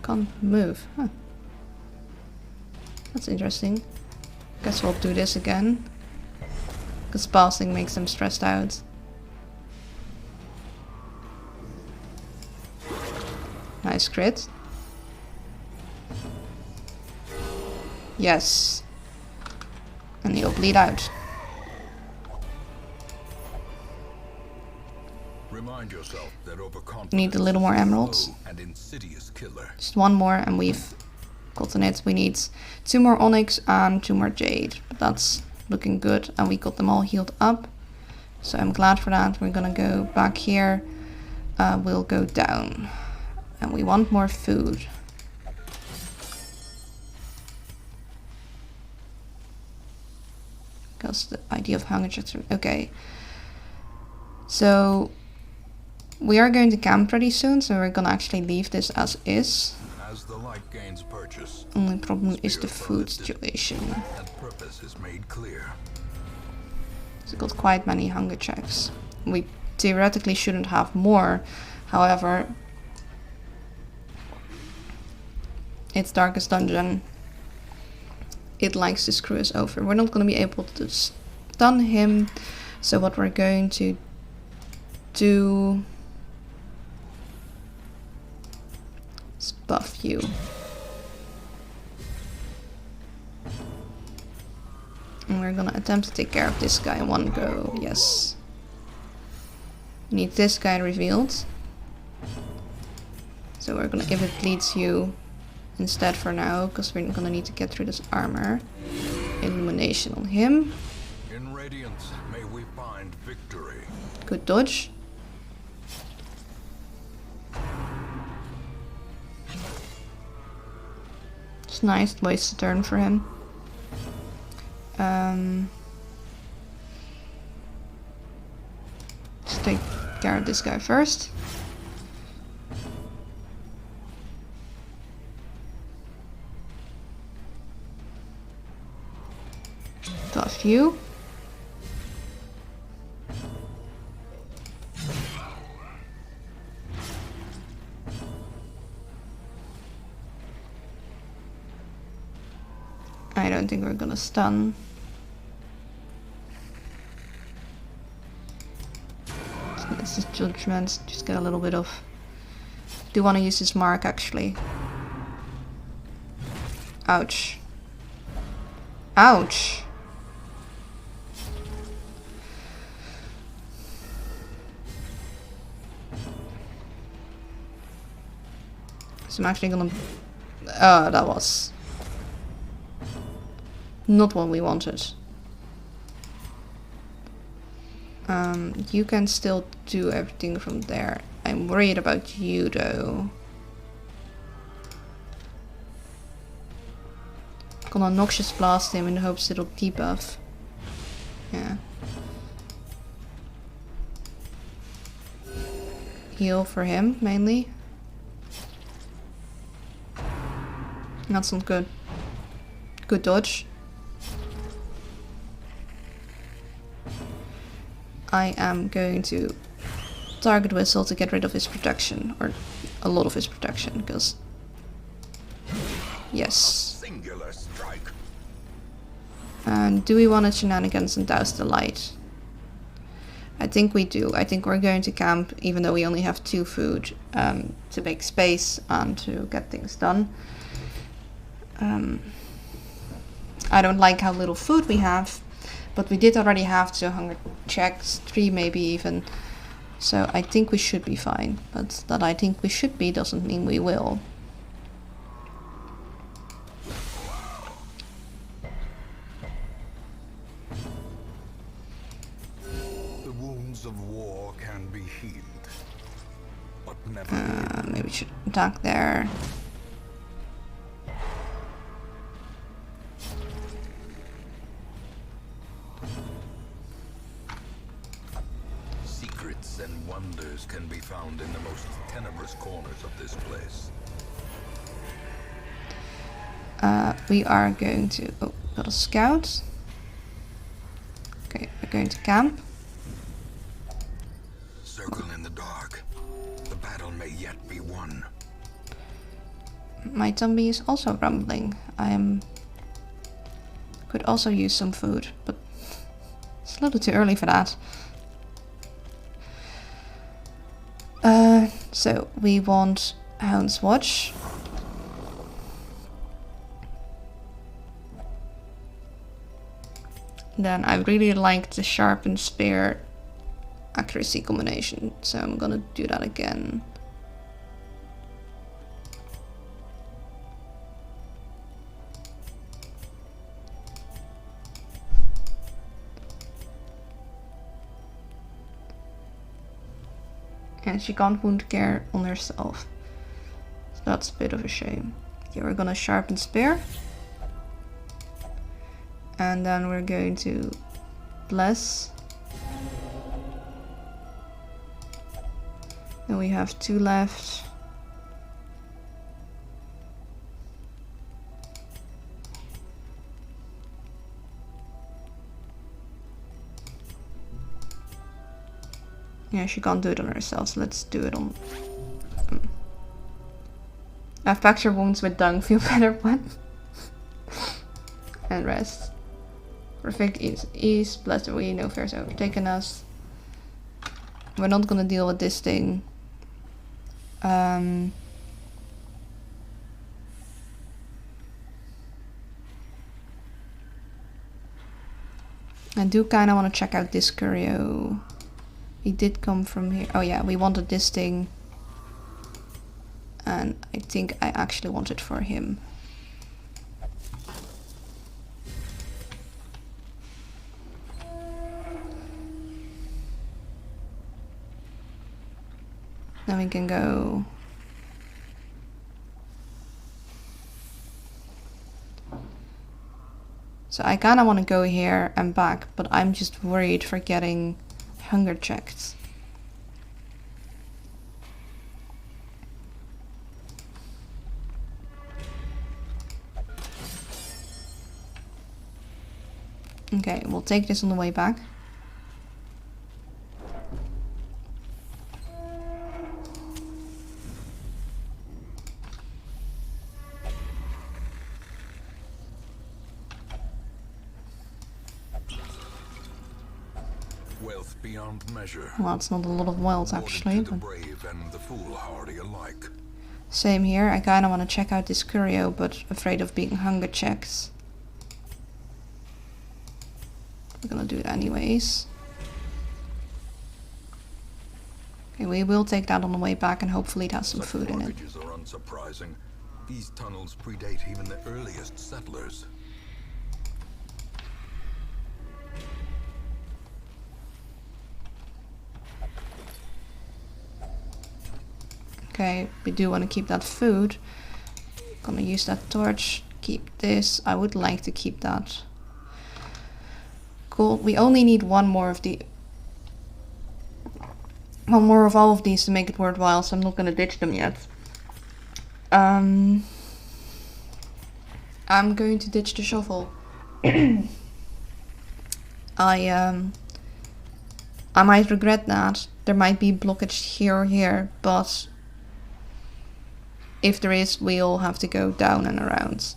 can't move. Huh. That's interesting. Guess we'll do this again. Because passing makes them stressed out. Nice crit. Yes. And he'll bleed out. Remind yourself that overconfidence Need a little more is a emeralds. slow and insidious killer. Just one more and we've gotten it. We need 2 more onyx and 2 more jade. But that's looking good and we got them all healed up. So I'm glad for that. We're gonna go back here. We'll go down. And we want more food. Because the idea of hunger checks are... Okay. So... we are going to camp pretty soon, so we're gonna actually leave this as is. As the light gains purchase, Only problem is the food situation. and purpose is made clear. So we got quite many hunger checks. We theoretically shouldn't have more. However... it's Darkest Dungeon. It likes to screw us over. We're not going to be able to stun him. So what we're going to do is buff you. And we're going to attempt to take care of this guy in one go. Yes. We need this guy revealed. So we're going to, if it bleeds you instead for now, because we're gonna need to get through this armor. Illumination on him. In Radiance, may we find victory. Good dodge. It's nice, waste a turn for him. Let's take care of this guy first. Buff you. I don't think we're gonna stun. This is judgment. Just get a little bit of... do want to use this mark actually. Ouch. Ouch. So I'm actually gonna... oh, that was... not what we wanted. You can still do everything from there. I'm worried about you though. Gonna Noxious Blast him in the hopes it'll debuff. Yeah. Heal for him, mainly. That's not good. Good dodge. I am going to target Whistle to get rid of his protection, or a lot of his protection, because... yes. Singular strike. And do we want a shenanigans and douse the light? I think we do. I think we're going to camp, even though we only have 2 food, to make space and to get things done. I don't like how little food we have, but we did already have 2 hunger checks, 3 maybe even. So I think we should be fine. But that I think we should be doesn't mean we will. The wounds of war can be healed, but never. Maybe we should attack there. Secrets and wonders can be found in the most tenebrous corners of this place. We are going to... Oh, got a scout. Okay, we're going to camp. Circle in the dark. The battle may yet be won. My tummy is also rumbling. Could also use some food, but it's a little too early for that. So we want Hound's Watch. Then I really like the sharpened spear accuracy combination, so I'm gonna do that again. And she can't wound care on herself. So that's a bit of a shame. Okay, we're gonna sharpen spear. And then we're going to bless. Then we have 2 left. Yeah, she can't do it on herself, so let's do it on... I've packed your wounds with dung, feel better, what? And rest. Perfect ease, blessed we, no fears overtaken us. We're not gonna deal with this thing. I do kinda wanna check out this curio. He did come from here. Oh yeah, we wanted this thing. And I think I actually want it for him. Then we can go... So I kinda wanna go here and back, but I'm just worried for getting hunger checked. Okay, we'll take this on the way back. Wealth beyond measure. Well, it's not a lot of wealth actually, To the but brave and the foolhardy alike. same here. I kinda wanna check out this curio, but afraid of being hunger checked. We're gonna do it anyways. Okay, we will take that on the way back and hopefully it has some Such food in it. ravages are unsurprising. These tunnels predate even the earliest settlers. Okay, we do want to keep that food. Gonna use that torch. Keep this. I would like to keep that. Cool. We only need one more of all of these to make it worthwhile, so I'm not gonna ditch them yet. I'm going to ditch the shovel. I might regret that. There might be blockage here or here, but if there is, we'll have to go down and around.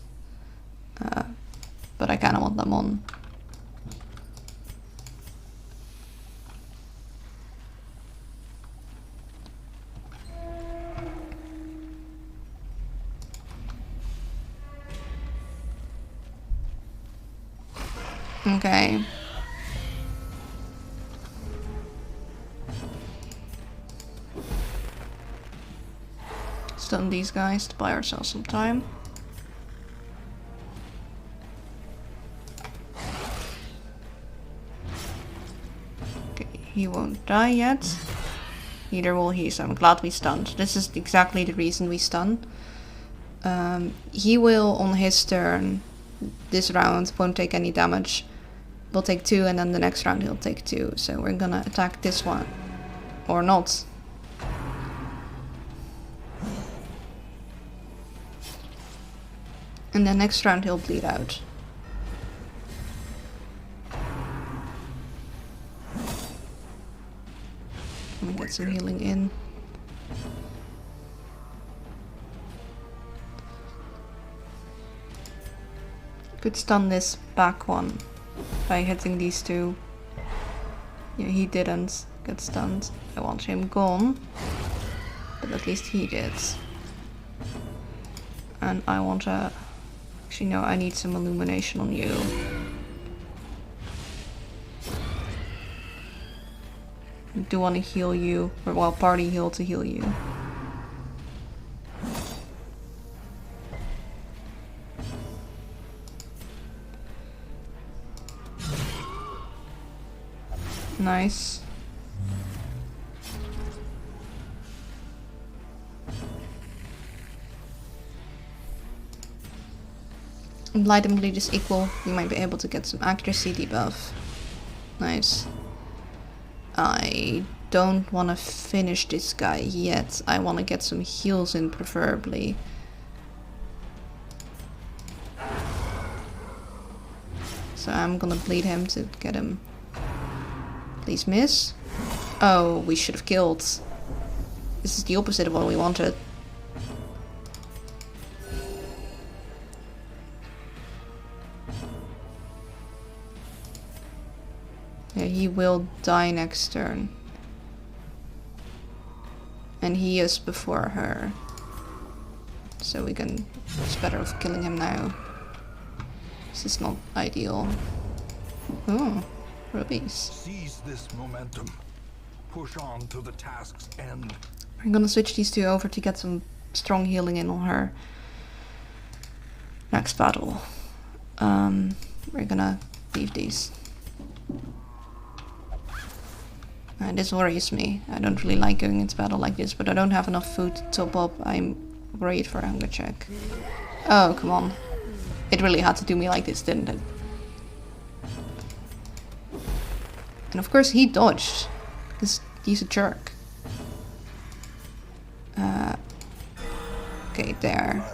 But I kinda want them on. Okay. Stun these guys to buy ourselves some time. Okay, he won't die yet. Neither will he, so I'm glad we stunned. This is exactly the reason we stun. He will, on his turn, this round, won't take any damage. We'll take 2, and then the next round he'll take 2. So we're gonna attack this one. Or not. And then next round he'll bleed out. Let me get some healing in. Could stun this back one by hitting these two. Yeah, he didn't get stunned. I want him gone. But at least he did. And I want to... Actually, no, I need some illumination on you. I do want to heal you. Or, well, party heal to heal you. Nice. Light and bleed is equal. You might be able to get some accuracy debuff. Nice. I don't want to finish this guy yet. I want to get some heals in, preferably. So I'm gonna bleed him to get him. Please miss. Oh, we should have killed. This is the opposite of what we wanted. Yeah, he will die next turn. And he is before her. So we can... It's better off killing him now. This is not ideal. Oh, rubies. Seize this momentum. Push on to the task's end. I'm gonna switch these two over to get some strong healing in on her next battle. We're gonna leave these. This worries me. I don't really like going into battle like this, but I don't have enough food to top up. I'm worried for a hunger check. Oh, come on. It really had to do me like this, didn't it? And of course he dodged, because he's a jerk. Okay, there.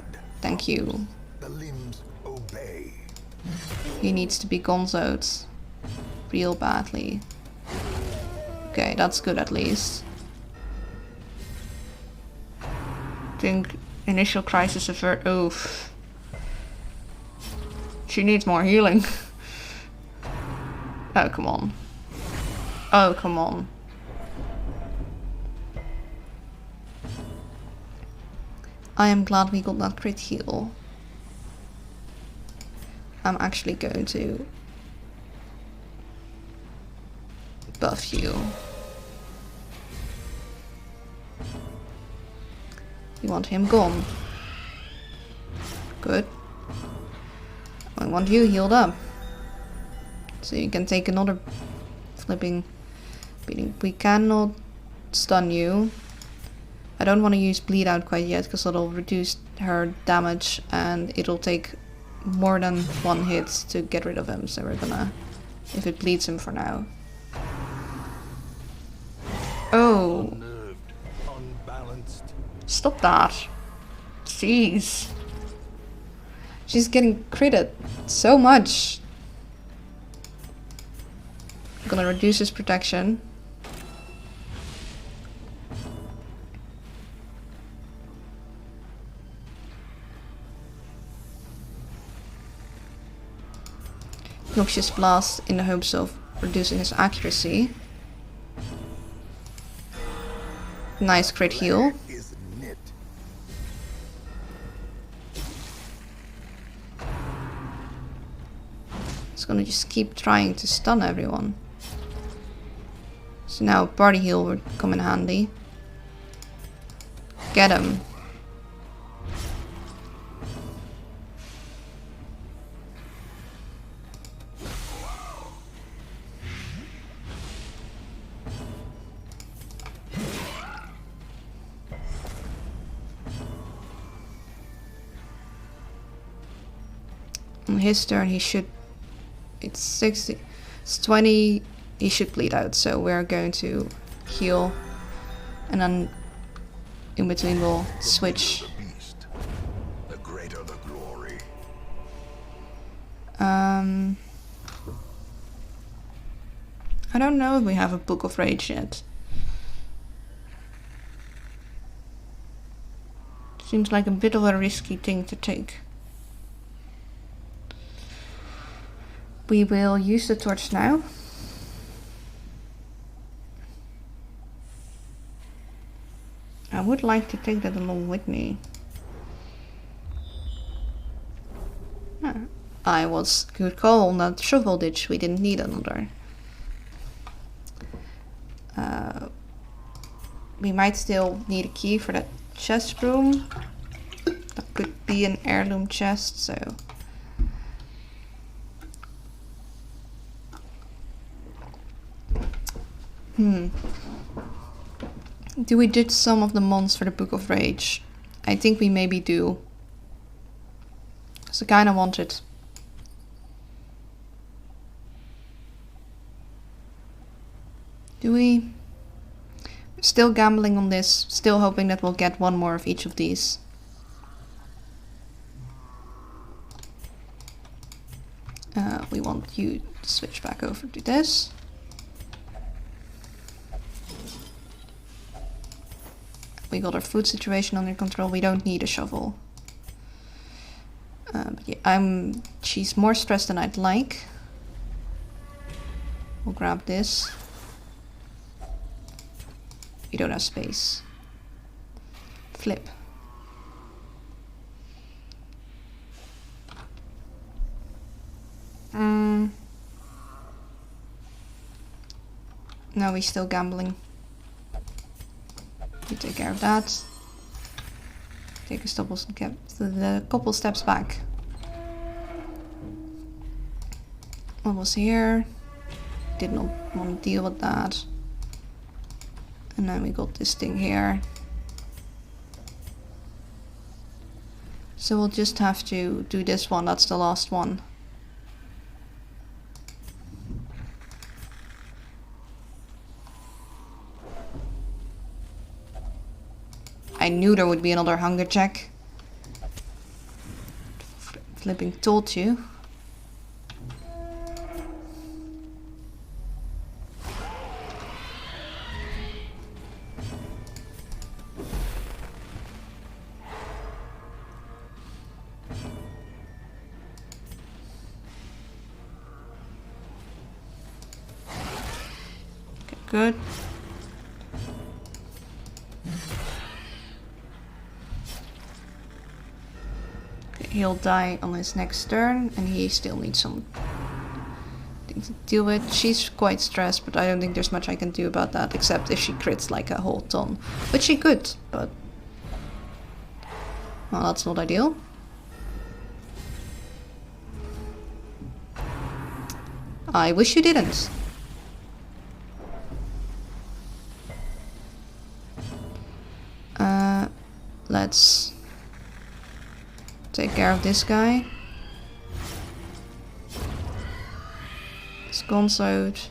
Thank you. The limbs obey. He needs to be gonzoed real badly. Okay, that's good at least. Think initial crisis avert. Oof. She needs more healing. Oh, come on. Oh, come on. I am glad we got that crit heal. I'm actually going to buff you. You want him gone. Good. I want you healed up. So you can take another flipping beating. We cannot stun you. I don't want to use bleed out quite yet because it'll reduce her damage and it'll take more than one hit to get rid of him. So we're gonna, if it bleeds him for now. Oh. Unnerved, unbalanced. Stop that. Jeez. She's getting critted so much. I'm gonna reduce his protection. Noxious Blast in the hopes of reducing his accuracy. Nice crit heal. It's gonna just keep trying to stun everyone. So now party heal would come in handy. Get him. On his turn he should... It's 60... It's 20... He should bleed out, so we're going to heal. And then in between we'll switch. The beast, the greater the glory. I don't know if we have a Book of Rage yet. Seems like a bit of a risky thing to take. We will use the torch now. I would like to take that along with me. I was good call on that shovel ditch. We didn't need another. We might still need a key for that chest room. That could be an heirloom chest, so... Do we ditch some of the mons for the Book of Rage? I think we maybe do. Because I kinda want it. Do we? Still gambling on this. Still hoping that we'll get one more of each of these. We want you to switch back over to this. We got our food situation under control. We don't need a shovel. But yeah, she's more stressed than I'd like. We'll grab this. We don't have space. Flip. No, we're still gambling. We take care of that. Take a couple steps back. What was here? Did not want to deal with that. And then we got this thing here. So we'll just have to do this one. That's the last one. I knew there would be another hunger check. Flipping told you. Okay, good. He'll die on his next turn, and he still needs some things to deal with. She's quite stressed, but I don't think there's much I can do about that, except if she crits like a whole ton. Which she could, but... well, that's not ideal. I wish you didn't. Let's... take care of this guy. It's gonzoed.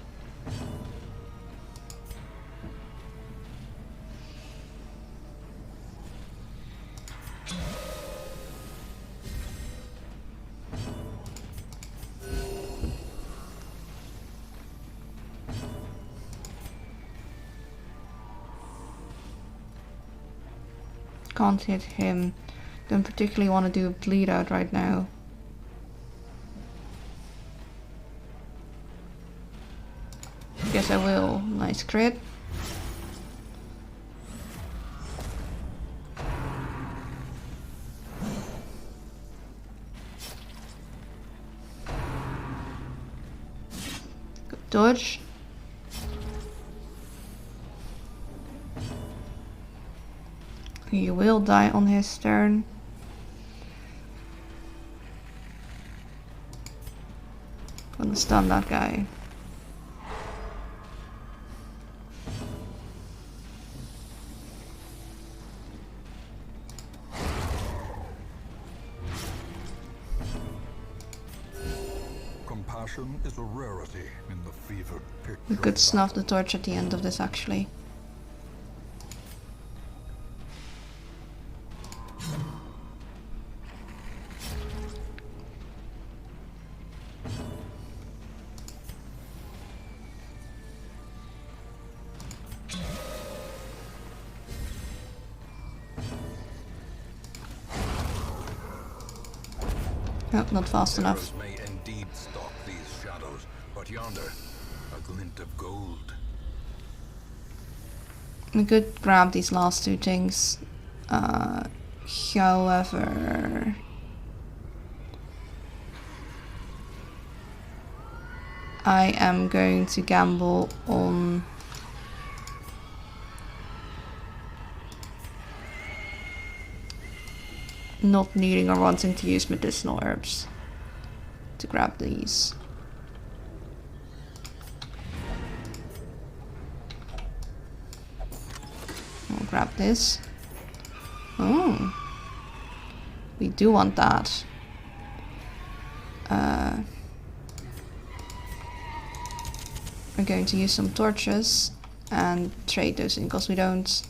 Can't hit him. Don't particularly want to do a bleed out right now. Guess I will. Nice crit. Dodge. He will die on his turn. Gonna stun that guy. Compassion is a rarity in the fevered pitch. We could snuff the torch at the end of this actually. Oh, not fast enough. Arrows may indeed stalk these shadows, but yonder, a glint of gold. We could grab these last two things. However, I am going to gamble on not needing or wanting to use medicinal herbs to grab these. I'll grab this. Oh, we do want that. We're going to use some torches and trade those in because we don't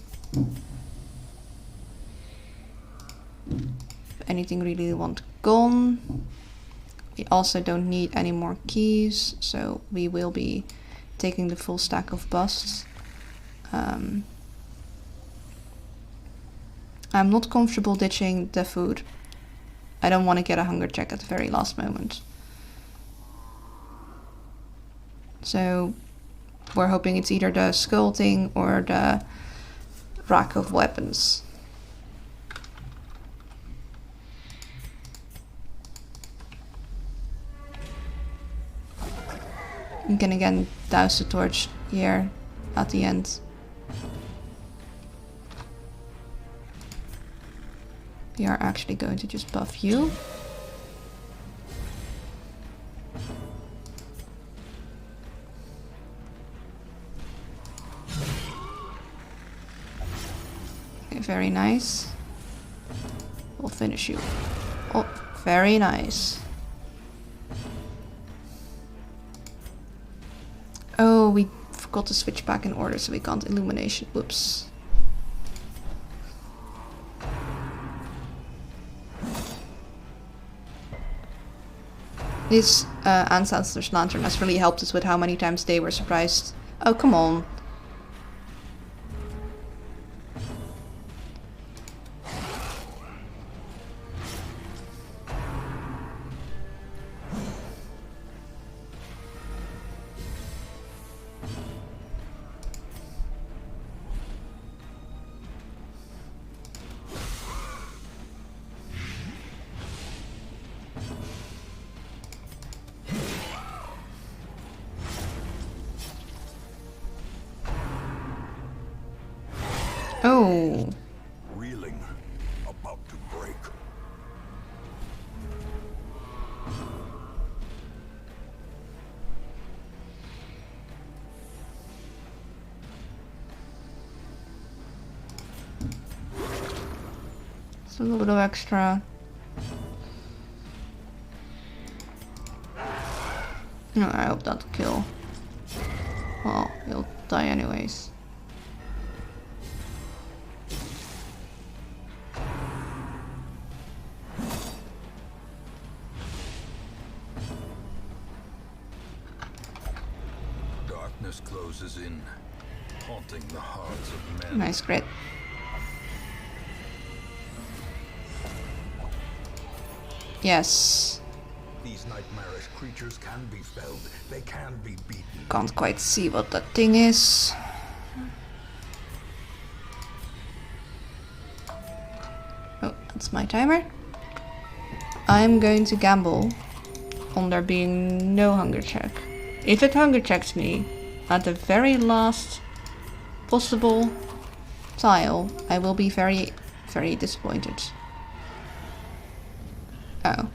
anything really want gone. We also don't need any more keys, so we will be taking the full stack of busts. I'm not comfortable ditching the food. I don't want to get a hunger check at the very last moment. So we're hoping it's either the skull thing or the rack of weapons. You can again douse the torch here at the end. We are actually going to just buff you. Okay, very nice. We'll finish you. Oh, very nice. Oh, we forgot to switch back in order, so we can't illumination. Whoops. This Ancestor's Lantern has really helped us with how many times they were surprised. Oh, come on. Oh. Reeling, about to break. It's a little bit of extra. No, I hope that'll kill. Well, he'll die anyways. Darkness closes in, haunting the hearts of men. Nice crit. Yes. These nightmarish creatures can be felled. They can be beaten. Can't quite see what that thing is. Oh, that's my timer. I'm going to gamble on there being no hunger check If it hunger checks me at the very last possible tile, I will be very, very disappointed. Oh.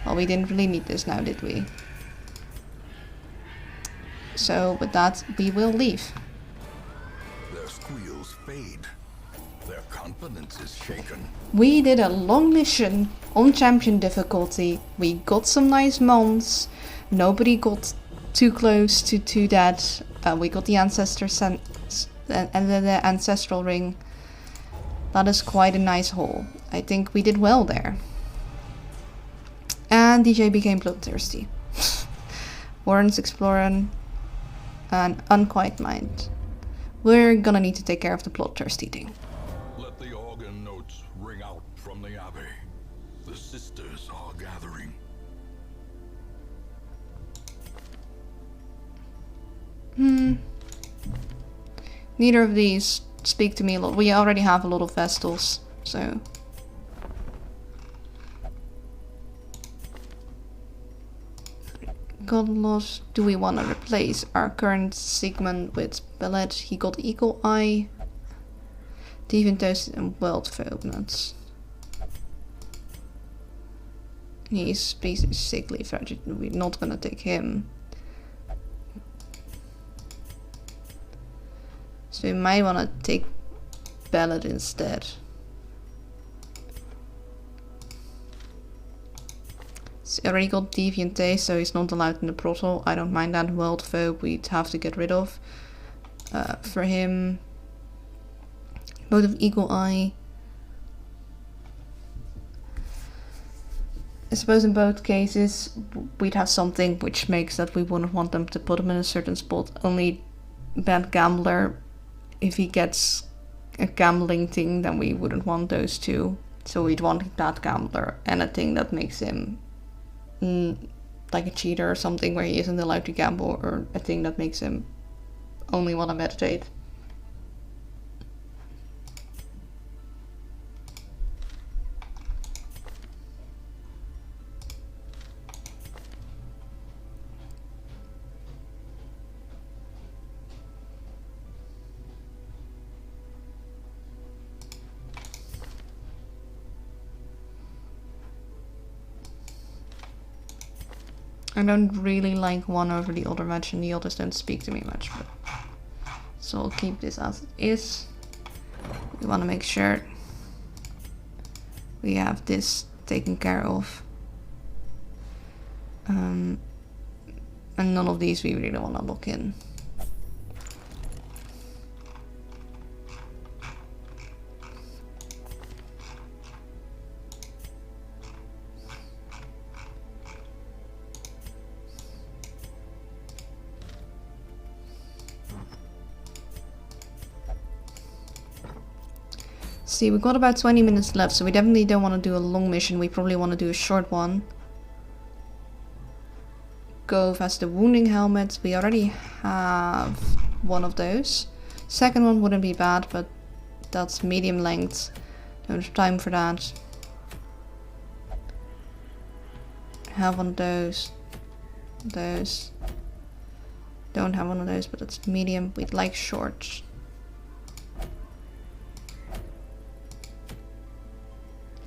Well, we didn't really need this now, did we? So, with that, we will leave. Their squeals fade. Their confidence is shaken. We did a long mission on champion difficulty. We got some nice mons. Nobody got too close to that. We got the and the ancestral ring. That is quite a nice haul. I think we did well there. And DJ became bloodthirsty. Warren's exploring an unquiet mind. We're gonna need to take care of the bloodthirsty thing. Let the organ notes ring out from the abbey. The sisters are gathering. Neither of these speak to me a lot. We already have a lot of Vestals, so... Godlos, do we want to replace our current Sigmund with Bellet? He got Eagle Eye, Deviant Toast and Wild Nuts. He's basically sickly fragile. We're not gonna take him. So we might want to take Bellet instead. So he already got Deviant Taste, so he's not allowed in the Proto. I don't mind that. Wild Phobe we'd have to get rid of. For him, both of Eagle Eye. I suppose in both cases we'd have something which makes that we wouldn't want them to put him in a certain spot. Only Bad Gambler, if he gets a gambling thing, then we wouldn't want those two. So we'd want Bad Gambler and a thing that makes him like a cheater or something where he isn't allowed to gamble, or a thing that makes him only want to meditate. I don't really like one over the other much, and the others don't speak to me much, but so I'll keep this as it is. We want to make sure we have this taken care of. And none of these we really want to lock in. See, we've got about 20 minutes left, so we definitely don't want to do a long mission. We probably want to do a short one. Gove has the wounding helmet. We already have one of those. Second one wouldn't be bad, but that's medium length. Don't have time for that. Have one of those. Those. Don't have one of those, but it's medium. We'd like short.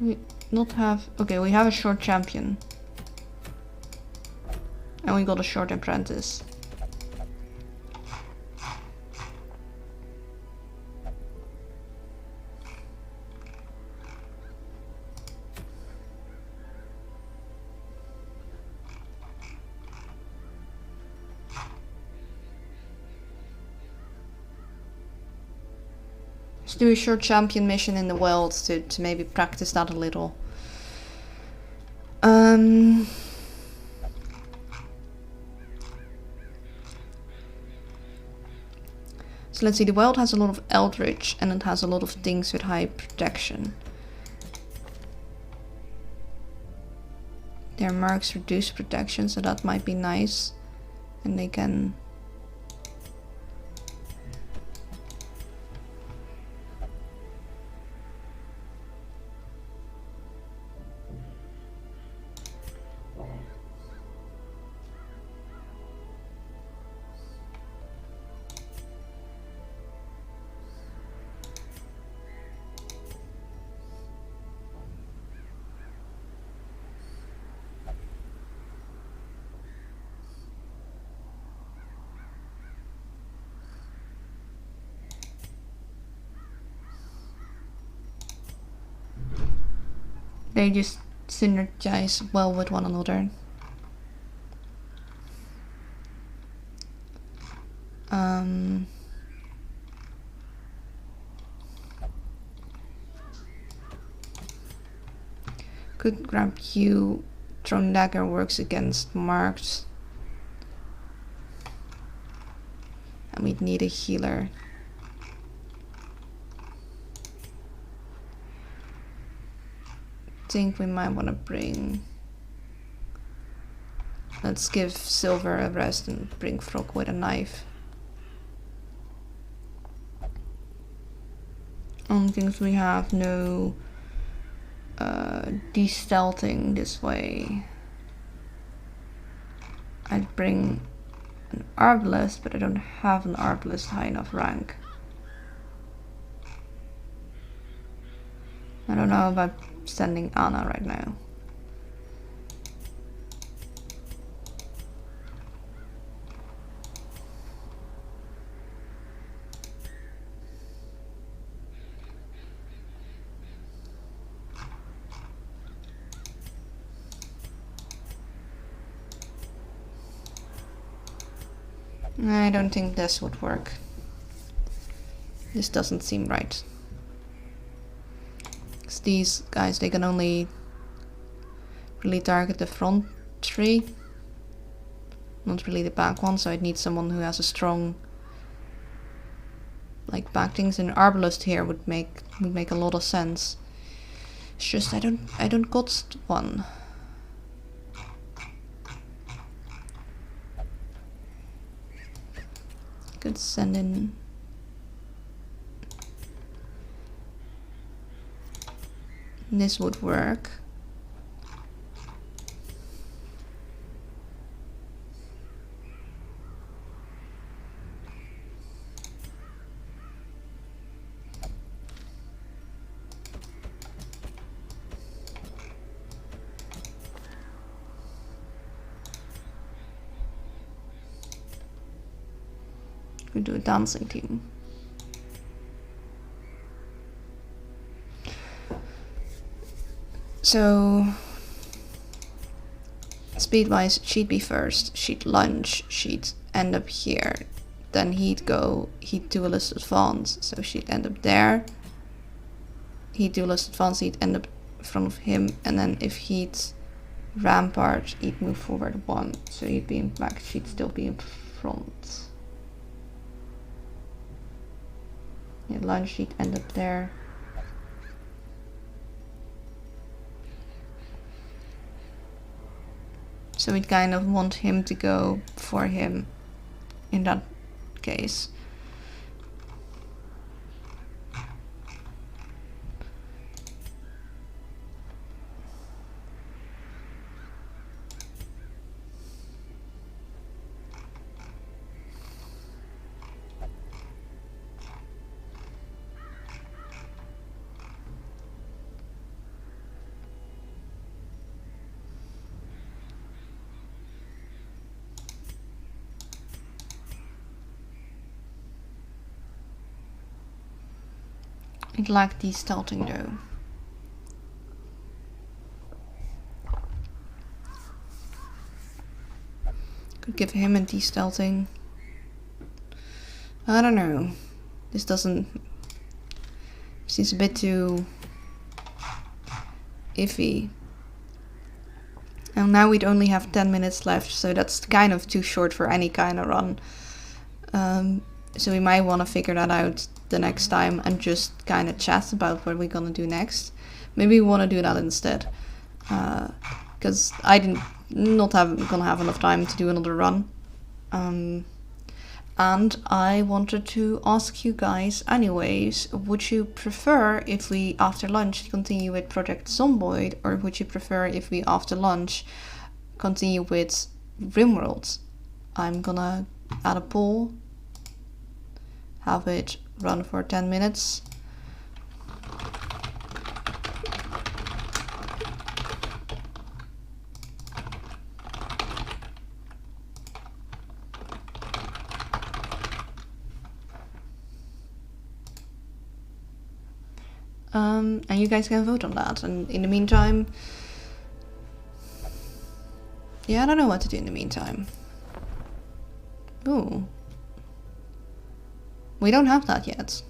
We not have... Okay, we have a short champion. And we got a short apprentice. Let's do a short champion mission in the world to maybe practice that a little. So let's see, the world has a lot of Eldritch and it has a lot of things with high protection. Their marks reduce protection, so that might be nice. And they can... They just synergize well with one another. Could grab you. Thrown dagger works against marked. And we'd need a healer. Think we might want to bring. Let's give Silver a rest and bring Frog with a knife. On things we have no de-stealthing this way. I'd bring an arbalist, but I don't have an arbalist high enough rank. I don't know about sending Anna right now. I don't think this would work. This doesn't seem right. Because these guys, they can only really target the front tree, not really the back one, so I'd need someone who has a strong like back things. An arbalist here would make a lot of sense. It's just I don't got one. Could send in this would work. We do a dancing team. So speed wise, she'd be first, she'd lunge, she'd end up here, then he'd duelist advance, so she'd end up there, he'd duelist advance, he'd end up in front of him, and then if he'd rampart, he'd move forward one, so he'd be in back, she'd still be in front. Yeah, lunge, she'd end up there. So we'd kind of want him to go for him in that case. I'd like de-stealthing though. Could give him a de-stealthing. I don't know. This doesn't... seems a bit too iffy. And now we'd only have 10 minutes left, so that's kind of too short for any kind of run. So we might want to figure that out the next time and just kind of chat about what we're gonna do next. Maybe we want to do that instead, because I gonna have enough time to do another run, and I wanted to ask you guys anyways, would you prefer if we after lunch continue with Project Zomboid, or would you prefer if we after lunch continue with RimWorld? I'm gonna add a poll, have it run for 10 minutes. and you guys can vote on that. And in the meantime, yeah, I don't know what to do in the meantime. Ooh. We don't have that yet.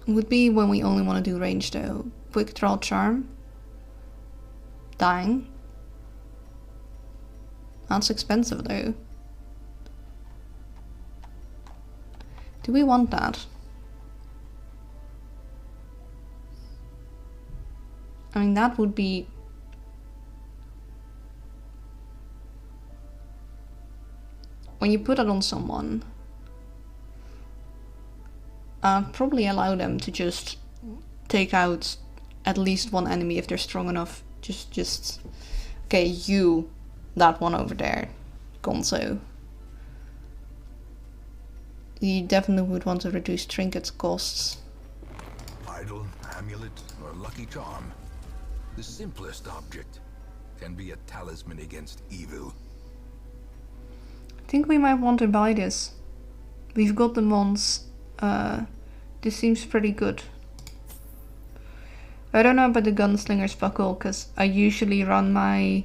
Would be when we only want to do range though. Quick draw charm. Dying. That's expensive though. Do we want that? I mean, that would be... When you put it on someone, probably allow them to just take out at least one enemy if they're strong enough. Just... Okay, you, that one over there, Gonzo. You definitely would want to reduce trinkets costs. Idol, amulet, or lucky charm. The simplest object can be a talisman against evil. I think we might want to buy this. We've got the mons. This seems pretty good. I don't know about the gunslinger's buckle, because I usually run my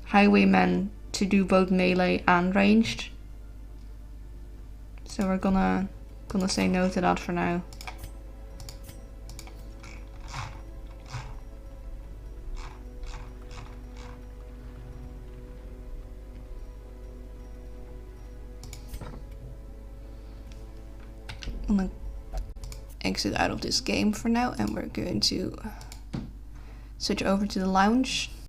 highwaymen to do both melee and ranged. So we're gonna say no to that for now. I'm gonna exit out of this game for now, and we're going to switch over to the lounge.